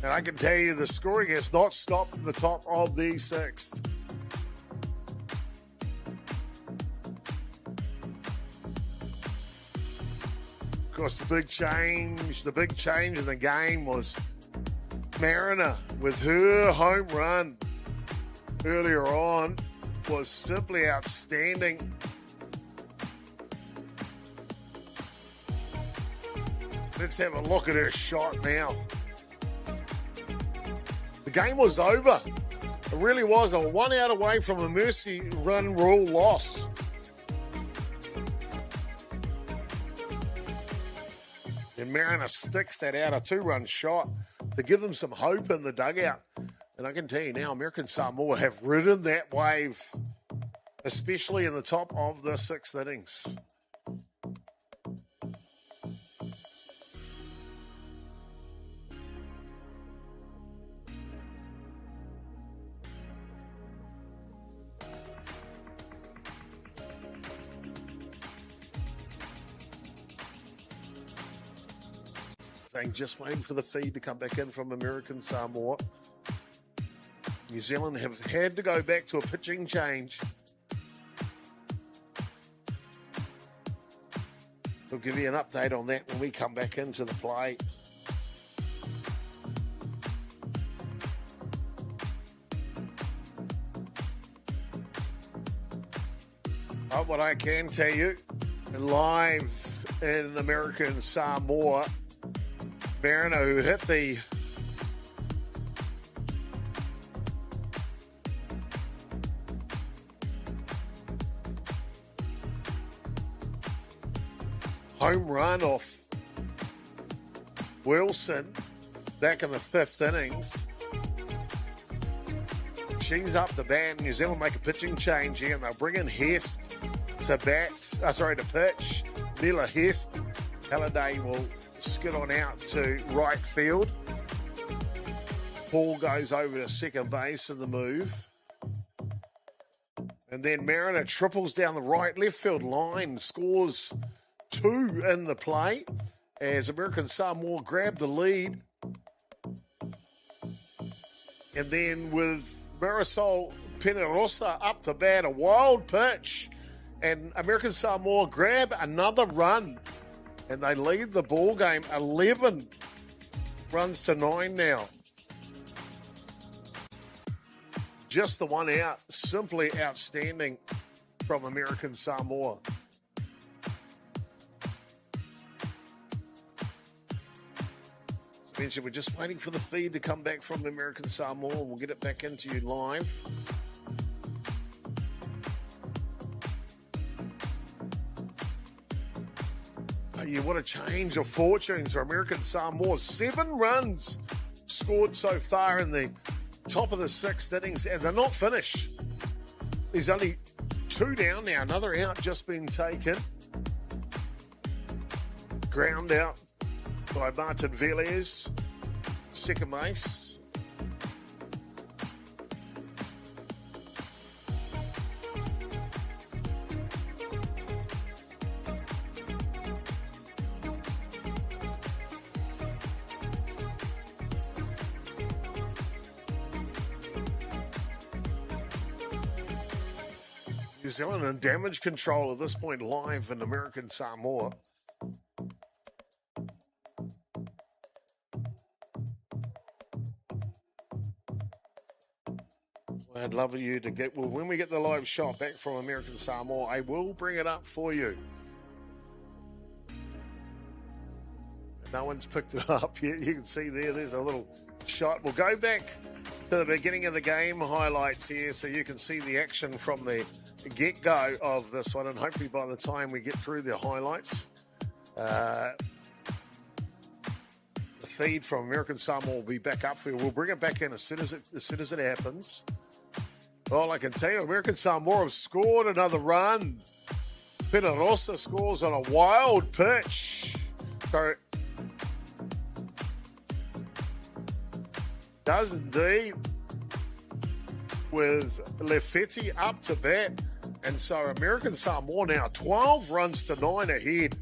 And I can tell you the scoring has not stopped at the top of the 6th. Of course, the big change in the game was Mariner with her home run earlier on was simply outstanding. Let's have a look at her shot now. The game was over. It really was. They were 1 out away from a mercy run rule loss. And Mariner sticks that out, a 2-run shot to give them some hope in the dugout. And I can tell you now, American Samoa have ridden that wave, especially in the top of the 6th innings. Just waiting for the feed to come back in from American Samoa. New Zealand have had to go back to a pitching change. We'll give you an update on that when we come back into the play. But what I can tell you, live in American Samoa, Mariner, who hit the home run off Wilson back in the 5th innings. She's up the bat. New Zealand make a pitching change here, and they'll bring in Hesp to pitch. Mila Hesp. Halliday will skid on out to right field. Paul goes over to second base in the move. And then Mariner triples down the right-left field line, scores 2 in the play as American Samoa grab the lead. And then with Marisol Penarosa up the bat, a wild pitch, and American Samoa grab another run. And they lead the ball game 11 runs to 9 now. Just the one out, simply outstanding from American Samoa. As mentioned, we're just waiting for the feed to come back from American Samoa. We'll get it back into you live. What a change of fortunes for American Samoa. 7 runs scored so far in the top of the 6th innings, and they're not finished. There's only 2 down now. Another out just been taken. Ground out by Martin Velez, second base. New Zealand in damage control at this point live in American Samoa. I'd love you to get, well, when we get the live shot back from American Samoa, I will bring it up for you. No one's picked it up yet. You can see there's a little shot. We'll go back to the beginning of the game highlights here so you can see the action from the get-go of this one, and hopefully by the time we get through the highlights, the feed from American Samoa will be back up for you. We'll bring it back in as soon as it happens. All I can tell you, American Samoa have scored another run. Pinarosa scores on a wild pitch. So, does indeed, with Lefetti up to bat. And so American Samoa now 12 runs to 9 ahead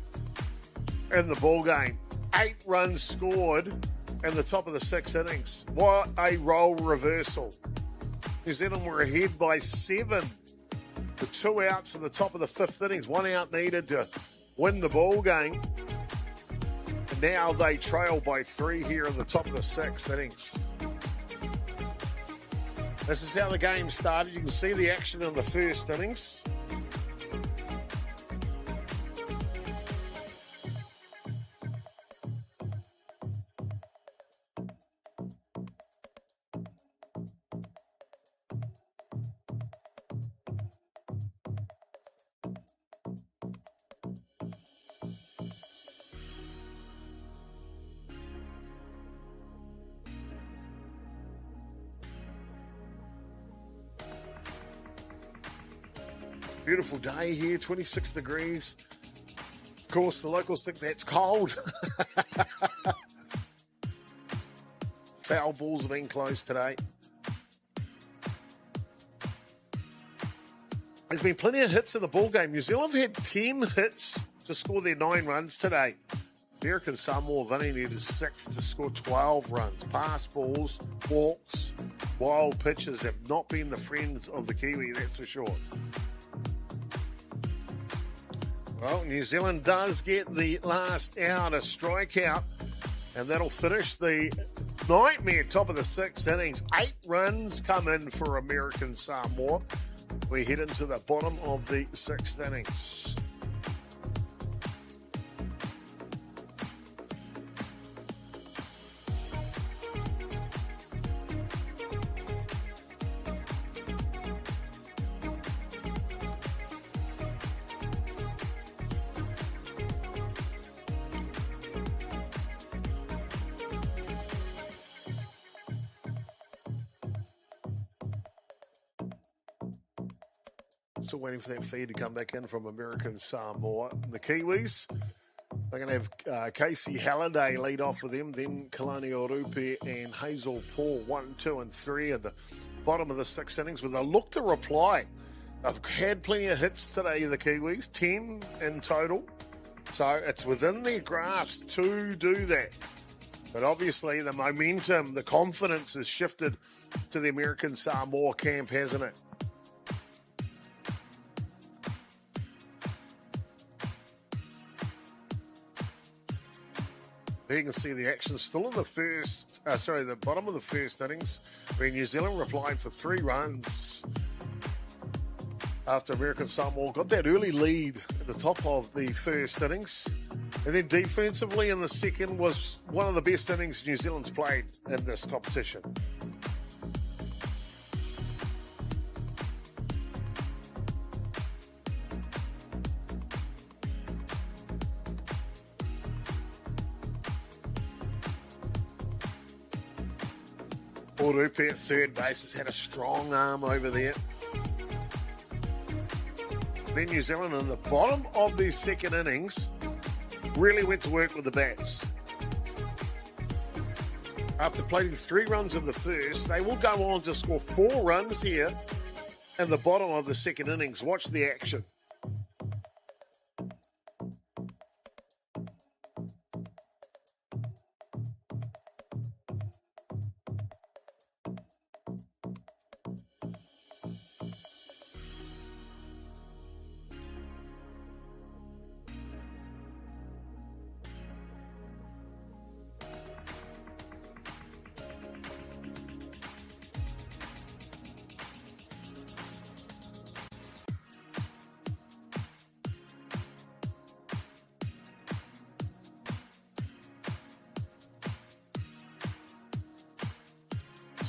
in the ball game. 8 runs scored in the top of the 6 innings. What a role reversal. New Zealand were ahead by 7 with 2 outs in the top of the 5th innings. 1 out needed to win the ball game. And now they trail by 3 here in the top of the 6th innings. This is how the game started. You can see the action in the first innings. Beautiful day here, 26 degrees. Of course, the locals think that's cold. Foul balls have been closed today. There's been plenty of hits in the ball game. New Zealand have had 10 hits to score their 9 runs today. American Samoa have only needed 6 to score 12 runs. Pass balls, walks, wild pitches have not been the friends of the Kiwi, that's for sure. Well, New Zealand does get the last out, a strikeout, and that'll finish the nightmare top of the 6th innings. 8 runs come in for American Samoa. We head into the bottom of the 6th innings. Still waiting for that feed to come back in from American Samoa. The Kiwis, they're going to have Casey Halliday lead off for them, then Kalani Orupe and Hazel Paul, 1, 2, and 3 at the bottom of the 6th innings with a look to reply. They've had plenty of hits today, the Kiwis, 10 in total. So it's within their grasp to do that. But obviously the momentum, the confidence has shifted to the American Samoa camp, hasn't it? There you can see the action still in the the bottom of the first innings, where New Zealand replied for 3 runs after American Samoa got that early lead at the top of the first innings. And then defensively in the second was one of the best innings New Zealand's played in this competition. Orupe at third base has had a strong arm over there. Then New Zealand in the bottom of their second innings really went to work with the bats. After playing 3 runs in the first, they will go on to score 4 runs here in the bottom of the second innings. Watch the action.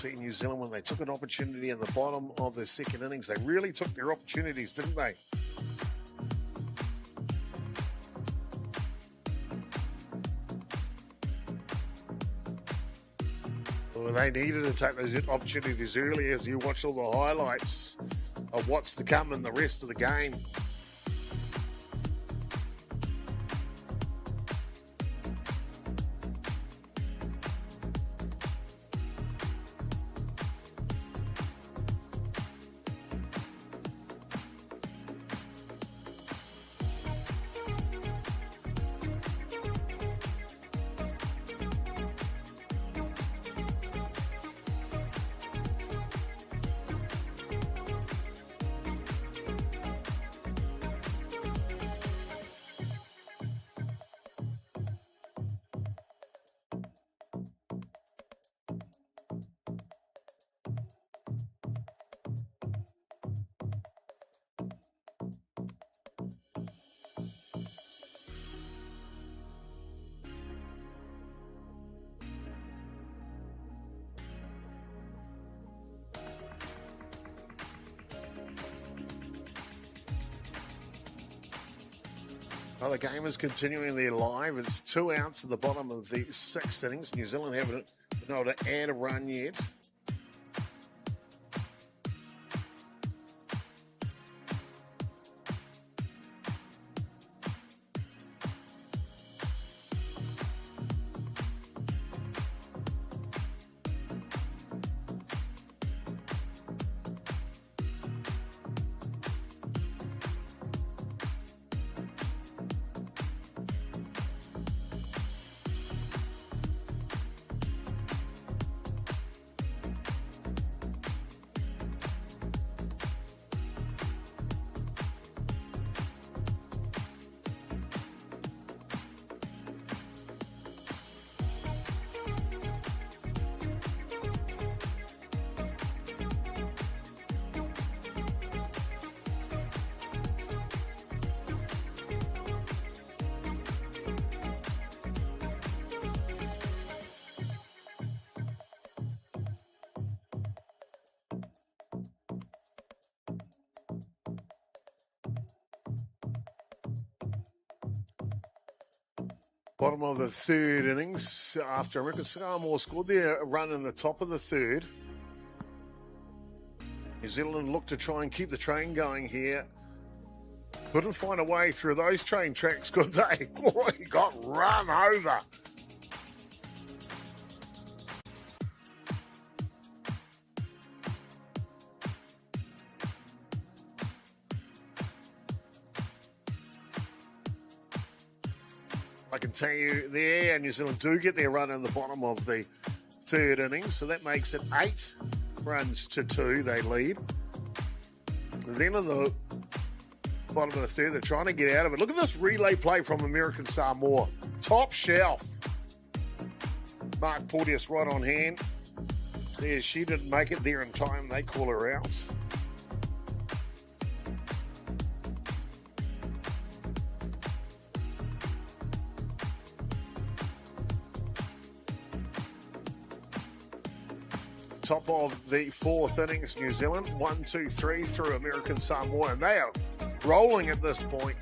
see New Zealand when they took an opportunity in the bottom of the second innings. They really took their opportunities, didn't they? Well, they needed to take those opportunities early as you watch all the highlights of what's to come in the rest of the game. Well, the game is continuing their live. It's 2 outs at the bottom of the sixth innings. New Zealand haven't been able to add a run yet. Bottom of the third innings after American Samoa scored their run in the top of the third. New Zealand looked to try and keep the train going here. Couldn't find a way through those train tracks, could they? Boy, he got run over. I can tell you there, New Zealand do get their run in the bottom of the third innings, so that makes it 8 runs to 2 they lead. And then in the bottom of the third, they're trying to get out of it. Look at this relay play from American Samoa. Top shelf. Mark Porteous right on hand. Says she didn't make it there in time. They call her out. Top of the fourth innings, New Zealand 1, 2, 3 through American Samoa, and they are rolling at this point.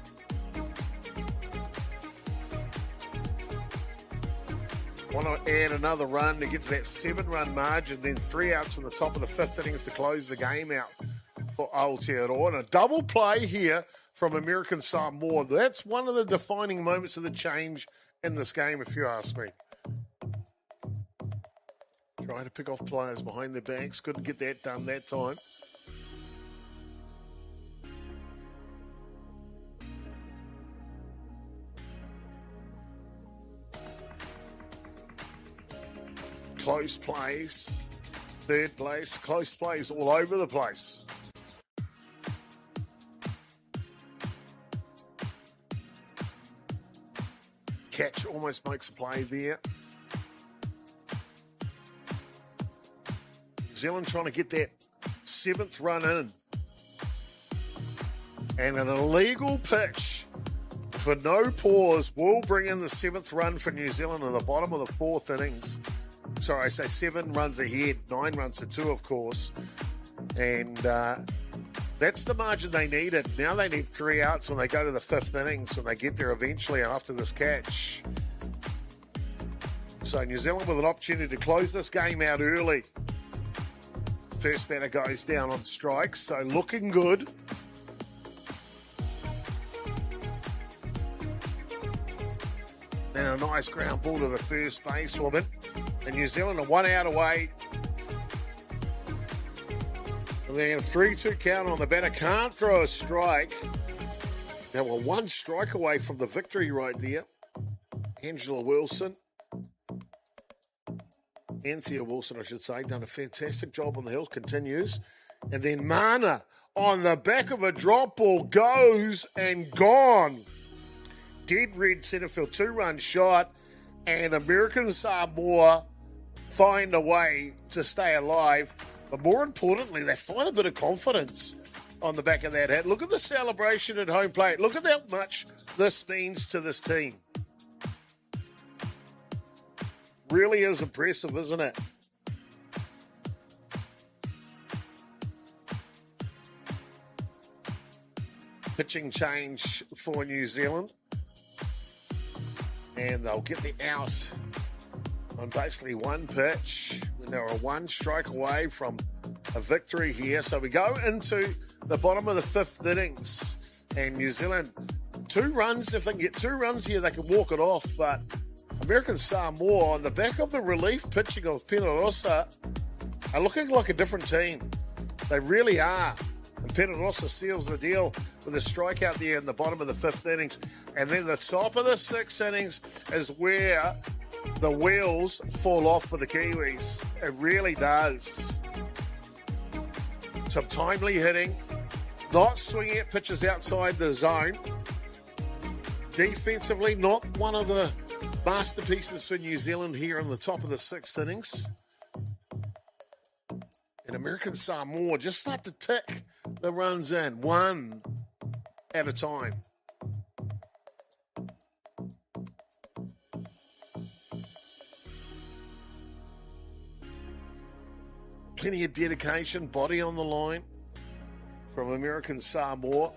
Want to add another run to get to that 7-run margin, then 3 outs in the top of the fifth innings to close the game out for Aotearoa. And a double play here from American Samoa. That's one of the defining moments of the change in this game, if you ask me. Trying to pick off players behind their backs. Couldn't get that done that time. Close plays. Third place. Close plays all over the place. Catch almost makes a play there. New Zealand trying to get that 7th run in. And an illegal pitch for no pause will bring in the 7th run for New Zealand in the bottom of the 4th innings. Sorry, I say 7 runs ahead, 9 runs to 2, of course. And that's the margin they needed. Now they need 3 outs when they go to the 5th innings, when they get there eventually after this catch. So New Zealand with an opportunity to close this game out early. First batter goes down on strikes, so looking good. And a nice ground ball to the first basewoman. And New Zealand are 1 out away. And then a 3-2 count on the batter. Can't throw a strike. Now we're 1 strike away from the victory right there. Angela Wilson. Anthea Wilson, I should say, done a fantastic job on the hills, continues. And then Mana on the back of a drop ball goes and gone. Dead red centre field, 2-run shot, and American Samoa find a way to stay alive. But more importantly, they find a bit of confidence on the back of that hit. Look at the celebration at home plate. Look at how much this means to this team. Really is impressive, isn't it? Pitching change for New Zealand. And they'll get the out on basically 1 pitch. And they're a 1 strike away from a victory here. So we go into the bottom of the 5th innings. And New Zealand, 2 runs. If they can get 2 runs here, they can walk it off. But American Samoa, on the back of the relief pitching of Penarosa, are looking like a different team. They really are. And Penarosa seals the deal with a strikeout there in the bottom of the 5th innings. And then the top of the 6th innings is where the wheels fall off for the Kiwis. It really does. Some timely hitting, not swinging at pitches outside the zone. Defensively, not one of the masterpieces for New Zealand here in the top of the 6th innings. And American Samoa just start to tick the runs in, 1 at a time. Plenty of dedication, body on the line from American Samoa.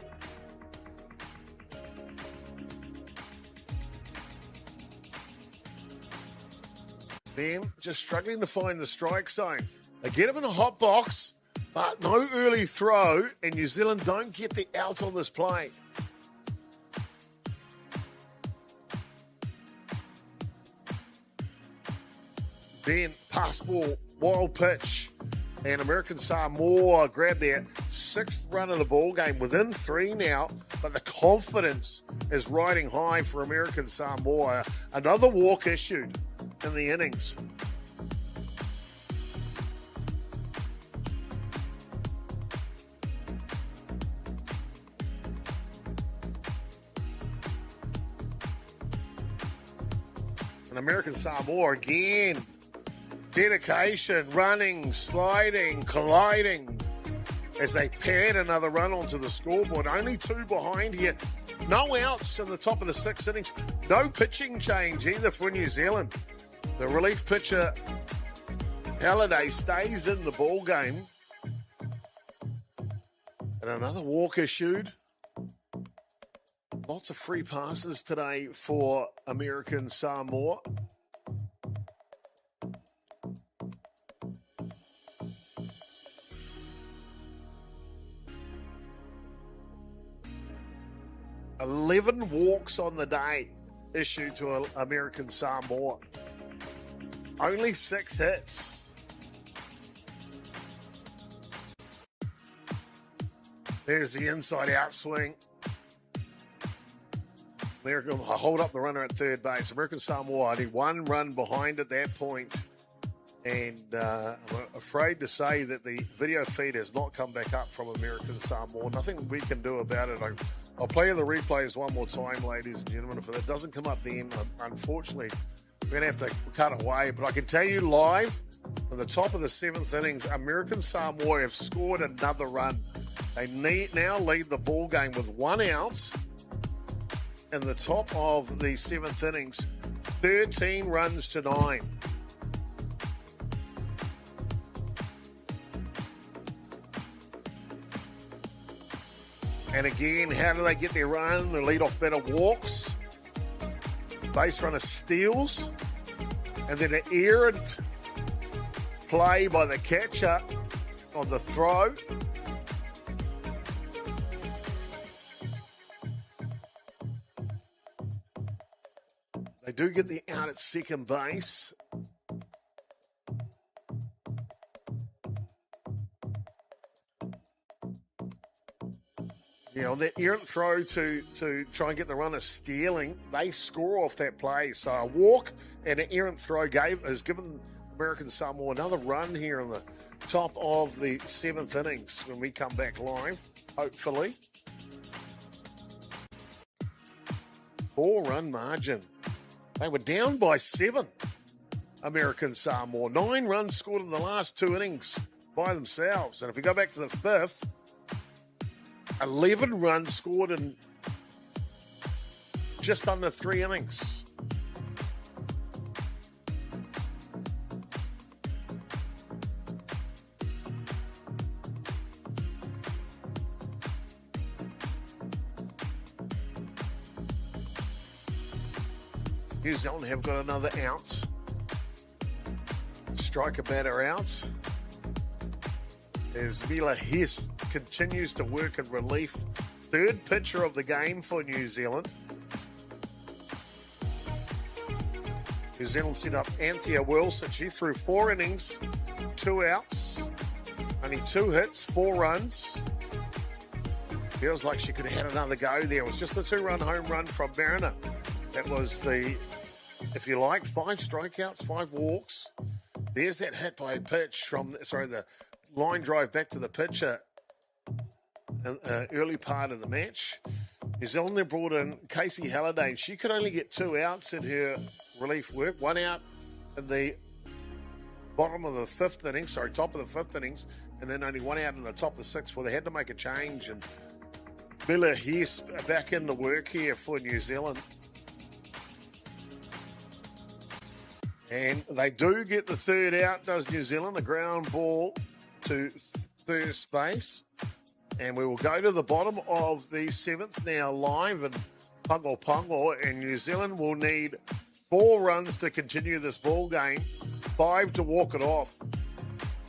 Then just struggling to find the strike zone. They get him in a hot box, but no early throw, and New Zealand don't get the out on this play. Then pass ball, wild pitch, and American Samoa grab their 6th run of the ball game within 3 now, but the confidence is riding high for American Samoa. Another walk issued in the innings. And American Samoa again, dedication, running, sliding, colliding as they pad another run onto the scoreboard. Only 2 behind here. No outs in the top of the 6th innings. No pitching change either for New Zealand. The relief pitcher, Halliday, stays in the ball game. And another walk issued. Lots of free passes today for American Samoa. $11 walks on the day issued to American Samoa. Only 6 hits. There's the inside out swing. They're going to hold up the runner at third base. American Samoa only 1 run behind at that point. And I'm afraid to say that the video feed has not come back up from American Samoa. Nothing we can do about it. I'll play you the replays one more time, ladies and gentlemen. If it doesn't come up then, unfortunately, we're going to have to cut away. But I can tell you live, at the top of the 7th innings, American Samoa have scored another run. They now lead the ball game with 1 out. In the top of the 7th innings, 13 runs to 9. And again, how do they get their run? The lead-off batter walks. Base runner steals. And then an errant play by the catcher on the throw. They do get the out at second base. You know, that errant throw to try and get the runner stealing, they score off that play. So a walk and an errant throw has given American Samoa another run here in the top of the 7th innings when we come back live, hopefully. 4-run margin. They were down by 7, American Samoa. 9 runs scored in the last 2 innings by themselves. And if we go back to the 5th, 11 runs scored in just under 3 innings. New Zealand have got another out. Striker batter out. As Mila Hess continues to work in relief. 3rd pitcher of the game for New Zealand. New Zealand set up Anthea Wilson. She threw 4 innings, 2 outs, only 2 hits, 4 runs. Feels like she could have had another go there. It was just the 2-run home run from Mariner. That was the, if you like, 5 strikeouts, 5 walks. There's that hit by a pitch from, the line drive back to the pitcher in early part of the match. New Zealand have brought in Casey Halliday. She could only get 2 outs in her relief work. 1 out in the top of the 5th innings, and then only 1 out in the top of the 6th. Well, they had to make a change, and Miller Hess back into work here for New Zealand. And they do get the 3rd out, does New Zealand, a ground ball to first base. And we will go to the bottom of the 7th now live in Pago, and New Zealand will need 4 runs to continue this ball game, 5 to walk it off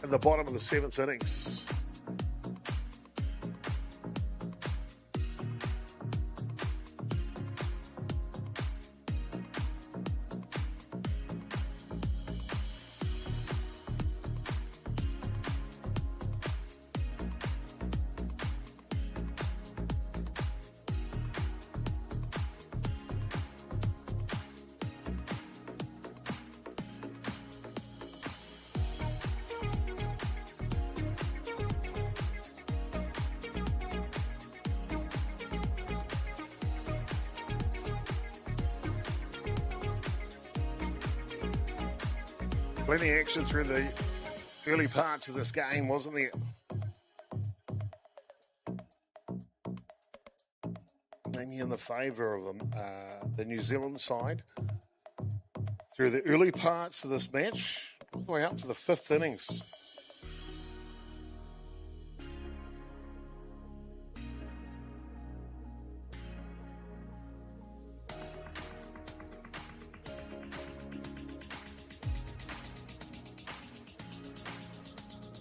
in the bottom of the 7th innings. Plenty of action through the early parts of this game, wasn't there? Mainly in the favour of the New Zealand side. Through the early parts of this match, all the way up to the 5th innings.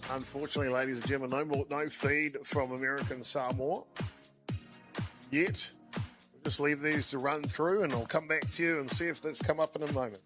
Unfortunately, ladies and gentlemen, no feed from American Samoa yet. We'll just leave these to run through, and I'll come back to you and see if that's come up in a moment.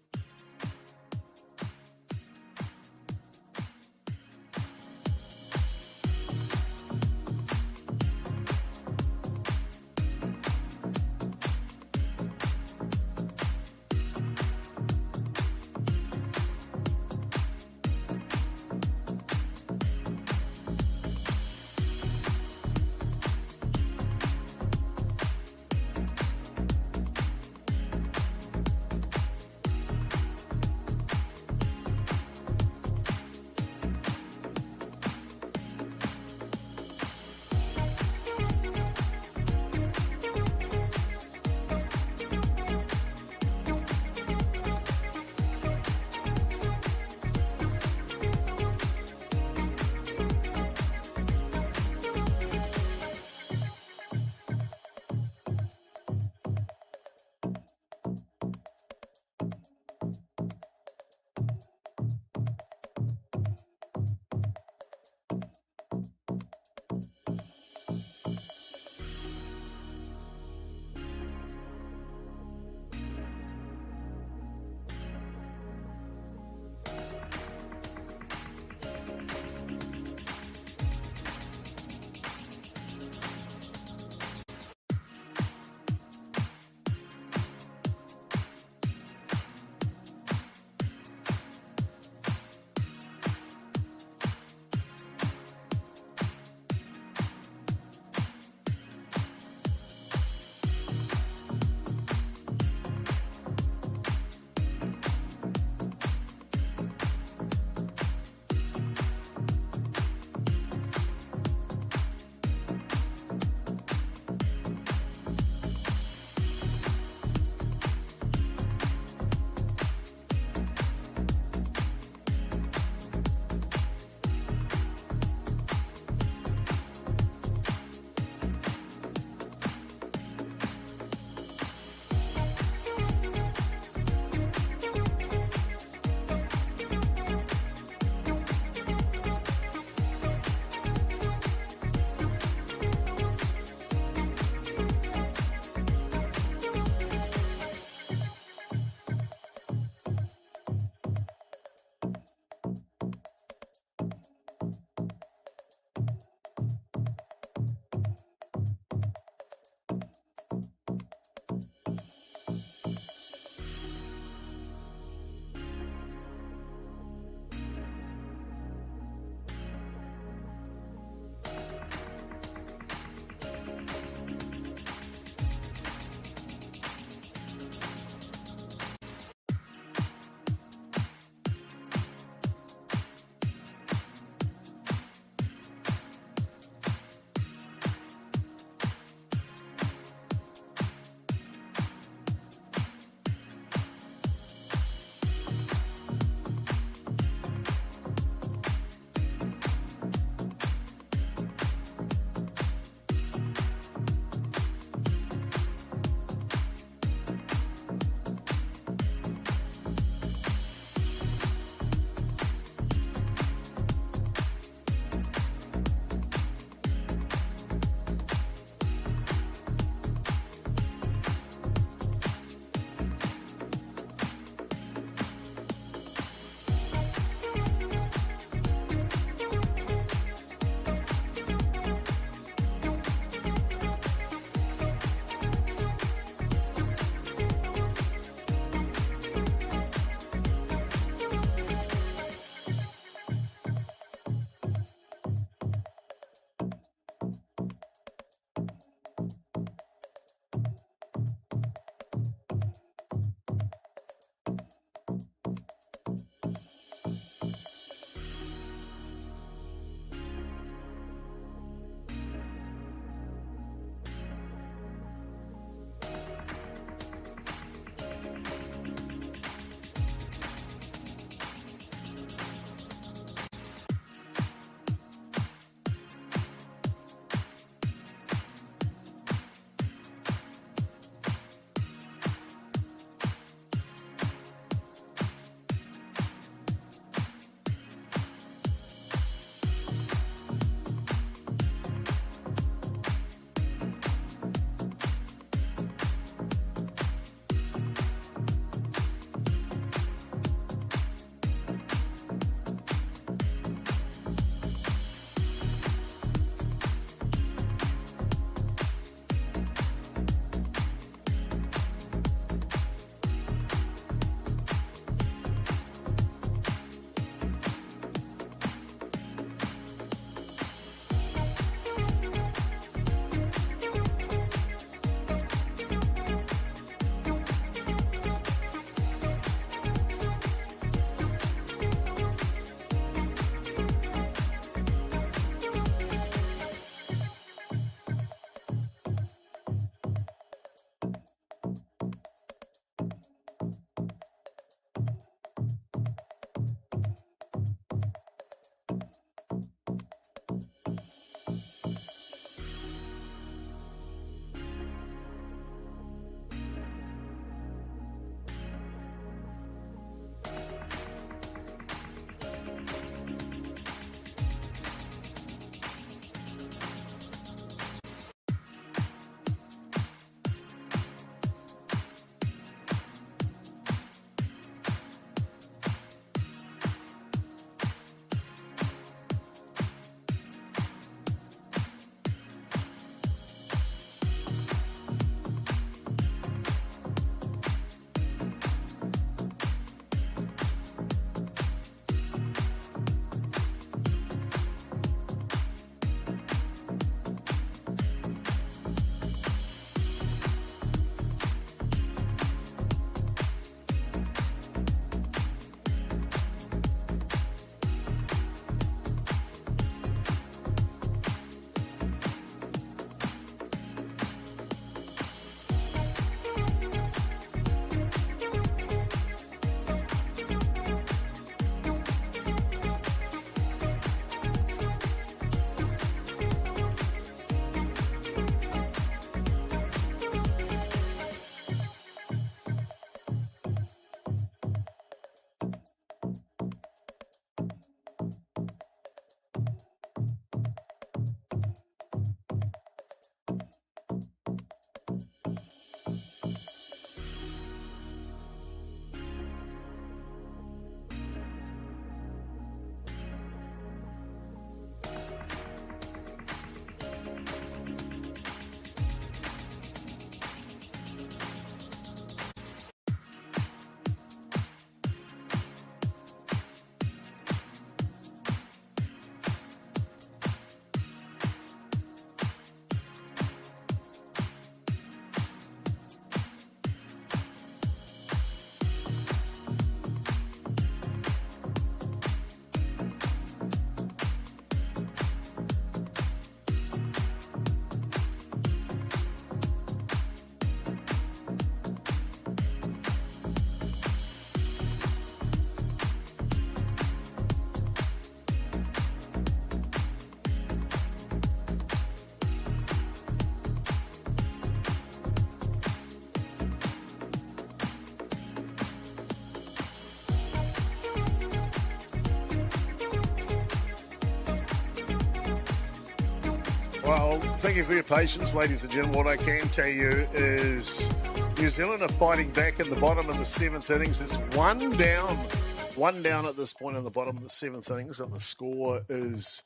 Well, thank you for your patience, ladies and gentlemen. What I can tell you is New Zealand are fighting back in the bottom of the 7th innings. It's one down at this point in the bottom of the 7th innings, and the score is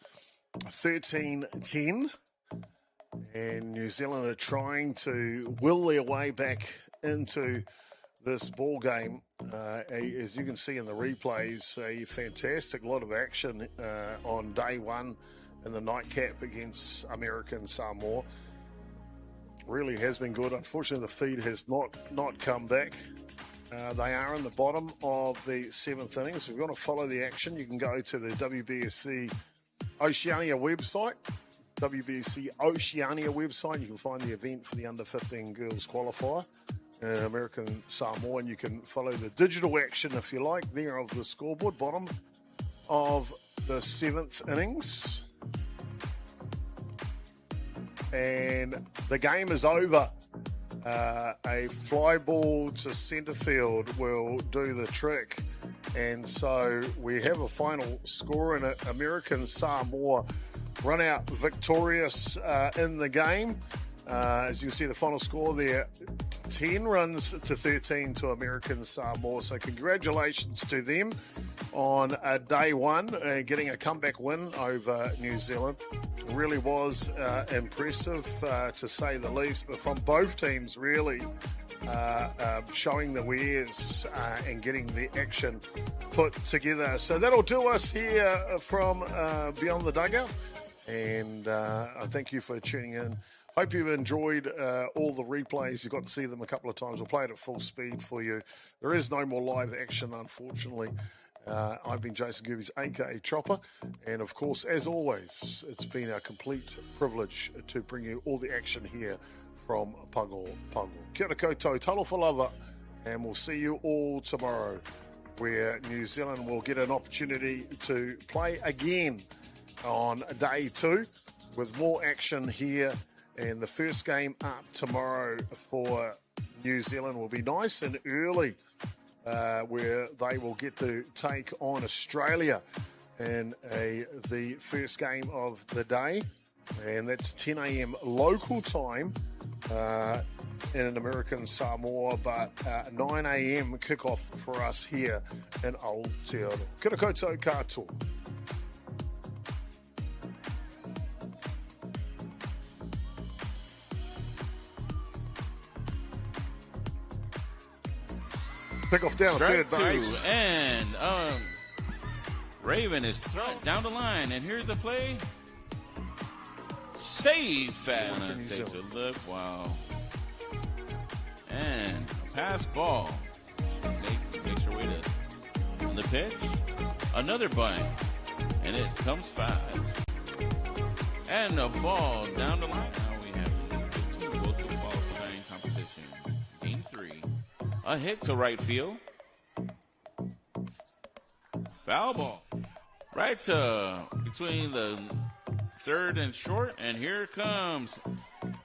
13-10. And New Zealand are trying to will their way back into this ball game. As you can see in the replays, a fantastic lot of action on day one in the nightcap against American Samoa. Really has been good. Unfortunately, the feed has not come back. They are in the bottom of the 7th innings. If you want to follow the action, you can go to the WBSC Oceania website. WBSC Oceania website. You can find the event for the under-15 girls qualifier in American Samoa, and you can follow the digital action, if you like, there of the scoreboard, bottom of the 7th innings. And the game is over. A fly ball to centre field will do the trick. And so we have a final score in it. American Samoa run out victorious in the game. As you can see, the final score there, 10 runs to 13 to American Samoa. So congratulations to them on day one, getting a comeback win over New Zealand. Really was impressive, to say the least, but from both teams, really showing the wares and getting the action put together. So that'll do us here from Beyond the Dugout. And I thank you for tuning in. Hope you've enjoyed all the replays. You got to see them a couple of times. We'll play it at full speed for you. There is no more live action, unfortunately. I've been Jason Gerbes, aka Chopper. And of course, as always, it's been a complete privilege to bring you all the action here from Pago. Kia ora koutou, talofa lava. And we'll see you all tomorrow, where New Zealand will get an opportunity to play again on day two with more action here. And the first game up tomorrow for New Zealand will be nice and early, where they will get to take on Australia in the first game of the day. And that's 10 a.m. local time in an American Samoa, but 9 a.m. kickoff for us here in Aotearoa. Kia ora koutou katoa. Pick off down, Strike third base. Two, and Raven is thrown down the line, and here's the play. Save fast. Takes a look. Wow. And a pass ball. Makes her way to the pitch. Another bunt. And it comes fast. And a ball down the line. Now we have 2 local qualifying competition. Game 3. A hit to right field. Foul ball. Right between the third and short. And here comes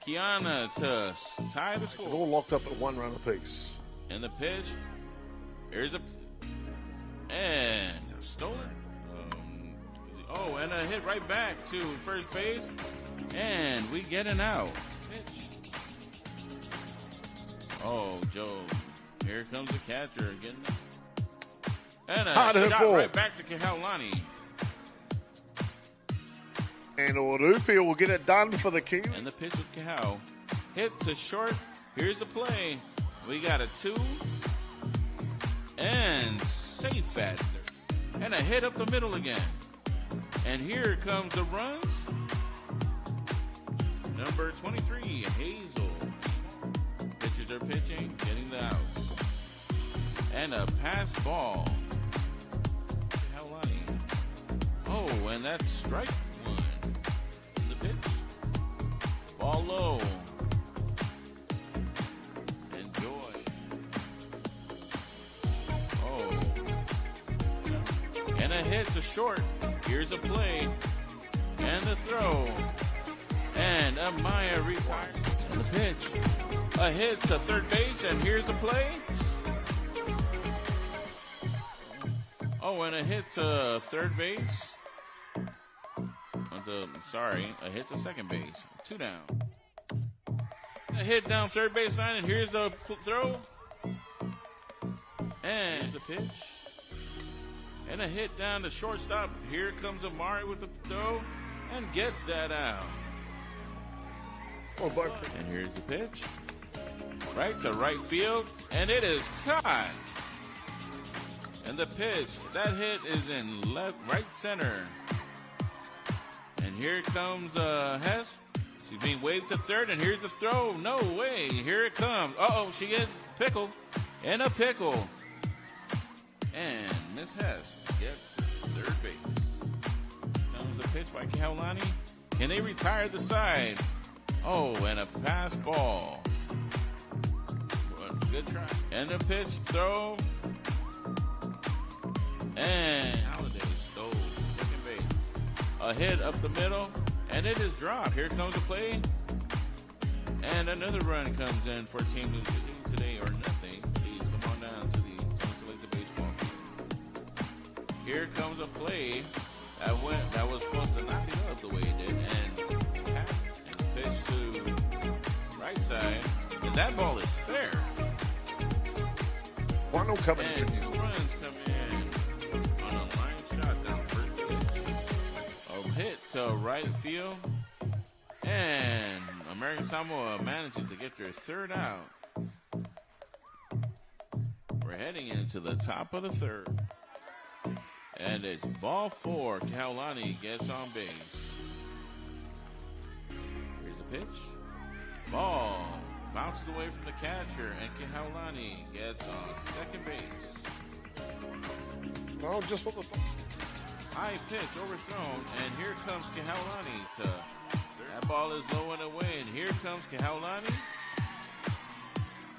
Kiana to tie the score. It's all locked up at 1 run apiece. And the pitch. Here's and stolen. And a hit right back to first base. And we get an out. Pitch. Oh, Joe. Here comes the catcher again. And a shot right back to Kahaulani. And Orupi will get it done for the Kiwi. And the pitch with Kahau. Hit to short. Here's the play. We got a 2. And safe faster. And a hit up the middle again. And here comes the runs. Number 23, Hazel. Pitchers are pitching, getting the outs. And a pass ball. Oh, and that's strike 1. In the pitch. Ball low. Enjoy. Oh. And a hit to short. Here's a play. And the throw. And Amaya retires. And the pitch. A hit to third base, and here's a play. Oh, and a hit to third base. a hit to second base. 2 down. A hit down third base line, and here's the throw. And here's the pitch. And a hit down to shortstop. Here comes Amari with the throw and gets that out. And here's the pitch. Right to right field, and it is caught. And the pitch, that hit is in right center. And here comes Hess. She's being waved to third, and here's the throw. No way. Here it comes. Uh-oh, she gets pickled. And a pickle. And Miss Hess gets third base. Comes the pitch by Kaulani. Can they retire the side? Oh, and a pass ball. Good try. And a pitch, throw. And Holiday stole second base. A hit up the middle, and it is dropped. Here comes the play. And another run comes in for Team New Zealand today or nothing. Please come on down to the Untitled baseball field. Here comes a play that was supposed to knock it up the way it did. And pitch to right side. And that ball is fair. One will come in. And 2 runs come in on a line shot down first pitch. A hit to right field. And American Samoa manages to get their third out. We're heading into the top of the third. And it's ball 4. Kaulani gets on base. Here's the pitch. Ball. Bounces away from the catcher, and Kaulani gets on second base. Oh, just what the... High pitch overthrown, and here comes Kaulani to... That ball is low and away, and here comes Kaulani.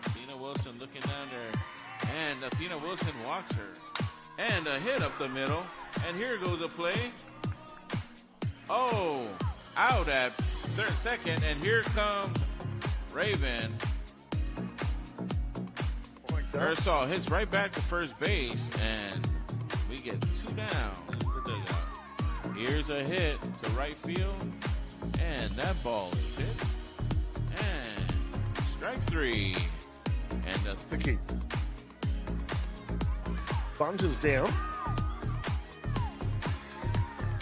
Athena Wilson looking down there, and Athena Wilson walks her. And a hit up the middle, and here goes a play. Oh, out at second, and here comes... Raven. Ursol hits right back to first base, and we get 2 down. Here's a hit to right field, and that ball is hit. And strike 3. And the Vicky. Bunt is down.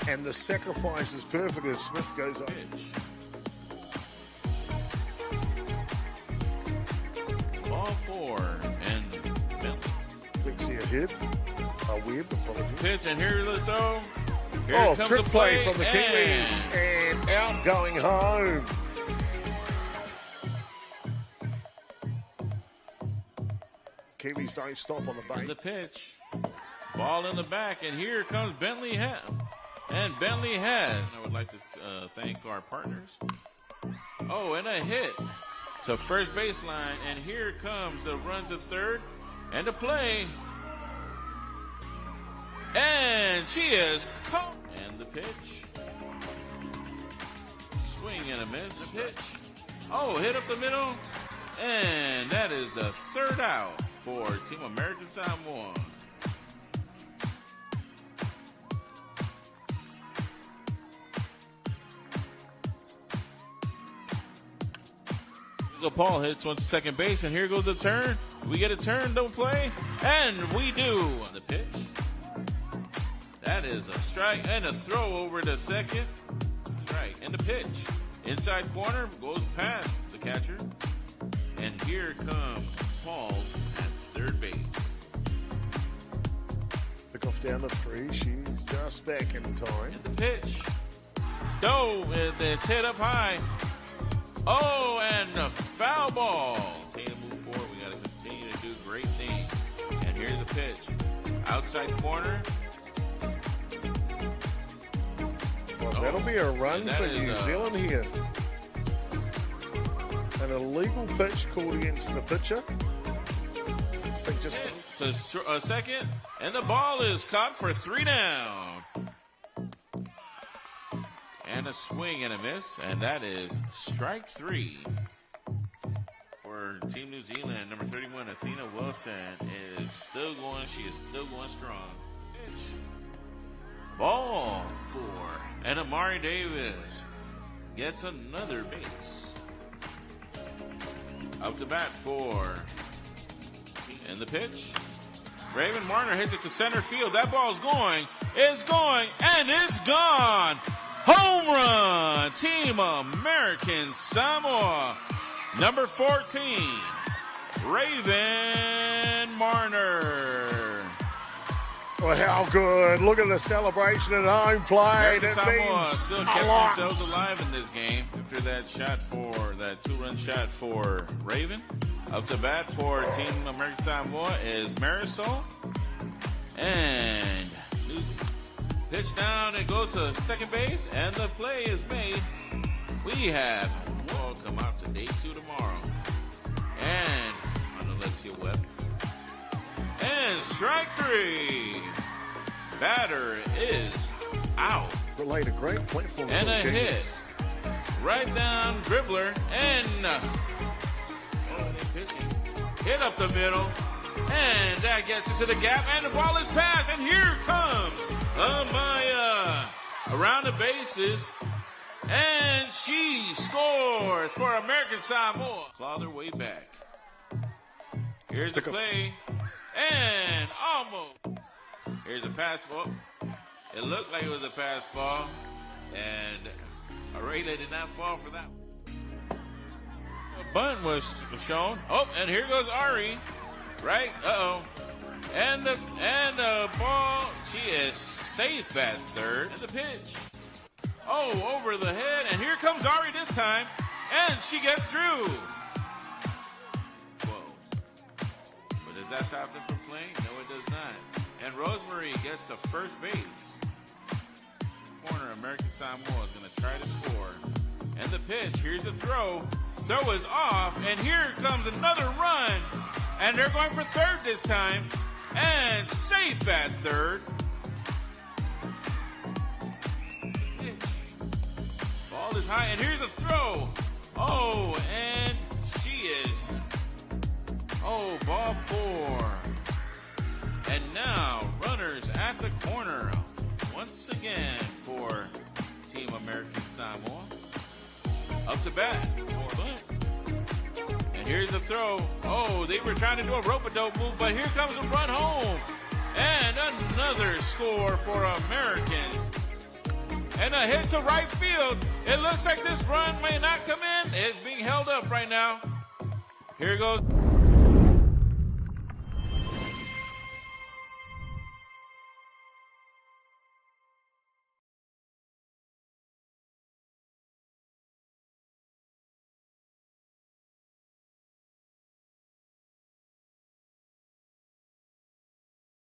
And the sacrifice is perfect as Smith goes up. Pitch. Ball 4, and Bentley. We see a hit, a whip, pitch, and here's the throw. Here comes trick the play from the Kiwis, and out going home. Kiwis don't stop on the base. The pitch, ball in the back, and here comes Bentley. And Bentley has. I would like to thank our partners. Oh, and a hit to first baseline, and here comes the run to third, and the play. And she is caught. And the pitch. Swing and a miss. The pitch. Oh, hit up the middle. And that is the third out for Team American Samoa. So Paul hits one to second base, and here goes the turn. We get a turn, don't play, and we do. The pitch. That is a strike and a throw over to second. Strike and the pitch. Inside corner goes past the catcher, and here comes Paul at third base. Pick off down to 3. She's just back in time. And the pitch. No, it's hit up high. Oh, and a foul ball. Continue to move forward. We got to continue to do great things. And here's the pitch. Outside corner. Well, that'll be a run for New Zealand here. An illegal pitch called against the pitcher. I think just a second. And the ball is caught for 3 down. And a swing and a miss, and that is strike 3 for Team New Zealand. Number 31, Athena Wilson, is still going. She is still going strong. Pitch. Ball 4. And Amari Davis gets another base. Up to bat 4. And the pitch. Raven Marner hits it to center field. That ball's going. It's going. And it's gone. Home run. Team American Samoa. Number 14. Raven Marner. Well, how good. Look at the celebration at home plate. American It Samoa means still a kept lot. themselves alive in this game after that two-run shot for Raven. Up to bat for Team American Samoa is Marisol. And pitch down, it goes to second base, and the play is made. We have ball come out to day 2 tomorrow. And on Alexia Webb. And strike 3. Batter is out. But laid a great platform. And for a the hit. Gerbes. Right down dribbler. And pitching. Hit up the middle. And that gets into the gap. And the ball is passed. And here comes Amaya around the bases. And she scores for American Samoa. Claw their way back. Here's the play. And almost. Here's a pass ball. It looked like it was a pass ball. And Aurelia did not fall for that. A bunt was shown. Oh, and here goes Ari. Right? Uh-oh. And the ball. She is safe at third. And the pitch. Oh, over the head. And here comes Ari this time. And she gets through. Whoa. But does that stop them from playing? No, it does not. And Rosemary gets to first base. Corner, American Samoa is going to try to score. And the pitch. Here's the throw. Throw is off. And here comes another run. And they're going for third this time. And safe at third. Ball is high. And here's a throw. Oh, and she is. Oh, ball 4. And now runners at the corner. Once again for Team American Samoa. Up to bat. And here's the throw. Oh, they were trying to do a rope-a-dope move, but here comes a run home. And another score for Americans. And a hit to right field. It looks like this run may not come in. It's being held up right now. Here goes.